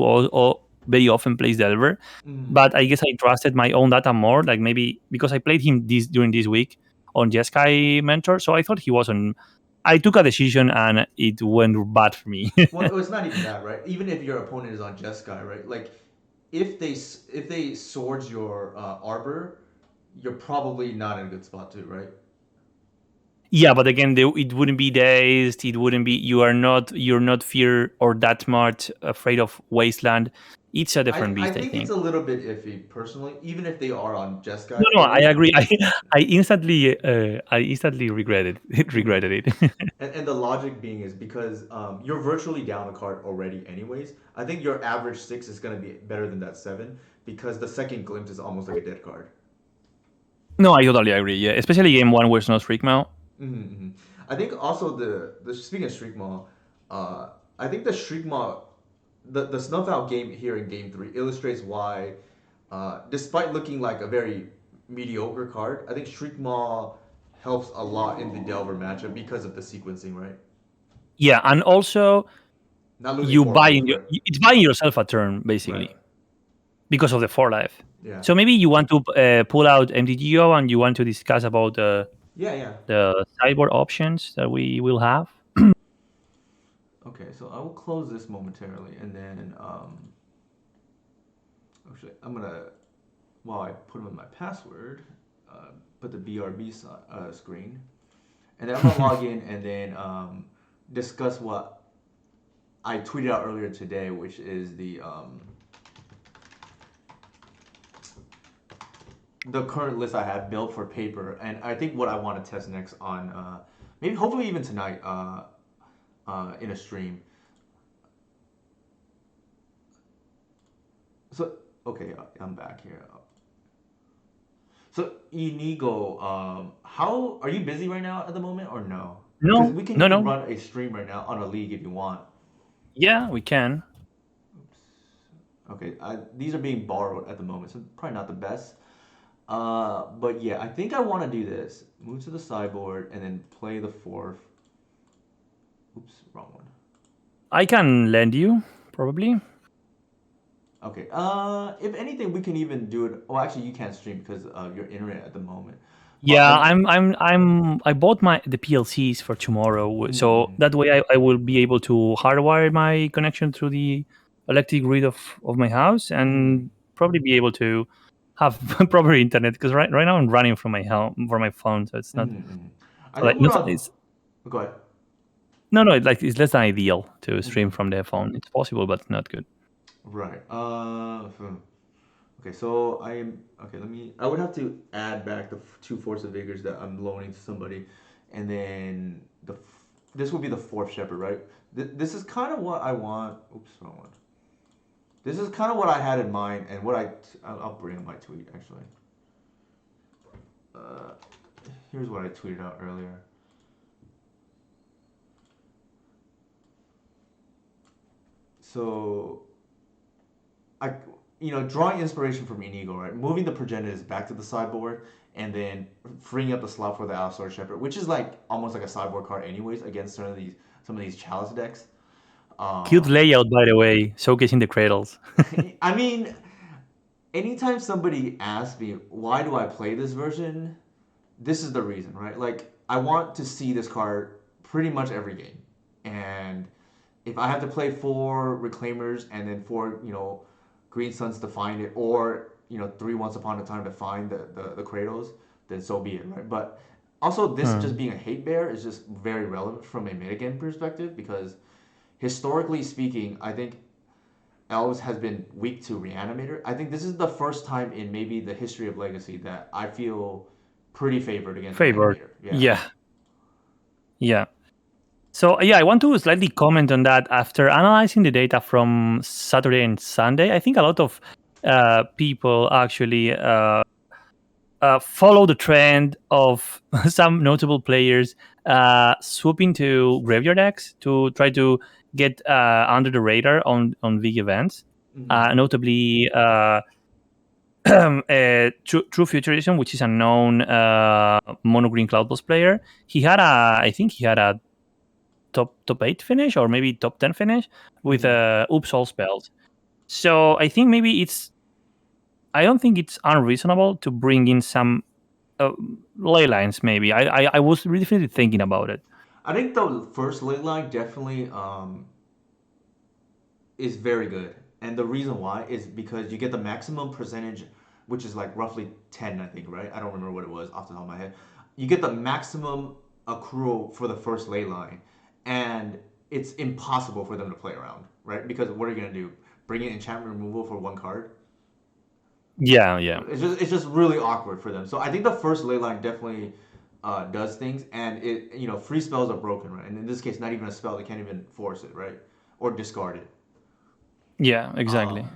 very often plays Delver. Mm. But I guess I trusted my own data more, like maybe because I played him during this week on Jeskai Mentor, so I thought he was on. I took a decision and it went bad for me. Well, it's not even that, right? Even if your opponent is on Jeskai, right? Like, if they swords your Arbor, you're probably not in a good spot too, right? Yeah, but again, it wouldn't be dazed. It wouldn't be. You're not fear or that much afraid of wasteland. It's a different I beast, I think it's think. a little bit iffy personally, even if they are on No, Jeskai no, for I you. agree. I instantly regretted it. Mm. regretted it. And the logic being is because you're virtually down a card already, anyways. I think your average six is gonna be better than that seven because the second glimpse is almost like a dead card. No, I totally agree. Yeah, especially game one where it's no streak mount. Mm-hmm. I think also the speaking of Shriek Maw, I think the Shriek Maw, the snuff out game here in game three illustrates why, despite looking like a very mediocre card, I think Shriek Maw helps a lot in the Delver matchup because of the sequencing, right? Yeah, and also Not losing four life, right? it's buying yourself a turn Right. basically because of the 4 life. Yeah. So maybe you want to pull out MTGO and you want to discuss about Yeah, yeah. the sideboard options that we will have. Okay, so I will close this momentarily, and then Actually, I'm gonna while I put in my password, put the BRB screen, and then I'm gonna log in and then discuss what I tweeted out earlier today, which is the current list I have built for paper, and I think what I want to test next on maybe hopefully even tonight in a stream. So okay, I'm back here. So Inigo, how are you busy right now at the moment or no? Because No, we can no, even no. run a stream right now on a league if you want. Yeah, we can. Oops. Okay, these are being borrowed at the moment, so probably not the best. But yeah, I think I want to do this. Move to the sideboard and then play the fourth. Oops, wrong one. I can lend you probably. Okay. If anything, we can even do it. Oh, actually, you can't stream because of your internet at the moment. But Yeah, I bought the PLCs for tomorrow, so mm, that way I will be able to hardwire my connection through the electric grid of my house mm, and probably be able to have proper internet because right now I'm running from my home from my phone, so it's not mm. I so like think what it's I'll go ahead. no, like it's less than ideal to stream Mm, from the phone. It's possible, but not good. right. Okay, so I am okay. Let me. I would have to add back the two Force of Vigors that I'm loaning to somebody, and then this will be the fourth Shepherd, right? This is kind of what I want. Oops, wrong one. This is kind of what I had in mind, and what I'll bring up my tweet actually. Uh, Here's what I tweeted out earlier. So I, drawing inspiration from Inigo, right? Moving the progenitors back to the sideboard and then freeing up the slot for the Allosaur Shepherd, which is like almost like a sideboard card, anyways, against some of these Chalice decks. Cute Um, layout, by the way, showcasing the cradles. I mean, anytime somebody asks me why do I play this version, this is the reason, right? Like I want to see this card pretty much every game, and if I have to play four Reclaimers and then four, Green Suns to find it, or three Once Upon a Time to find the Kratos, then so be it, right? But also, this just Hmm. being a hate bear is just very relevant from a metagame perspective because historically speaking, I think Elves has been weak to Reanimator. I think this is the first time in maybe the history of Legacy that I feel pretty favored against Favored. Reanimator. Yeah. Yeah, yeah. So yeah, I want to slightly comment on that. After analyzing the data from Saturday and Sunday, I think a lot of people actually follow the trend of some notable players swooping to graveyard decks to try to get under the radar on big events. Mm-hmm. Notably, True Futurism, which is a known mono green Cloudboss player. I think he had a top 8 finish or maybe top 10 finish with Mm-hmm. Oops all spells. So I don't think it's unreasonable to bring in some ley lines. Maybe I was really thinking about it. I think the first ley line definitely is very good. And the reason why is because you get the maximum percentage, which is like roughly 10, I think, right? I don't remember what it was off the top of my head. You get the maximum accrual for the first ley line, and it's impossible for them to play around, right? Because what are you going to do? Bring in enchantment removal for one card? Yeah, yeah, It's just really awkward for them. So I think the first ley line definitely does things, and free spells are broken, right? And in this case, not even a spell; they can't even force it, right, or discard it. yeah, exactly. Um,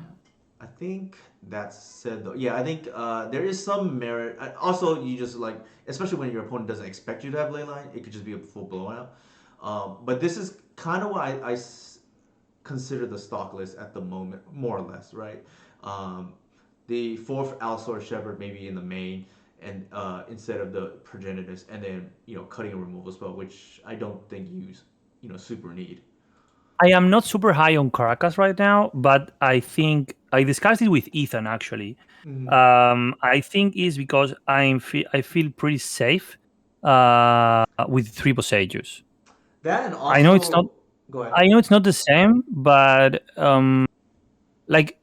I think that said though, yeah, I think there is some merit. Also, you just like, especially when your opponent doesn't expect you to have leyline, it could just be a full blowout. But this is kind of what I consider the stock list at the moment, more or less, right? Um, the fourth Allosaur Shepherd maybe in the main, and instead of the Progenitus, and then cutting a removal spell, which I don't think you super need. I am not super high on Caracas right now, but I think I discussed it with Ethan actually. Mm-hmm. I think is because I feel pretty safe with three Posages. That and I know it's not also, go ahead. I know it's not the same, but like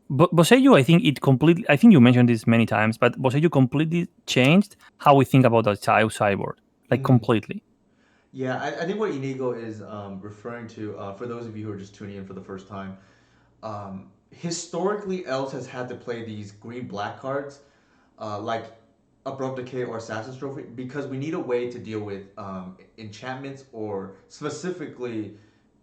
But Boseju, I think it completely. I think you mentioned this many times, but Boseju completely changed how we think about the cyborg, like Hmm. completely. Yeah, I think what Inigo is referring to, for those of you who are just tuning in for the first time, historically, elves has had to play these green black cards, like Abrupt Decay or Assassin's Trophy, because we need a way to deal with enchantments or specifically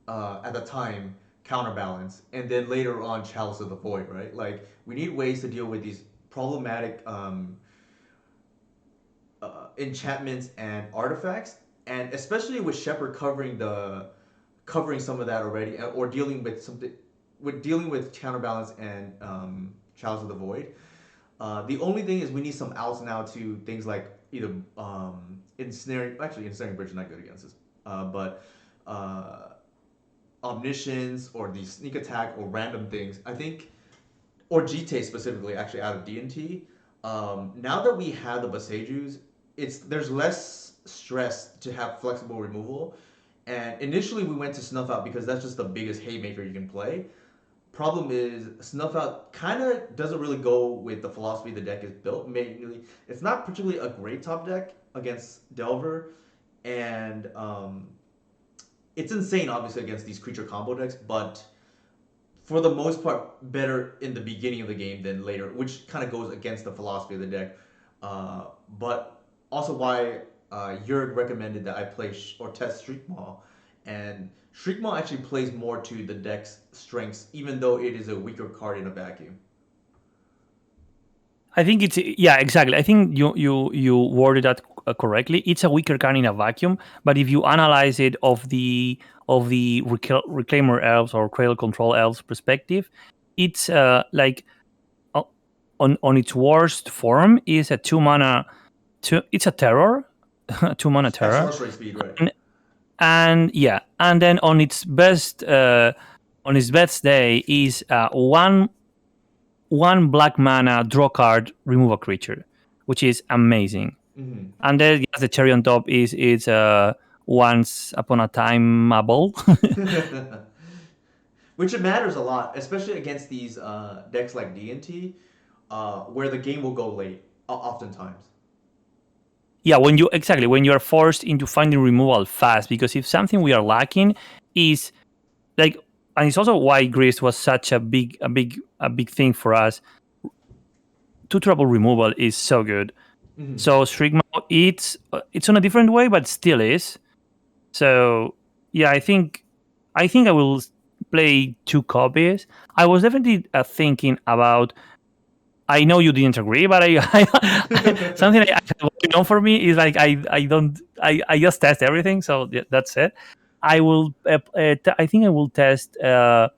at the time counterbalance, and then later on Chalice of the Void, right? Like we need ways to deal with these problematic enchantments and artifacts, and especially with Shepard covering some of that already, or dealing with something with dealing with counterbalance and Chalice of the Void. The only thing is we need some outs now to things like either ensnaring. Actually, ensnaring bridge is not good against this, but uh, omniscience or the sneak attack or random things. I think or GT specifically, actually out of D&T. Now that we have the Basejus, it's there's less stress to have flexible removal. And initially we went to Snuff Out because that's just the biggest haymaker you can play. Problem is Snuff Out kind of doesn't really go with the philosophy the deck is built. Mainly, it's not particularly a great top deck against Delver, and it's insane obviously against these creature combo decks, but for the most part, better in the beginning of the game than later, which kind of goes against the philosophy of the deck. But also why Jurg recommended that I play or test Shriek Maw. And Shriek Maw actually plays more to the deck's strengths, even though it is a weaker card in a vacuum. I think it's yeah, exactly. I think you worded that correctly. It's a weaker card in a vacuum, but if you analyze it of the reclaimer elves or cradle control elves perspective, it's like uh, on its worst form is a 2 mana. It's a terror, 2 mana At terror, sorcery speed, right? and yeah, and then on its best day is one black mana draw card, remove a creature, which is amazing. Mm-hmm. And then yes, the cherry on top is it's once upon a time able. Which it matters a lot, especially against these decks like D&T, where the game will go late, oftentimes. Yeah, when you are forced into finding removal fast, because if something we are lacking is like, and it's also why Grease was such a big thing for us. Two trouble removal is so good. Mm-hmm. So Strigma, it's on a different way, but still is. So yeah, I think I will play two copies. I was definitely thinking about. I know you didn't agree, but something I know for me is like I don't I just test everything, so that's it. I will I think I will test a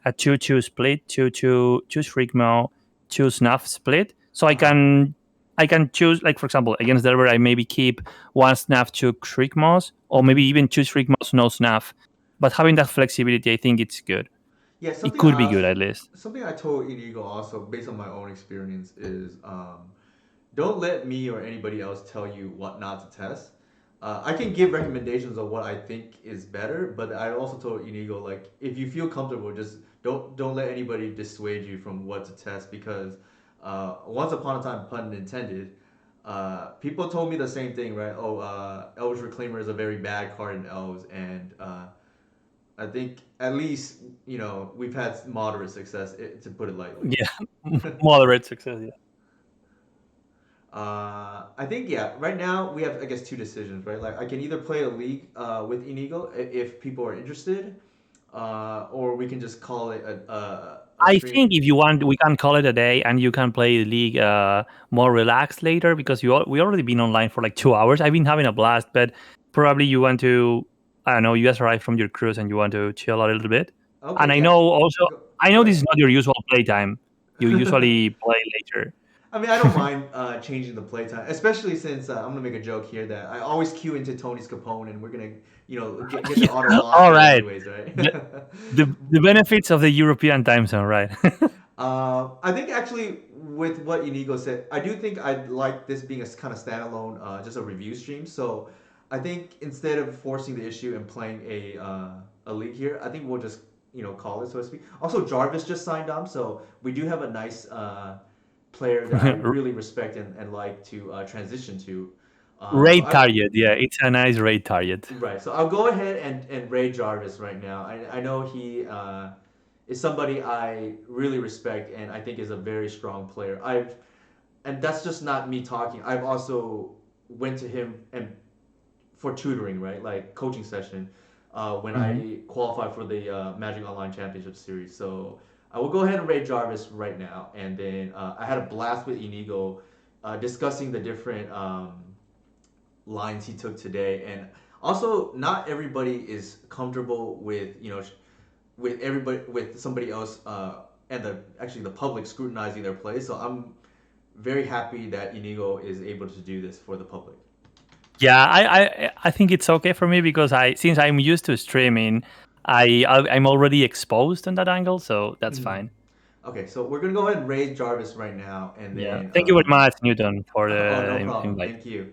2-2 split, 2-2 choose Freakmo, choose Snuff split, so Uh-huh. I can choose, like for example against Delver I maybe keep one Snuff, two Shriekmaws, or maybe Mm-hmm. even choose Shriekmaws, no Snuff. But having that flexibility, I think it's good. Yeah, It could be good at least. something I told Inigo also based on my own experience is don't let me or anybody else tell you what not to test. I can give recommendations on what I think is better, but I also told Inigo like if you feel comfortable, just don't let anybody dissuade you from what to test because once upon a time, pun intended, people told me the same thing, right? Oh, Elves Reclaimer is a very bad card in Elves, and I think at least we've had moderate success, to put it lightly. Yeah, moderate success. Yeah. I think yeah. Right now we have I guess two decisions, right? Like I can either play a league with Inigo if people are interested, or we can just call it a I stream. think if you want, we can call it a day, and you can play the league more relaxed later because we already been online for like 2 hours. I've been having a blast, but probably you want to, I don't know, you just arrived from your cruise and you want to chill a little bit. And Okay, I yeah. know also, Go I go know this is ahead. not your usual playtime. You usually play later. I mean, I don't mind changing the playtime, especially since I'm gonna make a joke here that I always queue into Tony's Capone, and we're gonna get Yeah. the auto lock All there right. anyways, right? The, the benefits of the European time zone, right? I think actually with what Inigo said, I do think I'd like this being a kind of standalone, just a review stream. So I think instead of forcing the issue and playing a league here, I think we'll just call it, so to speak. Also, Jarvis just signed on, so we do have a nice player that I really respect and like to transition to. So Raid I target, yeah, it's a nice raid target. Right. So I'll go ahead and Ray Jarvis right now. I know he is somebody I really respect and I think is a very strong player. And that's just not me talking. I've also went to him and for tutoring, right? Like coaching session when Mhm. I qualified for the Magic Online Championship Series. So I will go ahead and rate Jarvis right now. And then I had a blast with Inigo discussing the different lines he took today. And also, not everybody is comfortable with, with everybody, with somebody else and the public scrutinizing their play. So I'm very happy that Inigo is able to do this for the public. Yeah, I think it's okay for me because I since I'm used to streaming, I'm already exposed on that angle, so that's Mhm. fine. Okay, so we're gonna go ahead and raise Jarvis right now, and Yeah, then thank you very much, Newton, for oh, no the problem. invite. Thank you.